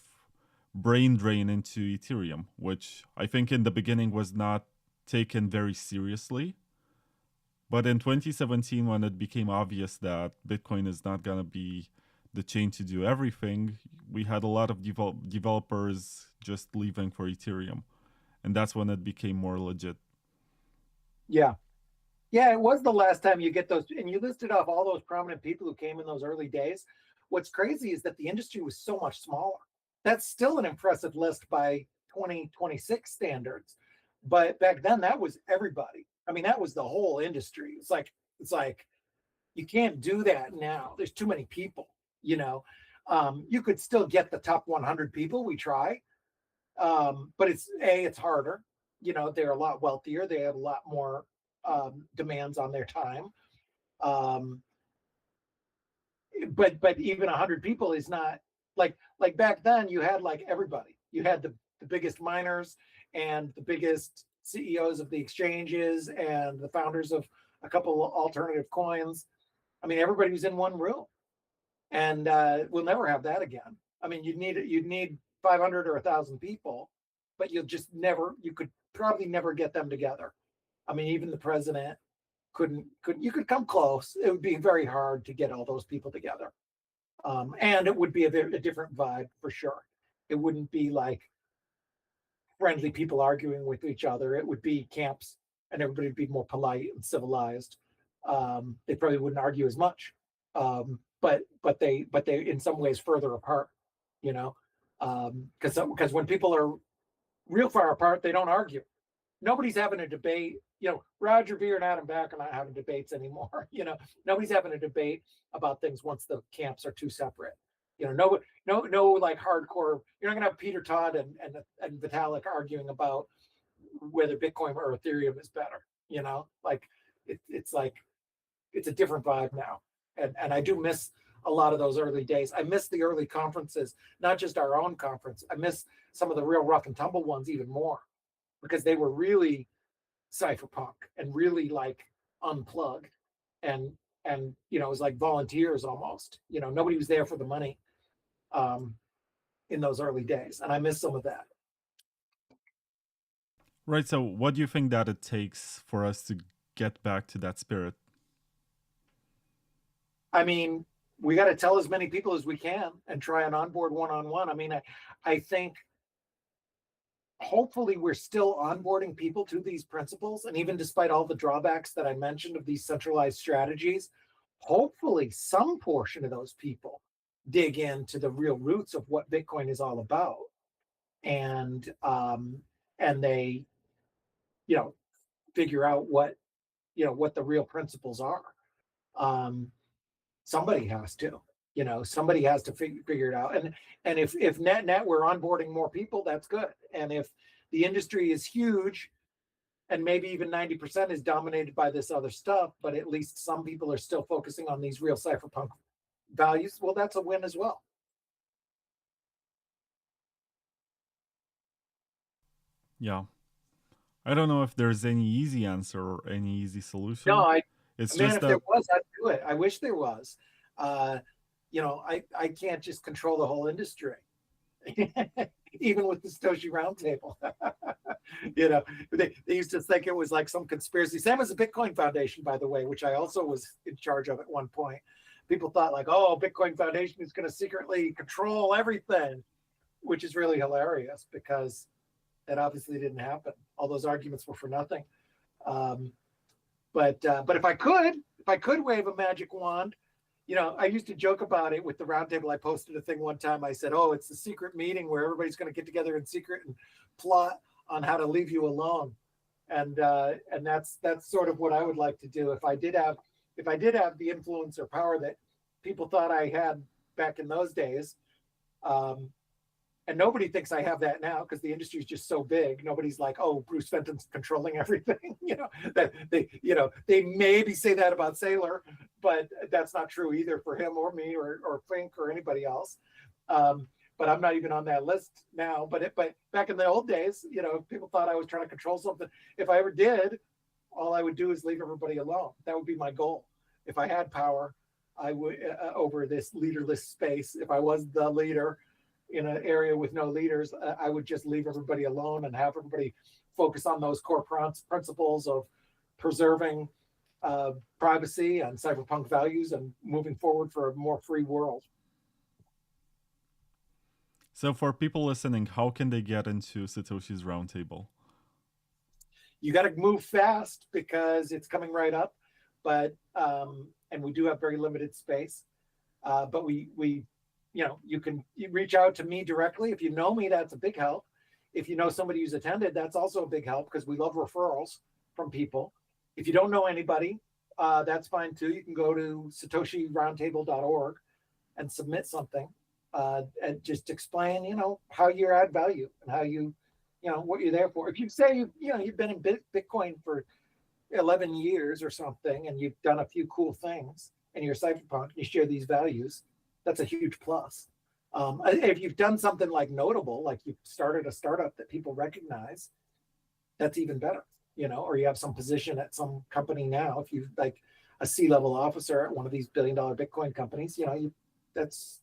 brain drain into Ethereum, which I think in the beginning was not taken very seriously. But in 2017, when it became obvious that Bitcoin is not going to be the chain to do everything, we had a lot of developers just leaving for Ethereum. And that's when it became more legit. Yeah. Yeah, it was the last time you get those. And you listed off all those prominent people who came in those early days. What's crazy is that the industry was so much smaller. That's still an impressive list by 2026 standards. But back then, that was everybody. I mean, that was the whole industry. It's like you can't do that now. There's too many people, you know. You could still get the top 100 people. We try. But it's harder. You know, they're a lot wealthier. They have a lot more demands on their time. But even 100 people is not like back then you had like everybody. You had the biggest miners and the biggest CEOs of the exchanges and the founders of a couple of alternative coins. I mean, everybody was in one room, and we'll never have that again. I mean, you'd need 500 or 1,000 people, but you could probably never get them together. I mean, even the president you could come close. It would be very hard to get all those people together. And it would be a different vibe for sure. It wouldn't be like friendly people arguing with each other. It would be camps and everybody would be more polite and civilized. They probably wouldn't argue as much. but they in some ways further apart, you know, because when people are real far apart, they don't argue. Nobody's having a debate. You know, Roger Ver and Adam Back are not having debates anymore. You know, nobody's having a debate about things once the camps are too separate. You know, no, like hardcore. You're not gonna have Peter Todd and Vitalik arguing about whether Bitcoin or Ethereum is better. You know, like it's like it's a different vibe now, and I do miss a lot of those early days. I miss the early conferences, not just our own conference. I miss some of the real rough and tumble ones even more, because they were really cypherpunk and really like unplugged, and you know, it was like volunteers almost. You know, nobody was there for the money in those early days, and I miss some of that. Right. So, what do you think that it takes for us to get back to that spirit? I mean, we got to tell as many people as we can and try and onboard one-on-one. I mean, I think hopefully we're still onboarding people to these principles. And even despite all the drawbacks that I mentioned of these centralized strategies, hopefully some portion of those people dig into the real roots of what Bitcoin is all about. And they, you know, figure out what, you know, what the real principles are. Somebody has to, you know, somebody has to figure it out. And if net we're onboarding more people, that's good. And if the industry is huge and maybe even 90% is dominated by this other stuff, but at least some people are still focusing on these real cypherpunk values, well, that's a win as well. Yeah. I don't know if there's any easy answer or any easy solution. No, it's man, just if that there was, I'd do it. I wish there was. You know, I can't just control the whole industry, even with the Satoshi Roundtable. You know, they used to think it was like some conspiracy. Same as the Bitcoin Foundation, by the way, which I also was in charge of at one point. People thought like, oh, Bitcoin Foundation is going to secretly control everything, which is really hilarious because that obviously didn't happen. All those arguments were for nothing. But if I could wave a magic wand, you know, I used to joke about it with the Roundtable. I posted a thing one time. I said, oh, it's the secret meeting where everybody's going to get together in secret and plot on how to leave you alone. And that's sort of what I would like to do. If I did have the influence or power that people thought I had back in those days, and nobody thinks I have that now because the industry is just so big. Nobody's like, oh, Bruce Fenton's controlling everything. You know, that they maybe say that about Saylor, but that's not true either for him or me or Fink or anybody else. But I'm not even on that list now. But back in the old days, you know, people thought I was trying to control something. If I ever did, all I would do is leave everybody alone. That would be my goal. If I had power, I would over this leaderless space. If I was the leader in an area with no leaders, I would just leave everybody alone and have everybody focus on those core principles of preserving privacy and cypherpunk values and moving forward for a more free world. So for people listening, how can they get into Satoshi's Roundtable? You got to move fast because it's coming right up, but and we do have very limited space. But we you know, you can reach out to me directly. If you know me, that's a big help. If you know somebody who's attended, that's also a big help because we love referrals from people. If you don't know anybody, that's fine too. You can go to satoshiroundtable.org and submit something and just explain, you know, how you add value and how you know, what you're there for. If you say, you've been in Bitcoin for 11 years or something and you've done a few cool things and you're cypherpunk, you share these values, that's a huge plus. If you've done something like notable, like you started a startup that people recognize, that's even better, you know, or you have some position at some company now. If you're like a C-level officer at one of these billion-dollar Bitcoin companies, you know, that's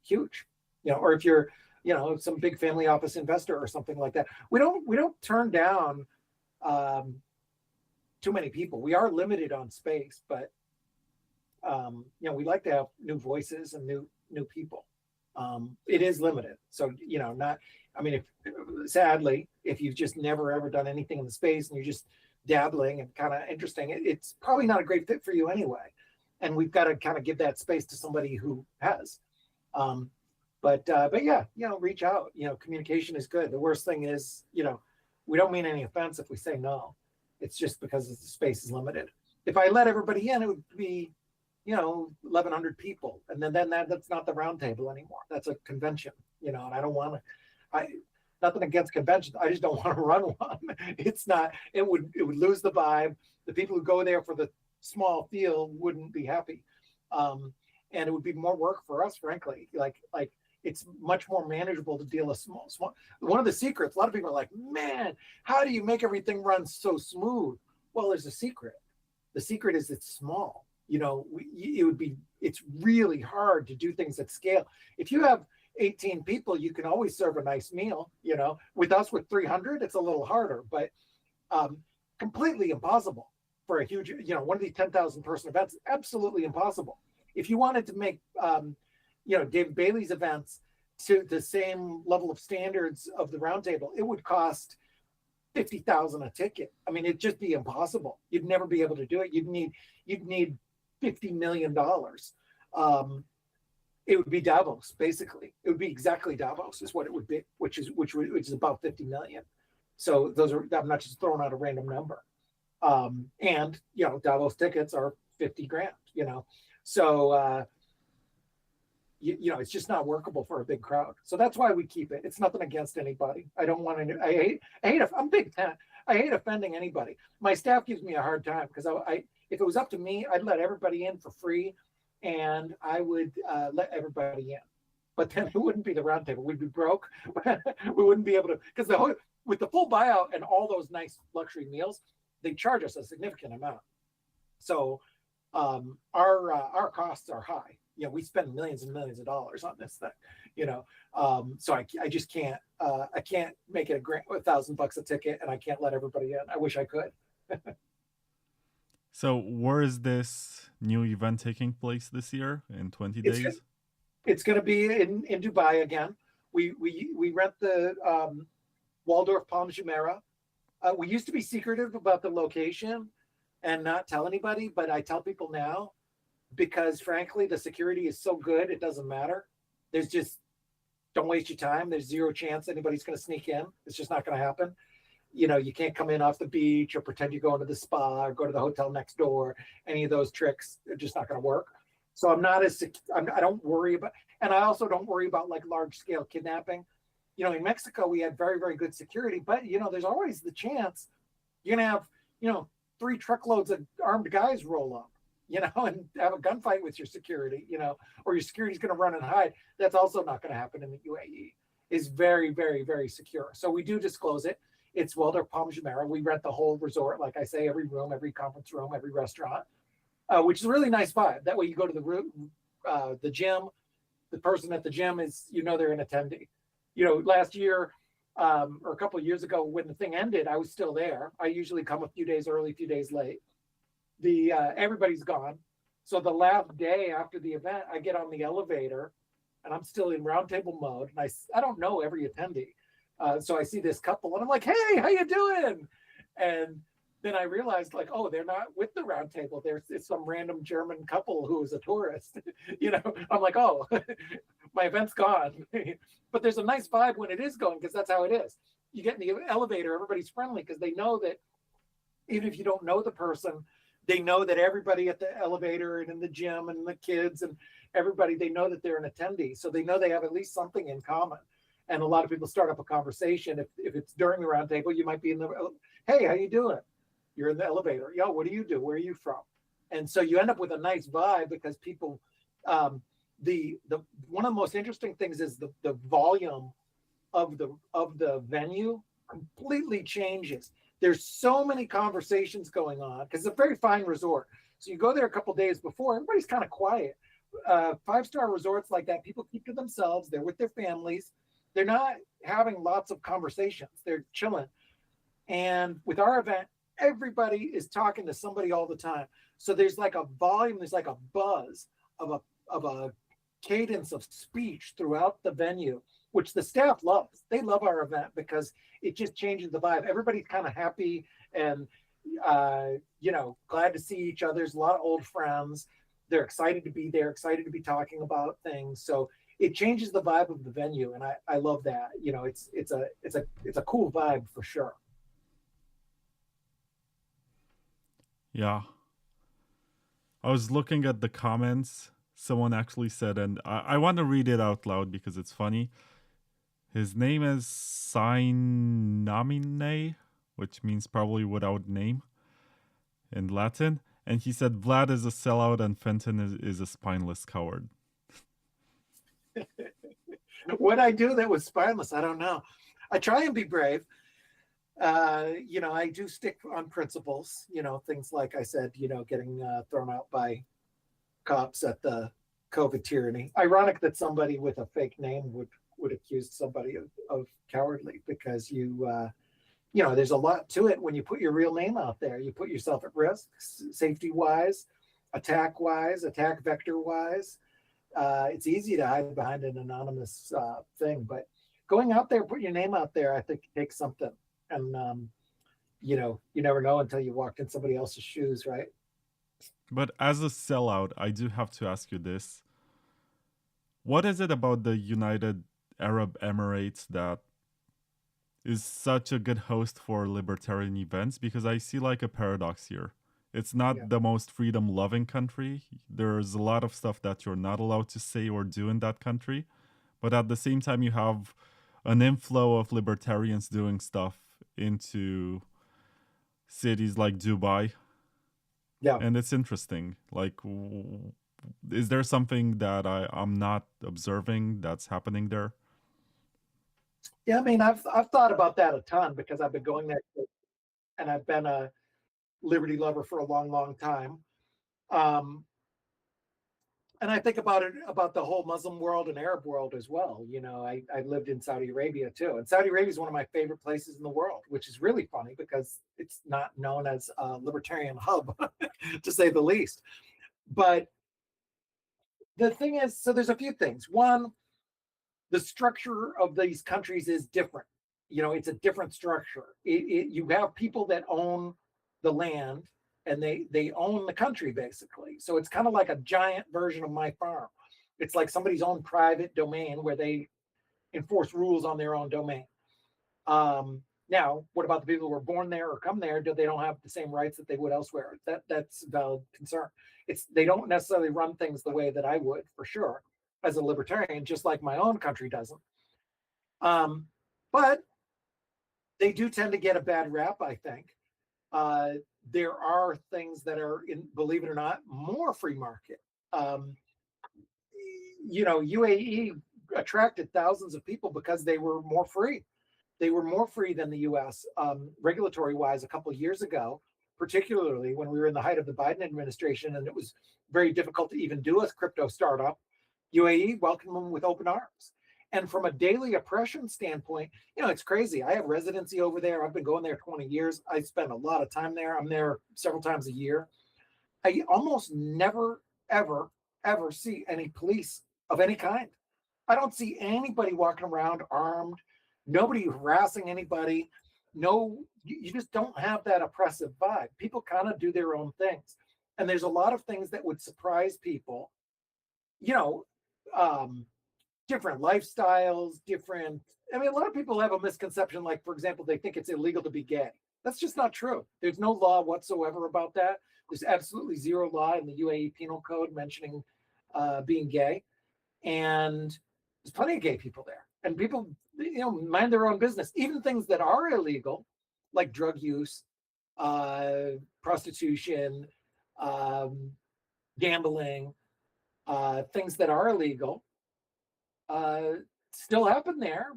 huge, you know, or if you're, you know, some big family office investor or something like that. We don't turn down too many people. We are limited on space, but you know, we like to have new voices and new people. It is limited. So, you know, sadly, if you've just never ever done anything in the space and you're just dabbling and kind of interesting, it's probably not a great fit for you anyway. and we've got to kind of give that space to somebody who has. But yeah, reach out. Communication is good. The worst thing is, we don't mean any offense if we say no. It's just because the space is limited. If I let everybody in, it would be, 1,100 people, and then that's not the Roundtable anymore. That's a convention, and I don't want to. Nothing against conventions. I just don't want to run one. It's not. It would lose the vibe. The people who go there for the small field wouldn't be happy, and it would be more work for us, frankly. Like it's much more manageable to deal with small. One of the secrets. A lot of people are like, man, how do you make everything run so smooth? Well, there's a secret. The secret is it's small. It's really hard to do things at scale. If you have 18 people, you can always serve a nice meal. With us, with 300, it's a little harder, but completely impossible for a huge, one of these 10,000 person events. Absolutely impossible. If you wanted to make, David Bailey's events to the same level of standards of the Roundtable, it would cost $50,000 a ticket. I mean, it'd just be impossible. You'd never be able to do it. You'd need $50 million. It would be Davos, basically. It would be exactly Davos is what it would be, which is about 50 million. So I'm not just throwing out a random number. And Davos tickets are 50 grand, So it's just not workable for a big crowd. So that's why we keep it. It's nothing against anybody. I don't want to. I'm Big Tent. I hate offending anybody. My staff gives me a hard time because if it was up to me, I'd let everybody in for free, and I would let everybody in. But then it wouldn't be the Roundtable. We'd be broke. We wouldn't be able to, because with the full buyout and all those nice luxury meals, they charge us a significant amount. So our costs are high. We spend millions and millions of dollars on this thing, so I just can't, I can't make it $1,000 a ticket, and I can't let everybody in. I wish I could. So where is this new event taking place this year in 20 days? It's going to be in Dubai again. We rent the Waldorf Palm Jumeirah. We used to be secretive about the location and not tell anybody, but I tell people now, because frankly, the security is so good, it doesn't matter. There's just, don't waste your time. There's zero chance anybody's going to sneak in. It's just not going to happen. You can't come in off the beach or pretend you're going to the spa or go to the hotel next door. Any of those tricks are just not going to work. So I don't worry about, and I also don't worry about like large scale kidnapping. In Mexico, we had very, very good security, but there's always the chance you're going to have, 3 truckloads of armed guys roll up, and have a gunfight with your security, or your security's going to run and hide. That's also not going to happen in the UAE. It's very, very, very secure. So we do disclose it. It's Waldorf Palm Jumeirah. We rent the whole resort, like I say, every room, every conference room, every restaurant, which is a really nice vibe. That way you go to the gym, the person at the gym is, they're an attendee. Last year or a couple of years ago when the thing ended, I was still there. I usually come a few days early, a few days late. Everybody's gone. So the last day after the event, I get on the elevator and I'm still in Roundtable mode. And I don't know every attendee. So I see this couple and I'm like, hey, how you doing? And then I realized like, oh, they're not with the Roundtable. It's some random German couple who is a tourist. I'm like, oh, my event's gone. But there's a nice vibe when it is going, because that's how it is. You get in the elevator, everybody's friendly because they know that even if you don't know the person, they know that everybody at the elevator and in the gym and the kids and everybody, they know that they're an attendee. So they know they have at least something in common. And a lot of people start up a conversation. If it's during the Roundtable, you might be in the, hey, how you doing? You're in the elevator. Yo, what do you do? Where are you from? And so you end up with a nice vibe because people, the one of the most interesting things is the volume of the venue completely changes. There's so many conversations going on because it's a very fine resort. So you go there a couple days before, everybody's kind of quiet. 5-star resorts like that, people keep to themselves. They're with their families. They're not having lots of conversations. They're chilling. And with our event, everybody is talking to somebody all the time. So there's like a volume, there's like a buzz of a cadence of speech throughout the venue, which the staff loves. They love our event because it just changes the vibe. Everybody's kind of happy and, glad to see each other. There's a lot of old friends. They're excited to be there, excited to be talking about things. So it changes the vibe of the venue, and I love that. You know, it's a cool vibe for sure. Yeah. I was looking at the comments. Someone actually said, and I want to read it out loud because it's funny. His name is Signamine, which means probably without name in Latin. And he said, Vlad is a sellout and Fenton is a spineless coward. What I do that was spineless, I don't know. I try and be brave. You know, I do stick on principles, you know, things like I said, you know, getting thrown out by cops at the COVID tyranny. Ironic that somebody with a fake name would accuse somebody of cowardly, because you know, there's a lot to it when you put your real name out there. You put yourself at risk, safety-wise, attack-wise, attack vector-wise. It's easy to hide behind an anonymous thing, but going out there, put your name out there, I think takes something. And, you know, you never know until you walked in somebody else's shoes, right? But as a sellout, I do have to ask you this. What is it about the United Arab Emirates that is such a good host for libertarian events? Because I see like a paradox here. It's not the most freedom-loving country. There's a lot of stuff that you're not allowed to say or do in that country. But at the same time, you have an inflow of libertarians doing stuff into cities like Dubai. Yeah. And it's interesting. Like, is there something that I'm not observing that's happening there? Yeah, I mean, I've thought about that a ton, because I've been going there, and I've been a liberty lover for a long, long time. And I think about it, about the whole Muslim world and Arab world as well. You know, I lived in Saudi Arabia too. And Saudi Arabia is one of my favorite places in the world, which is really funny because it's not known as a libertarian hub, to say the least. But the thing is, so there's a few things. One, the structure of these countries is different. You know, it's a different structure. You have people that own the land, and they own the country, basically. So it's kind of like a giant version of my farm. It's like somebody's own private domain where they enforce rules on their own domain. Now, what about the people who were born there or come there? They don't have the same rights that they would elsewhere? That's a valid concern. They don't necessarily run things the way that I would, for sure, as a libertarian, just like my own country doesn't. But they do tend to get a bad rap, I think. There are things that are, believe it or not, more free market. You know, UAE attracted thousands of people because they were more free. They were more free than the US, regulatory-wise, a couple of years ago, particularly when we were in the height of the Biden administration, and it was very difficult to even do a crypto startup. UAE welcomed them with open arms. And from a daily oppression standpoint, you know, it's crazy. I have residency over there. I've been going there 20 years. I spend a lot of time there. I'm there several times a year. I almost never, ever, ever see any police of any kind. I don't see anybody walking around armed, nobody harassing anybody. No, you just don't have that oppressive vibe. People kind of do their own things. And there's a lot of things that would surprise people, you know, different lifestyles, I mean, a lot of people have a misconception, like, for example, they think it's illegal to be gay. That's just not true. There's no law whatsoever about that. There's absolutely zero law in the UAE Penal Code mentioning being gay. And there's plenty of gay people there. And people, you know, mind their own business. Even things that are illegal, like drug use, prostitution, gambling, things that are illegal, still happen there.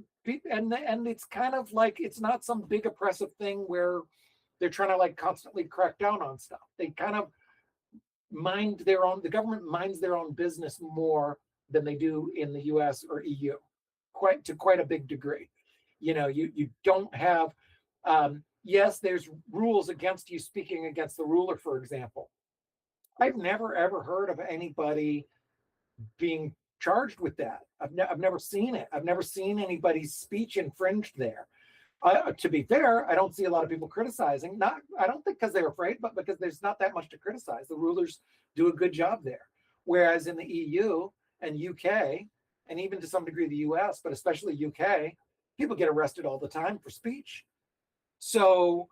And it's kind of like, it's not some big oppressive thing where they're trying to like constantly crack down on stuff. They kind of the government minds their own business more than they do in the US or EU, to quite a big degree. You know, you don't have, yes, there's rules against you speaking against the ruler, for example. I've never, ever heard of anybody being charged with that. I've never seen it. I've never seen anybody's speech infringed there. To be fair, I don't see a lot of people criticizing. I don't think because they're afraid, but because there's not that much to criticize. The rulers do a good job there. Whereas in the EU and UK, and even to some degree the US, but especially UK, people get arrested all the time for speech. So,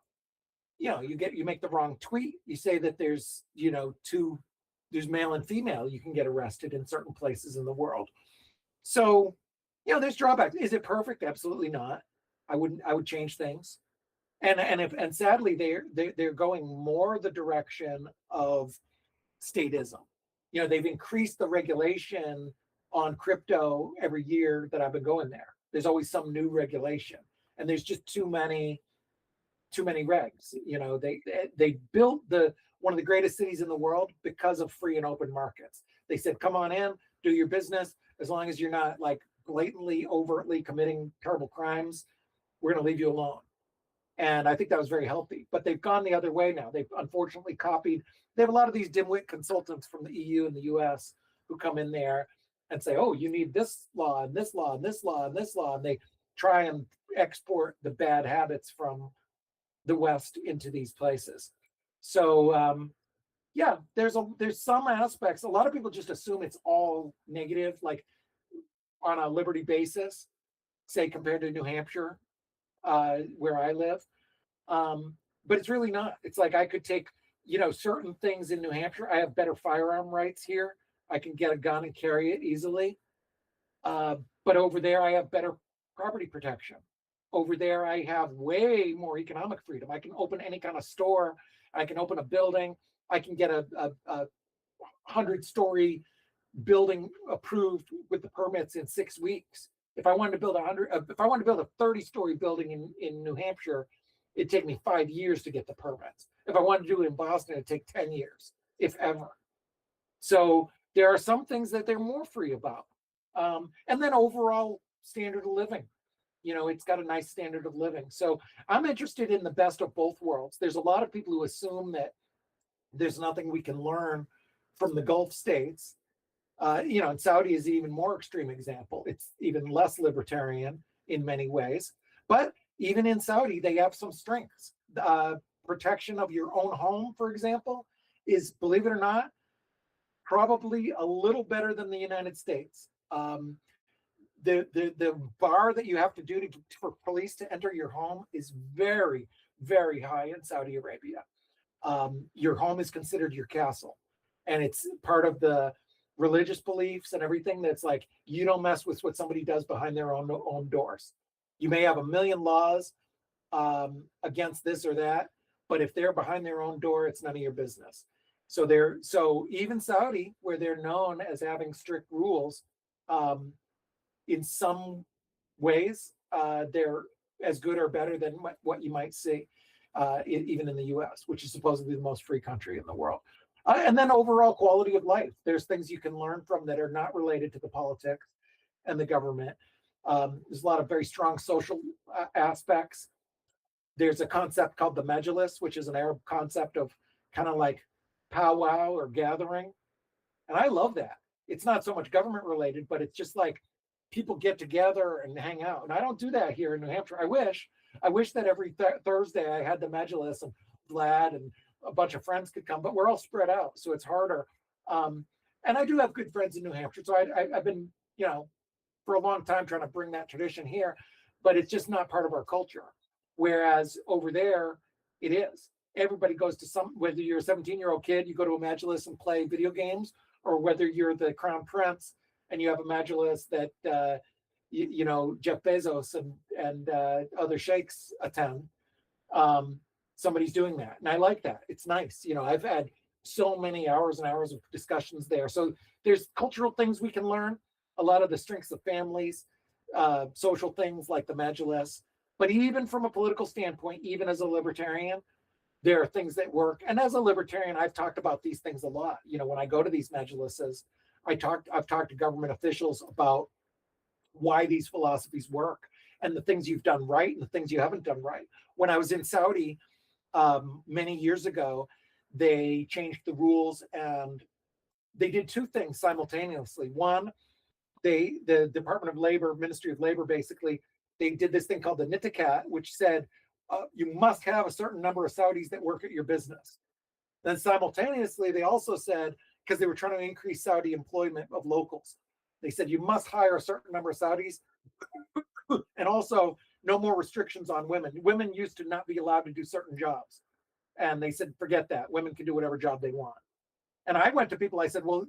you know, you make the wrong tweet, you say that there's, you know, there's male and female, you can get arrested in certain places in the world. So, you know, there's drawbacks. Is it perfect? Absolutely not. I would change things. And sadly they're going more the direction of statism. You know, they've increased the regulation on crypto every year that I've been going there. There's always some new regulation, and there's just too many regs. You know, they built one of the greatest cities in the world because of free and open markets. They said, come on in, do your business, as long as you're not like blatantly, overtly committing terrible crimes, we're going to leave you alone. And I think that was very healthy. But they've gone the other way now. They've unfortunately copied. They have a lot of these dimwit consultants from the EU and the US who come in there and say, oh, you need this law and this law and this law and this law. And they try and export the bad habits from the West into these places. So yeah, there's some aspects. A lot of people just assume it's all negative, like on a liberty basis, say compared to New Hampshire, where I live. But it's really not. It's like I could take, you know, certain things in New Hampshire. I have better firearm rights here. I can get a gun and carry it easily. But over there, I have better property protection. Over there, I have way more economic freedom. I can open any kind of store. I can open a building. I can get a 100-story building approved with the permits in 6 weeks. If I wanted to build if I wanted to build a 30-story building in New Hampshire, it'd take me 5 years to get the permits. If I wanted to do it in Boston, it'd take 10 years, if ever. So there are some things that they're more free about. And then overall standard of living. You know, it's got a nice standard of living. So I'm interested in the best of both worlds. There's a lot of people who assume that there's nothing we can learn from the Gulf states. You know, and Saudi is an even more extreme example. It's even less libertarian in many ways. But even in Saudi, they have some strengths. Protection of your own home, for example, is, believe it or not, probably a little better than the United States. The bar that you have to do for police to enter your home is very, very high in Saudi Arabia. Your home is considered your castle, and it's part of the religious beliefs and everything. That's like, you don't mess with what somebody does behind their own doors. You may have a million laws against this or that, but if they're behind their own door, it's none of your business. So even Saudi, where they're known as having strict rules, in some ways, they're as good or better than what you might see even in the US, which is supposedly the most free country in the world. And then overall quality of life. There's things you can learn from that are not related to the politics and the government. There's a lot of very strong social aspects. There's a concept called the Majlis, which is an Arab concept of kind of like powwow or gathering. And I love that. It's not so much government related, but it's just like people get together and hang out. And I don't do that here in New Hampshire. I wish that every Thursday I had the Majlis and Vlad and a bunch of friends could come, but we're all spread out, so it's harder. And I do have good friends in New Hampshire, so I've been, you know, for a long time trying to bring that tradition here, but it's just not part of our culture. Whereas over there, it is. Everybody goes to whether you're a 17-year-old kid, you go to a Majlis and play video games, or whether you're the crown prince and you have a Majlis that you know, Jeff Bezos and other sheikhs attend. Somebody's doing that, and I like that. It's nice. You know, I've had so many hours and hours of discussions there. So there's cultural things we can learn, a lot of the strengths of families, social things like the Majlis. But even from a political standpoint, even as a libertarian, there are things that work. And as a libertarian, I've talked about these things a lot. You know, when I go to these Majlises, I've talked to government officials about why these philosophies work and the things you've done right and the things you haven't done right. When I was in Saudi many years ago, they changed the rules and they did two things simultaneously. One, the Department of Labor, Ministry of Labor, basically, they did this thing called the Nitikat, which said you must have a certain number of Saudis that work at your business. Then simultaneously, they also said, because they were trying to increase Saudi employment of locals. They said you must hire a certain number of Saudis, and also no more restrictions on women. Women used to not be allowed to do certain jobs, and they said forget that. Women can do whatever job they want. And I went to people, I said, well,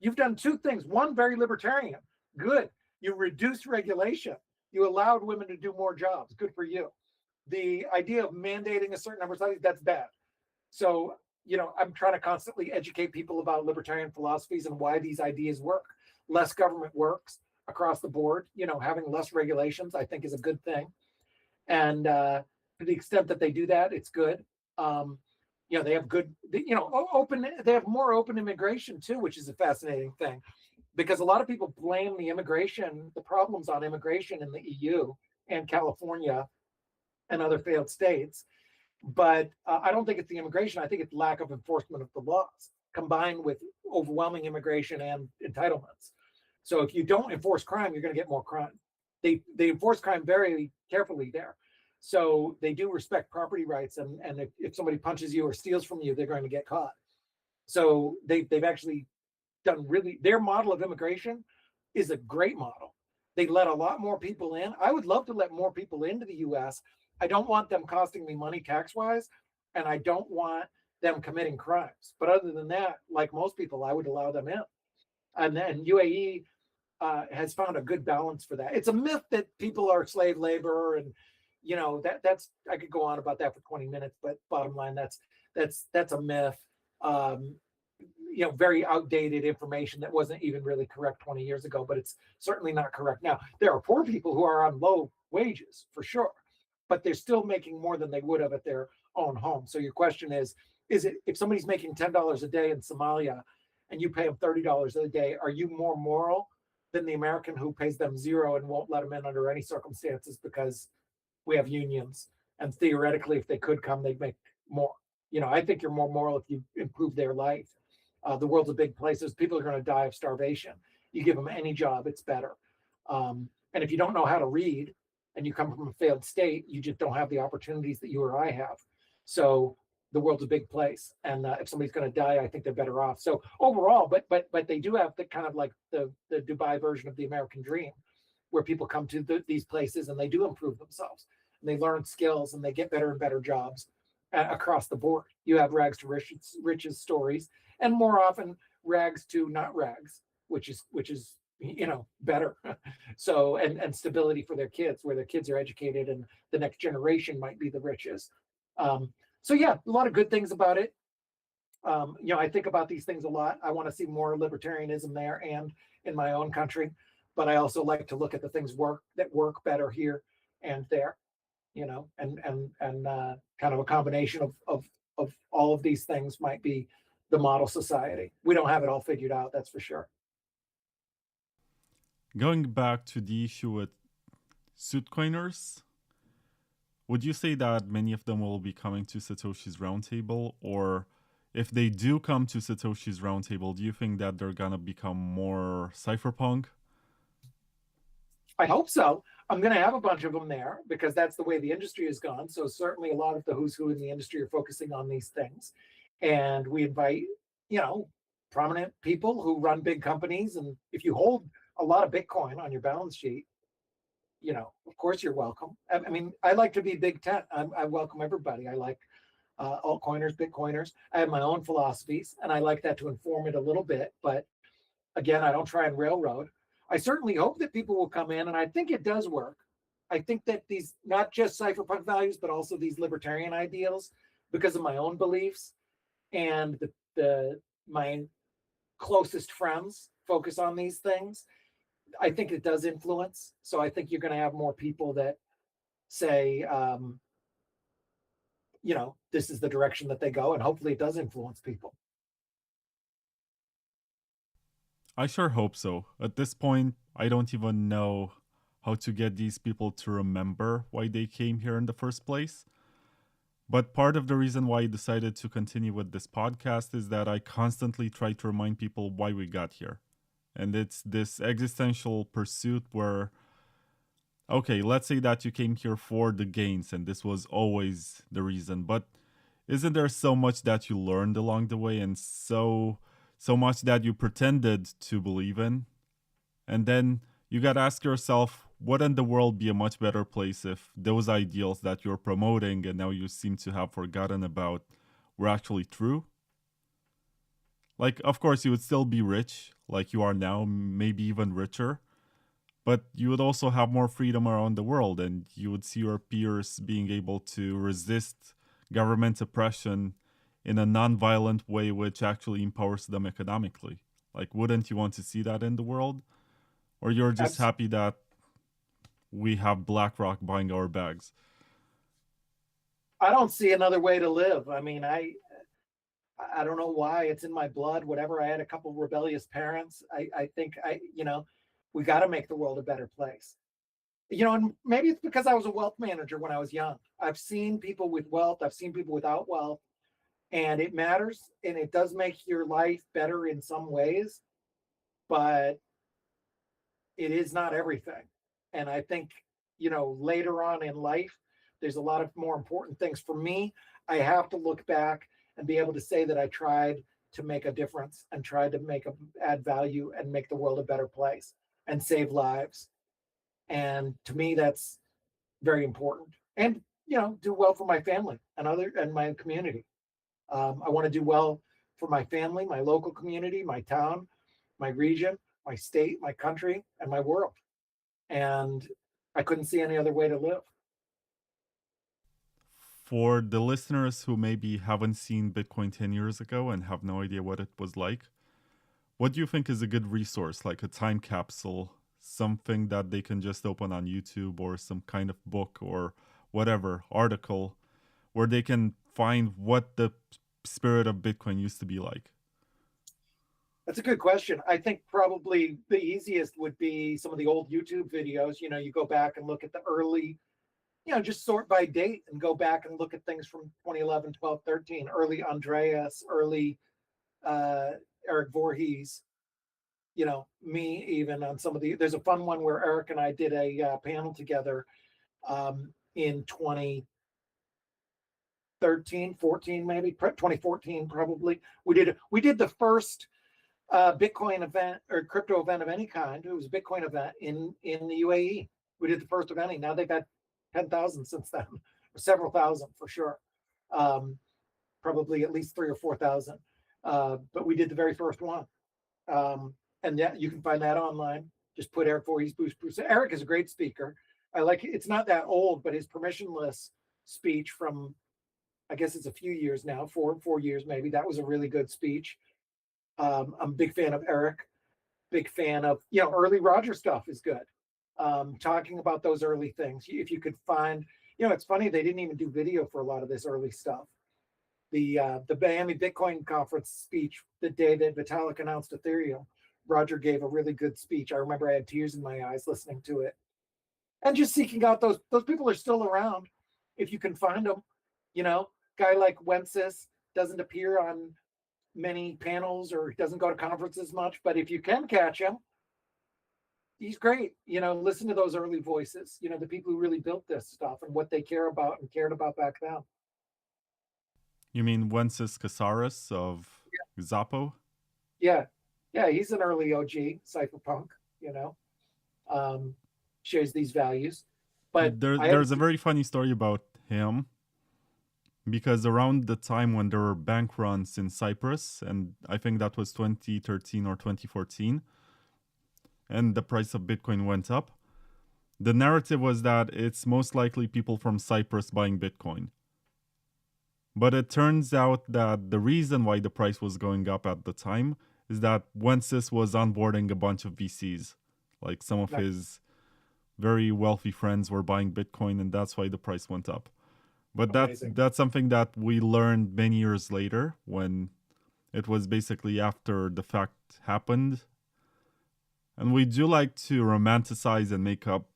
you've done two things. One, very libertarian. Good. You reduced regulation. You allowed women to do more jobs. Good for you. The idea of mandating a certain number of studies, that's bad. So, I'm trying to constantly educate people about libertarian philosophies and why these ideas work. Less government works across the board. Having less regulations, I think, is a good thing. And to the extent that they do that, it's good. They have good, open, they have more open immigration too, which is a fascinating thing, because a lot of people blame the problems on immigration in the EU and California and other failed states. But I don't think it's the immigration. I think it's lack of enforcement of the laws combined with overwhelming immigration and entitlements. So if you don't enforce crime, you're going to get more crime. They enforce crime very carefully there. So they do respect property rights, and if somebody punches you or steals from you, they're going to get caught. So they've actually done their model of immigration is a great model. They let a lot more people in. I would love to let more people into the US. I don't want them costing me money tax-wise, and I don't want them committing crimes. But other than that, like most people, I would allow them in. And then UAE has found a good balance for that. It's a myth that people are slave labor, and that's I could go on about that for 20 minutes, but bottom line, that's a myth. Very outdated information that wasn't even really correct 20 years ago, but it's certainly not correct now. There are poor people who are on low wages for sure, but they're still making more than they would have at their own home. So your question is it if somebody's making $10 a day in Somalia and you pay them $30 a day, are you more moral than the American who pays them zero and won't let them in under any circumstances because we have unions, and theoretically, if they could come, they'd make more. I think you're more moral if you improve their life. The world's a big place. People are going to die of starvation. You give them any job, it's better. And if you don't know how to read and you come from a failed state, you just don't have the opportunities that you or I have. So the world's a big place, and if somebody's going to die, I think they're better off. So overall, but they do have the kind of like the Dubai version of the American dream, where people come to these places and they do improve themselves, and they learn skills, and they get better and better jobs across the board. You have rags to riches stories, and more often rags to not rags, which is better. So and stability for their kids, where their kids are educated and the next generation might be the richest. So yeah, a lot of good things about it. I think about these things a lot. I want to see more libertarianism there and in my own country, but I also like to look at the things that work better here and there, and kind of a combination of all of these things might be the model society. We don't have it all figured out, that's for sure. Going back to the issue with Suitcoiners, would you say that many of them will be coming to Satoshi's Roundtable? Or if they do come to Satoshi's Roundtable, do you think that they're going to become more cypherpunk? I hope so. I'm going to have a bunch of them there because that's the way the industry has gone. So certainly a lot of the who's who in the industry are focusing on these things. And we invite, prominent people who run big companies. And if you hold a lot of Bitcoin on your balance sheet, of course you're welcome. I mean, I like to be big tent. I welcome everybody. I like altcoiners, Bitcoiners. I have my own philosophies, and I like that to inform it a little bit. But again, I don't try and railroad. I certainly hope that people will come in, and I think it does work. I think that these, not just cypherpunk values, but also these libertarian ideals, because of my own beliefs and my closest friends focus on these things. I think it does influence. So I think you're going to have more people that say, this is the direction that they go, and hopefully it does influence people. I sure hope so. At this point, I don't even know how to get these people to remember why they came here in the first place. But part of the reason why I decided to continue with this podcast is that I constantly try to remind people why we got here. And it's this existential pursuit where, okay, let's say that you came here for the gains and this was always the reason. But isn't there so much that you learned along the way and so so much that you pretended to believe in. And then you got to ask yourself, wouldn't the world be a much better place if those ideals that you're promoting and now you seem to have forgotten about were actually true? Like, of course, you would still be rich, like you are now, maybe even richer, but you would also have more freedom around the world, and you would see your peers being able to resist government oppression in a non-violent way, which actually empowers them economically. Like, wouldn't you want to see that in the world? Or you're just happy that we have BlackRock buying our bags? I don't see another way to live. I mean, I don't know why. It's in my blood. Whatever. I had a couple rebellious parents. I think we got to make the world a better place. And maybe it's because I was a wealth manager when I was young. I've seen people with wealth. I've seen people without wealth, and it matters, and it does make your life better in some ways, but it is not everything. And I think, later on in life, there's a lot of more important things. For me, I have to look back and be able to say that I tried to make a difference and tried to add value and make the world a better place and save lives. And to me, that's very important. And, do well for my family and my community. I want to do well for my family, my local community, my town, my region, my state, my country, and my world. And I couldn't see any other way to live. For the listeners who maybe haven't seen Bitcoin 10 years ago and have no idea what it was like, what do you think is a good resource, like a time capsule, something that they can just open on YouTube or some kind of book or whatever, article, where they can find what the spirit of Bitcoin used to be like? That's a good question. I think probably the easiest would be some of the old YouTube videos. You go back and look at the early, just sort by date and go back and look at things from 2011, 12, 13, early Andreas, early Eric Voorhees, me even on some of there's a fun one where Eric and I did a panel together in 2013, 14, maybe 2014, probably. We did the first Bitcoin event or crypto event of any kind. It was a Bitcoin event in the UAE. We did the first of any. Now they've had 10,000 since then, or several thousand for sure. Probably at least 3,000 or 4,000. But we did the very first one. And yeah, you can find that online. Just put Eric Voorhees Bruce. Eric is a great speaker. I like it. It's not that old, but his permissionless speech from, I guess it's a few years now, 4 years maybe. That was a really good speech. I'm a big fan of Eric. Big fan of, early Roger stuff is good. Talking about those early things. If you could find, it's funny, they didn't even do video for a lot of this early stuff. The Miami Bitcoin conference speech the day that Vitalik announced Ethereum, Roger gave a really good speech. I remember I had tears in my eyes listening to it. And just seeking out those people are still around if you can find them. Guy like Wences doesn't appear on many panels or doesn't go to conferences much, but if you can catch him, he's great. Listen to those early voices, the people who really built this stuff and what they care about and cared about back then. You mean Wences Casares of Zappo? Yeah, he's an early OG cypherpunk, shares these values. But there's a very funny story about him, because around the time when there were bank runs in Cyprus, and I think that was 2013 or 2014, and the price of Bitcoin went up, the narrative was that it's most likely people from Cyprus buying Bitcoin. But it turns out that the reason why the price was going up at the time is that Wences was onboarding a bunch of VCs. Like some of his very wealthy friends were buying Bitcoin, and that's why the price went up. But that's something that we learned many years later, when it was basically after the fact happened. And we do like to romanticize and make up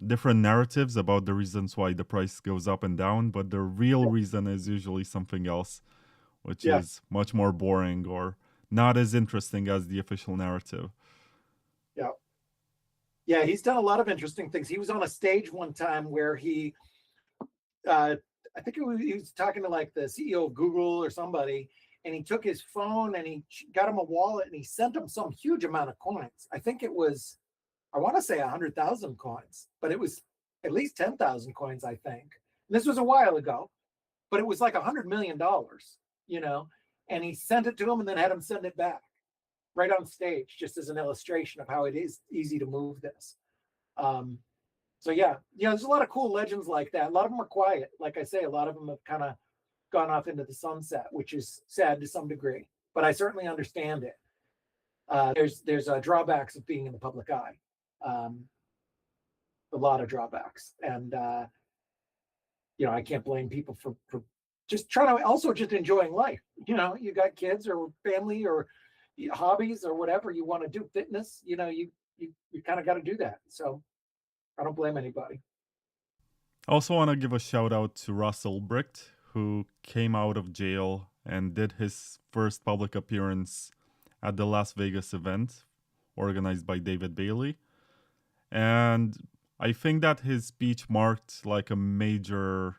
different narratives about the reasons why the price goes up and down, but the real reason is usually something else, which is much more boring or not as interesting as the official narrative. Yeah, he's done a lot of interesting things. He was on a stage one time where he I think he was talking to like the CEO of Google or somebody, and he took his phone and he got him a wallet and he sent him some huge amount of coins. I think it was, I want to say 100,000 coins, but it was at least 10,000 coins, I think. And this was a while ago, but it was like $100 million, you know, and he sent it to him and then had him send it back right on stage, just as an illustration of how it is easy to move this. So yeah, there's a lot of cool legends like that. A lot of them are quiet. Like I say, a lot of them have kind of gone off into the sunset, which is sad to some degree, but I certainly understand it. There's drawbacks of being in the public eye. A lot of drawbacks. And, I can't blame people for just trying to also just enjoying life. You got kids or family or hobbies or whatever you want to do, fitness, you kind of got to do that. So I don't blame anybody. I also want to give a shout out to Russell Bricht, who came out of jail and did his first public appearance at the Las Vegas event organized by David Bailey. And I think that his speech marked like a major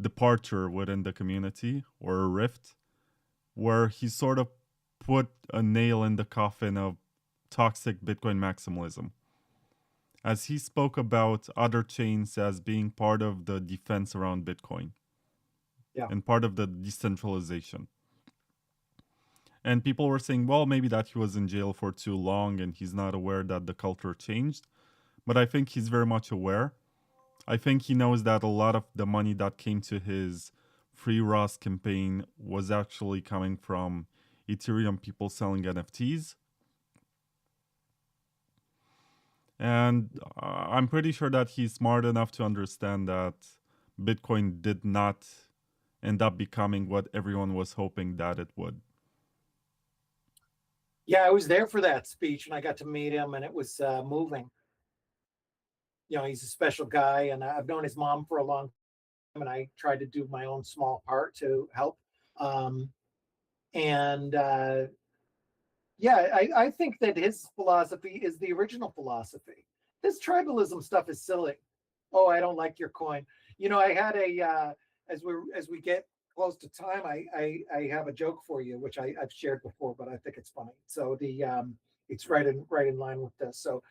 departure within the community, or a rift, where he sort of put a nail in the coffin of toxic Bitcoin maximalism, as he spoke about other chains as being part of the defense around Bitcoin. Yeah. And part of the decentralization. And people were saying, well, maybe that he was in jail for too long and he's not aware that the culture changed. But I think he's very much aware. I think he knows that a lot of the money that came to his Free Ross campaign was actually coming from Ethereum people selling NFTs. And I'm pretty sure that he's smart enough to understand that Bitcoin did not end up becoming what everyone was hoping that it would. Yeah, I was there for that speech and I got to meet him and it was moving. He's a special guy and I've known his mom for a long time and I tried to do my own small part to help. I think that his philosophy is the original philosophy. This tribalism stuff is silly. Oh, I don't like your coin. I had as we get close to time, I have a joke for you, which I've shared before, but I think it's funny. So it's right in line with this. So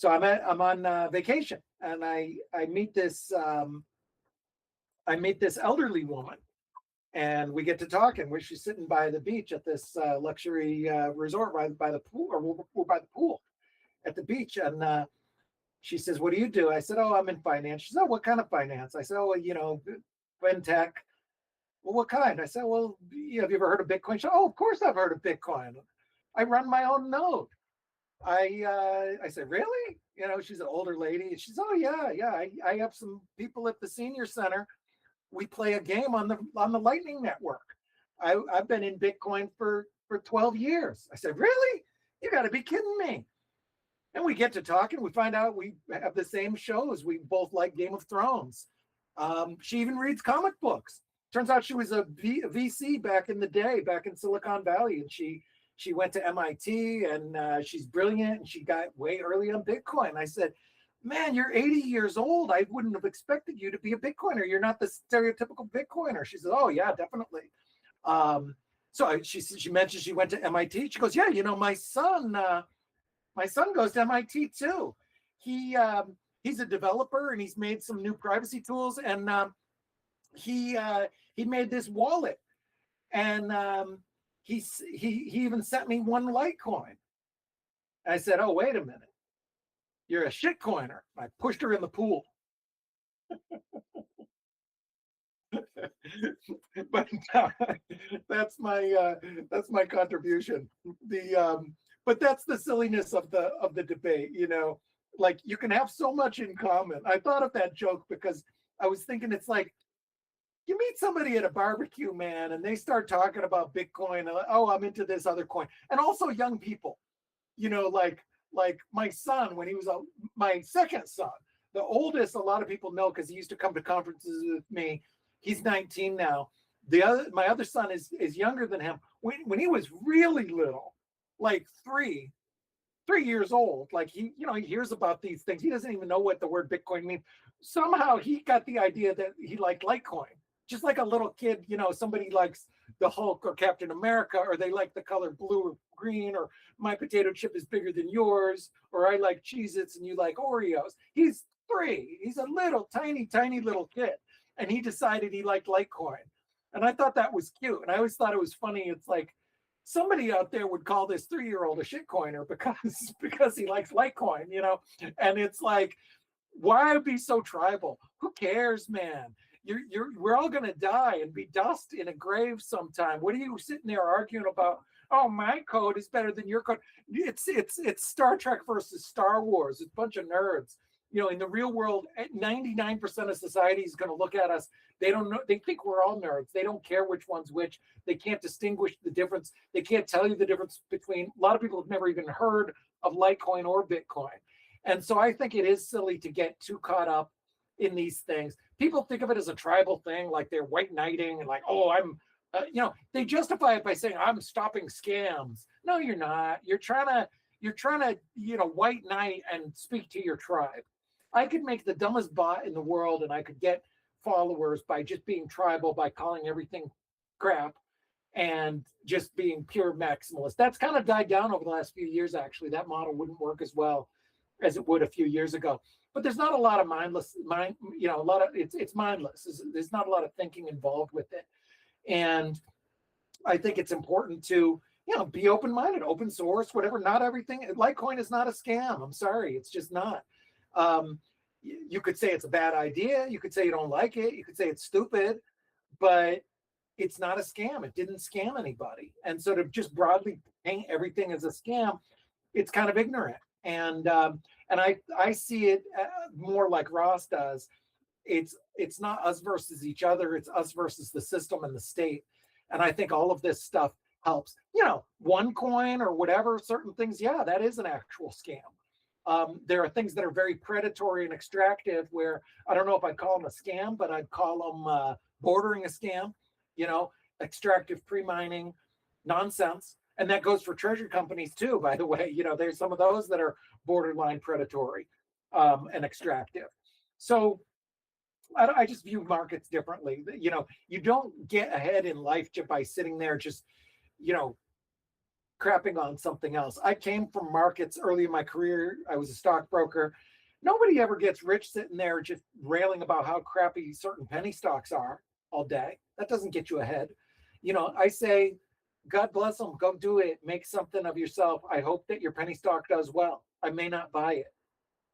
I'm on vacation and I meet this elderly woman. And we get to talking where she's sitting by the beach at this luxury resort by the pool, or we're by the pool at the beach. And she says, what do you do? I said, oh, I'm in finance. She said, oh, what kind of finance? I said, oh, fintech. Well, what kind? I said, well, have you ever heard of Bitcoin? She said, oh, of course I've heard of Bitcoin. I run my own node. I said, really? She's an older lady. She says, oh, yeah. I have some people at the senior center. We play a game on the Lightning Network. I've been in Bitcoin for 12 years. I said, really? You got to be kidding me. And we get to talking. We find out we have the same shows. We both like Game of Thrones. She even reads comic books. Turns out she was a VC back in the day, back in Silicon Valley. And she went to MIT and she's brilliant. And she got way early on Bitcoin. I said, man, you're 80 years old. I wouldn't have expected you to be a Bitcoiner. You're not the stereotypical Bitcoiner. She said, oh, yeah, definitely. So she mentioned she went to MIT. She goes, yeah, my son goes to MIT too. He's a developer and he's made some new privacy tools. And he made this wallet. And he even sent me one Litecoin. I said, oh, wait a minute. You're a shitcoiner. I pushed her in the pool. But that's my contribution. But that's the silliness of the debate. Like you can have so much in common. I thought of that joke because I was thinking it's like you meet somebody at a barbecue, man, and they start talking about Bitcoin. And, oh, I'm into this other coin, and also young people. Like my son, when he was my second son, the oldest, a lot of people know because he used to come to conferences with me. He's 19 now. My other son is younger than him. When he was really little, like three years old, like he hears about these things. He doesn't even know what the word Bitcoin means. Somehow he got the idea that he liked Litecoin just like a little kid, somebody likes the Hulk or Captain America, or they like the color blue or green, or my potato chip is bigger than yours, or I like Cheez-Its and you like Oreos. He's 3. He's a little tiny little kid, and he decided he liked Litecoin. And I thought that was cute. And I always thought it was funny. It's like somebody out there would call this 3-year-old a shitcoiner because he likes Litecoin, And it's like, why be so tribal? Who cares, man? We're all gonna die and be dust in a grave sometime. What are you sitting there arguing about? Oh, my code is better than your code. It's Star Trek versus Star Wars. It's a bunch of nerds. In the real world, 99% of society is going to look at us. They don't know. They think we're all nerds. They don't care which one's which. They can't distinguish the difference. They can't tell you the difference between. A lot of people have never even heard of Litecoin or Bitcoin. And so I think it is silly to get too caught up in these things. People think of it as a tribal thing, like they're white knighting and like, oh, I'm, they justify it by saying I'm stopping scams. No, you're not. You're trying to, white knight and speak to your tribe. I could make the dumbest bot in the world and I could get followers by just being tribal, by calling everything crap and just being pure maximalist. That's kind of died down over the last few years, actually. That model wouldn't work as well as it would a few years ago. But there's not a lot of it's mindless. There's not a lot of thinking involved with it. And I think it's important to, be open-minded, open source, whatever. Not everything. Litecoin is not a scam. I'm sorry. It's just not. You could say it's a bad idea. You could say you don't like it. You could say it's stupid, but it's not a scam. It didn't scam anybody. And so to just broadly paint everything as a scam, it's kind of ignorant. And I see it more like Ross does. It's not us versus each other. It's us versus the system and the state. And I think all of this stuff helps. OneCoin or whatever, certain things, yeah, that is an actual scam. There are things that are very predatory and extractive where I don't know if I'd call them a scam, but I'd call them bordering a scam, extractive pre-mining nonsense. And that goes for treasury companies too, by the way. There's some of those that are borderline predatory and extractive. So I just view markets differently. You don't get ahead in life just by sitting there just, crapping on something else. I came from markets early in my career. I was a stockbroker. Nobody ever gets rich sitting there just railing about how crappy certain penny stocks are all day. That doesn't get you ahead. I say, God bless them. Go do it. Make something of yourself. I hope that your penny stock does well. I may not buy it.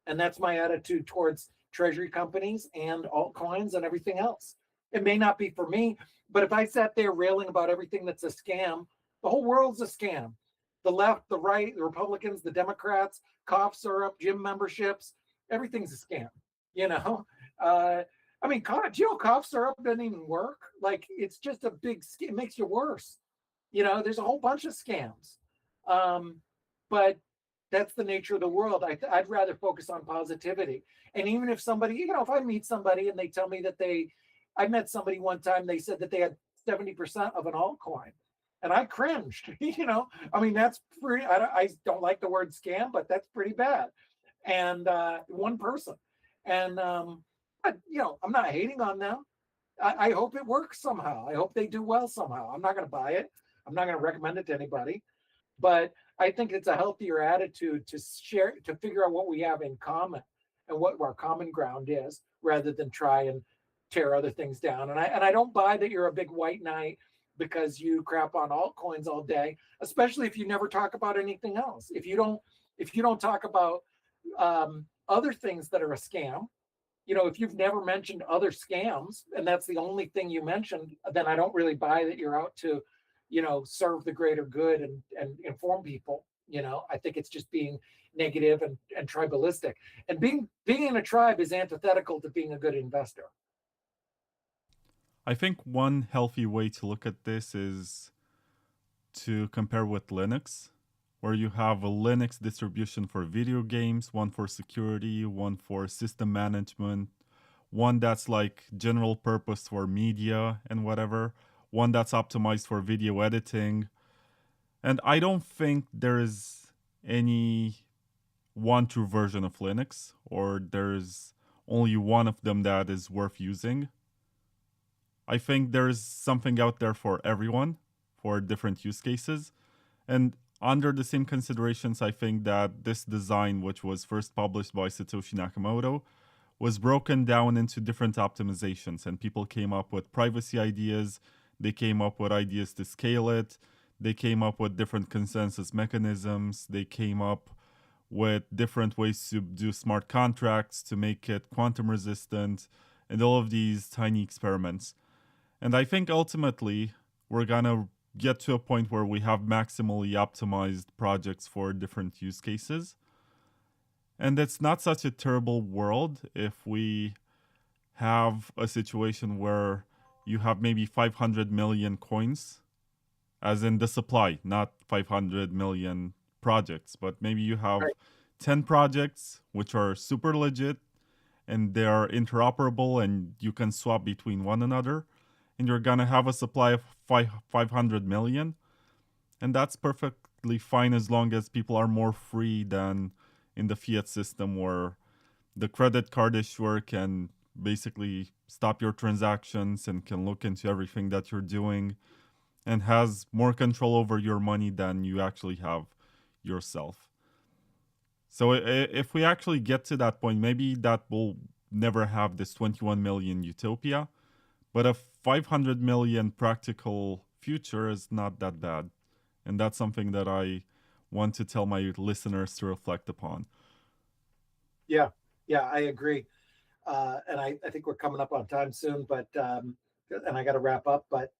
And that's my attitude towards treasury companies and altcoins and everything else. It may not be for me, but if I sat there railing about everything that's a scam, the whole world's a scam. The left, the right, the Republicans, the Democrats, cough syrup, gym memberships, everything's a scam. Cough syrup doesn't even work. Like, it's just a big scam. It makes you worse. There's a whole bunch of scams. But that's the nature of the world. I'd rather focus on positivity. And even if somebody, if I meet somebody and they tell me that I met somebody one time, they said that they had 70% of an altcoin. And I cringed, that's pretty, I don't like the word scam, but that's pretty bad. And one person. And, I'm not hating on them. I hope it works somehow. I hope they do well somehow. I'm not going to buy it. I'm not going to recommend it to anybody. But I think it's a healthier attitude to figure out what we have in common and what our common ground is, rather than try and tear other things down. And I don't buy that you're a big white knight because you crap on altcoins all day, especially if you never talk about anything else. If you don't talk about other things that are a scam, if you've never mentioned other scams and that's the only thing you mentioned, then I don't really buy that you're out to, serve the greater good and inform people. I think it's just being negative and tribalistic. And being in a tribe is antithetical to being a good investor. I think one healthy way to look at this is to compare with Linux, where you have a Linux distribution for video games, one for security, one for system management, one that's like general purpose for media and whatever, one that's optimized for video editing. And I don't think there is any one true version of Linux, or there's only one of them that is worth using. I think there's something out there for everyone for different use cases. And under the same considerations, I think that this design, which was first published by Satoshi Nakamoto, was broken down into different optimizations, and people came up with privacy ideas. They came up with ideas to scale it. They came up with different consensus mechanisms. They came up with different ways to do smart contracts to make it quantum resistant, and all of these tiny experiments. And I think ultimately we're gonna get to a point where we have maximally optimized projects for different use cases. And it's not such a terrible world if we have a situation where you have maybe 500 million coins, as in the supply, not 500 million projects, but maybe you have 10 projects which are super legit and they are interoperable and you can swap between one another, and you're gonna have a supply of 500 million, and that's perfectly fine as long as people are more free than in the fiat system where the credit card issuer can basically stop your transactions and can look into everything that you're doing and has more control over your money than you actually have yourself. So if we actually get to that point, maybe that will never have this 21 million utopia, but a 500 million practical future is not that bad. And that's something that I want to tell my listeners to reflect upon. Yeah, I agree. And I think we're coming up on time soon, but and I got to wrap up. But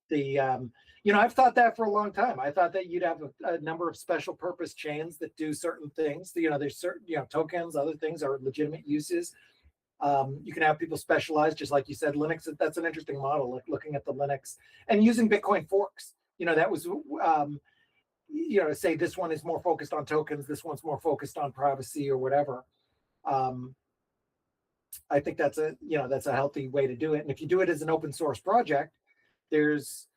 the I've thought that for a long time. I thought that you'd have a number of special purpose chains that do certain things. There's certain tokens, other things are legitimate uses. You can have people specialize, just like you said, Linux. That's an interesting model. Like looking at the Linux and using Bitcoin forks. That was to say this one is more focused on tokens, this one's more focused on privacy or whatever. I think that's a healthy way to do it. And if you do it as an open source project, there's,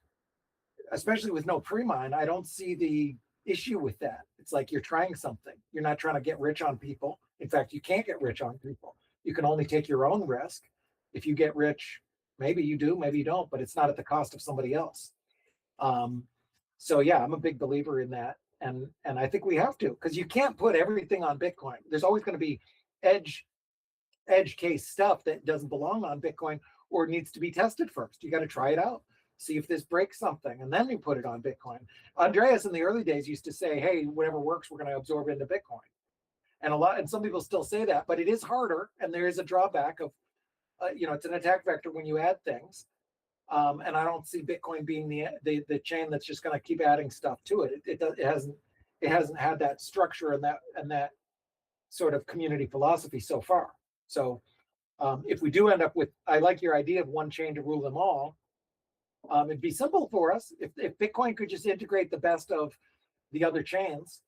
especially with no pre-mine, I don't see the issue with that. It's like you're trying something. You're not trying to get rich on people. In fact, you can't get rich on people. You can only take your own risk. If you get rich, maybe you do, maybe you don't, but it's not at the cost of somebody else. So yeah, I'm a big believer in that. And I think we have to, because you can't put everything on Bitcoin. There's always going to be edge case stuff that doesn't belong on Bitcoin or needs to be tested first. You got to try it out, see if this breaks something, and then you put it on Bitcoin. Andreas in the early days used to say, hey, whatever works, we're going to absorb into Bitcoin. And some people still say that, but it is harder, and there is a drawback of, it's an attack vector when you add things. And I don't see Bitcoin being the chain that's just going to keep adding stuff to it. It hasn't had that structure and that sort of community philosophy so far. So if we do end up with, I like your idea of one chain to rule them all. It'd be simple for us if Bitcoin could just integrate the best of the other chains,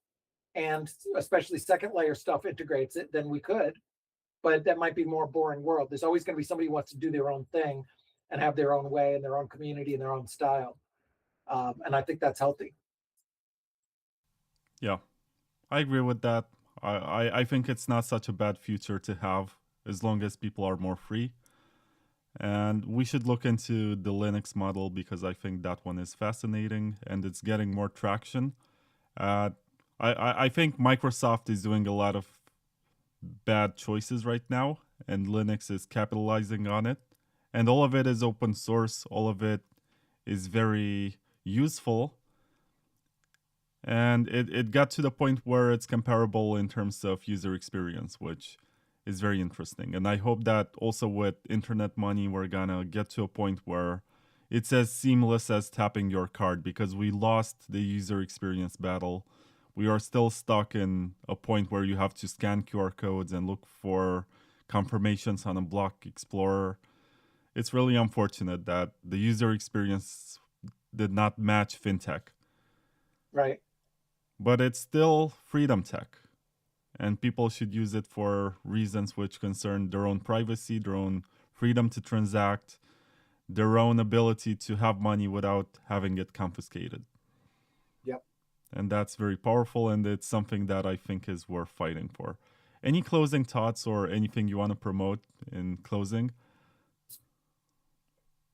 and especially second layer stuff integrates it, then we could. But that might be more boring world. There's always going to be somebody who wants to do their own thing and have their own way and their own community and their own style. And I think that's healthy. Yeah, I agree with that. I think it's not such a bad future to have as long as people are more free. And we should look into the Linux model because I think that one is fascinating and it's getting more traction. I think Microsoft is doing a lot of bad choices right now, and Linux is capitalizing on it. And all of it is open source. All of it is very useful. And it got to the point where it's comparable in terms of user experience, which is very interesting. And I hope that also with internet money, we're gonna get to a point where it's as seamless as tapping your card, because we lost the user experience battle. We are still stuck in a point where you have to scan QR codes and look for confirmations on a block explorer. It's really unfortunate that the user experience did not match fintech. Right. But it's still freedom tech. And people should use it for reasons which concern their own privacy, their own freedom to transact, their own ability to have money without having it confiscated. Yep. And that's very powerful, and it's something that I think is worth fighting for. Any closing thoughts or anything you want to promote in closing?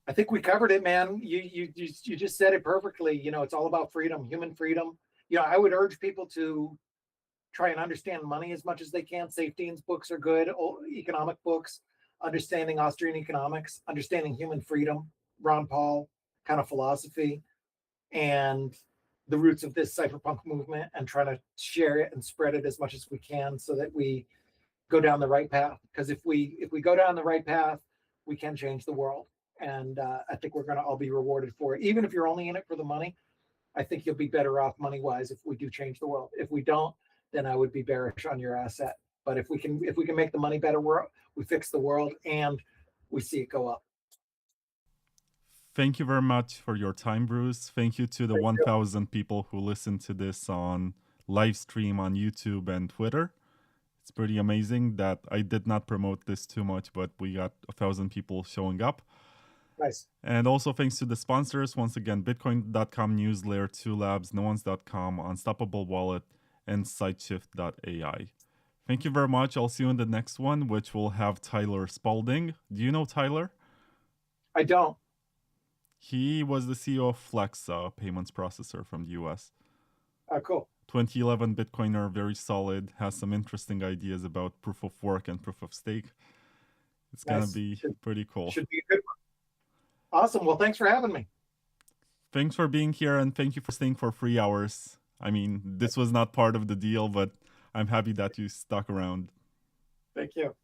I think we covered it, man. You just said it perfectly. You know, it's all about freedom, human freedom. You know, I would urge people to try and understand money as much as they can. Safeteen's books are good, economic books, understanding Austrian economics, understanding human freedom, Ron Paul kind of philosophy, and the roots of this cypherpunk movement, and trying to share it and spread it as much as we can so that we go down the right path. Because if we go down the right path, we can change the world. And I think we're going to all be rewarded for it. Even if you're only in it for the money, I think you'll be better off money-wise if we do change the world. If we don't, then I would be bearish on your asset. But if we can make the money better, we fix the world and we see it go up. Thank you very much for your time, Bruce. Thank you to the 1,000 people who listened to this on live stream on YouTube and Twitter. It's pretty amazing that I did not promote this too much, but we got 1,000 people showing up. Nice. And also thanks to the sponsors, once again, Bitcoin.com News, Layer 2 Labs, NoOnes.com, Unstoppable Wallet, and Sideshift.ai. Thank you very much. I'll see you in the next one, which will have Tyler Spalding. Do you know Tyler? I don't. He was the CEO of Flex, payments processor from the US. Oh, cool. 2011 Bitcoiner, very solid, has some interesting ideas about proof of work and proof of stake. It's going to be pretty cool. Should be a good one. Awesome. Well, thanks for having me. Thanks for being here, and thank you for staying for 3 hours. I mean, this was not part of the deal, but I'm happy that you stuck around. Thank you.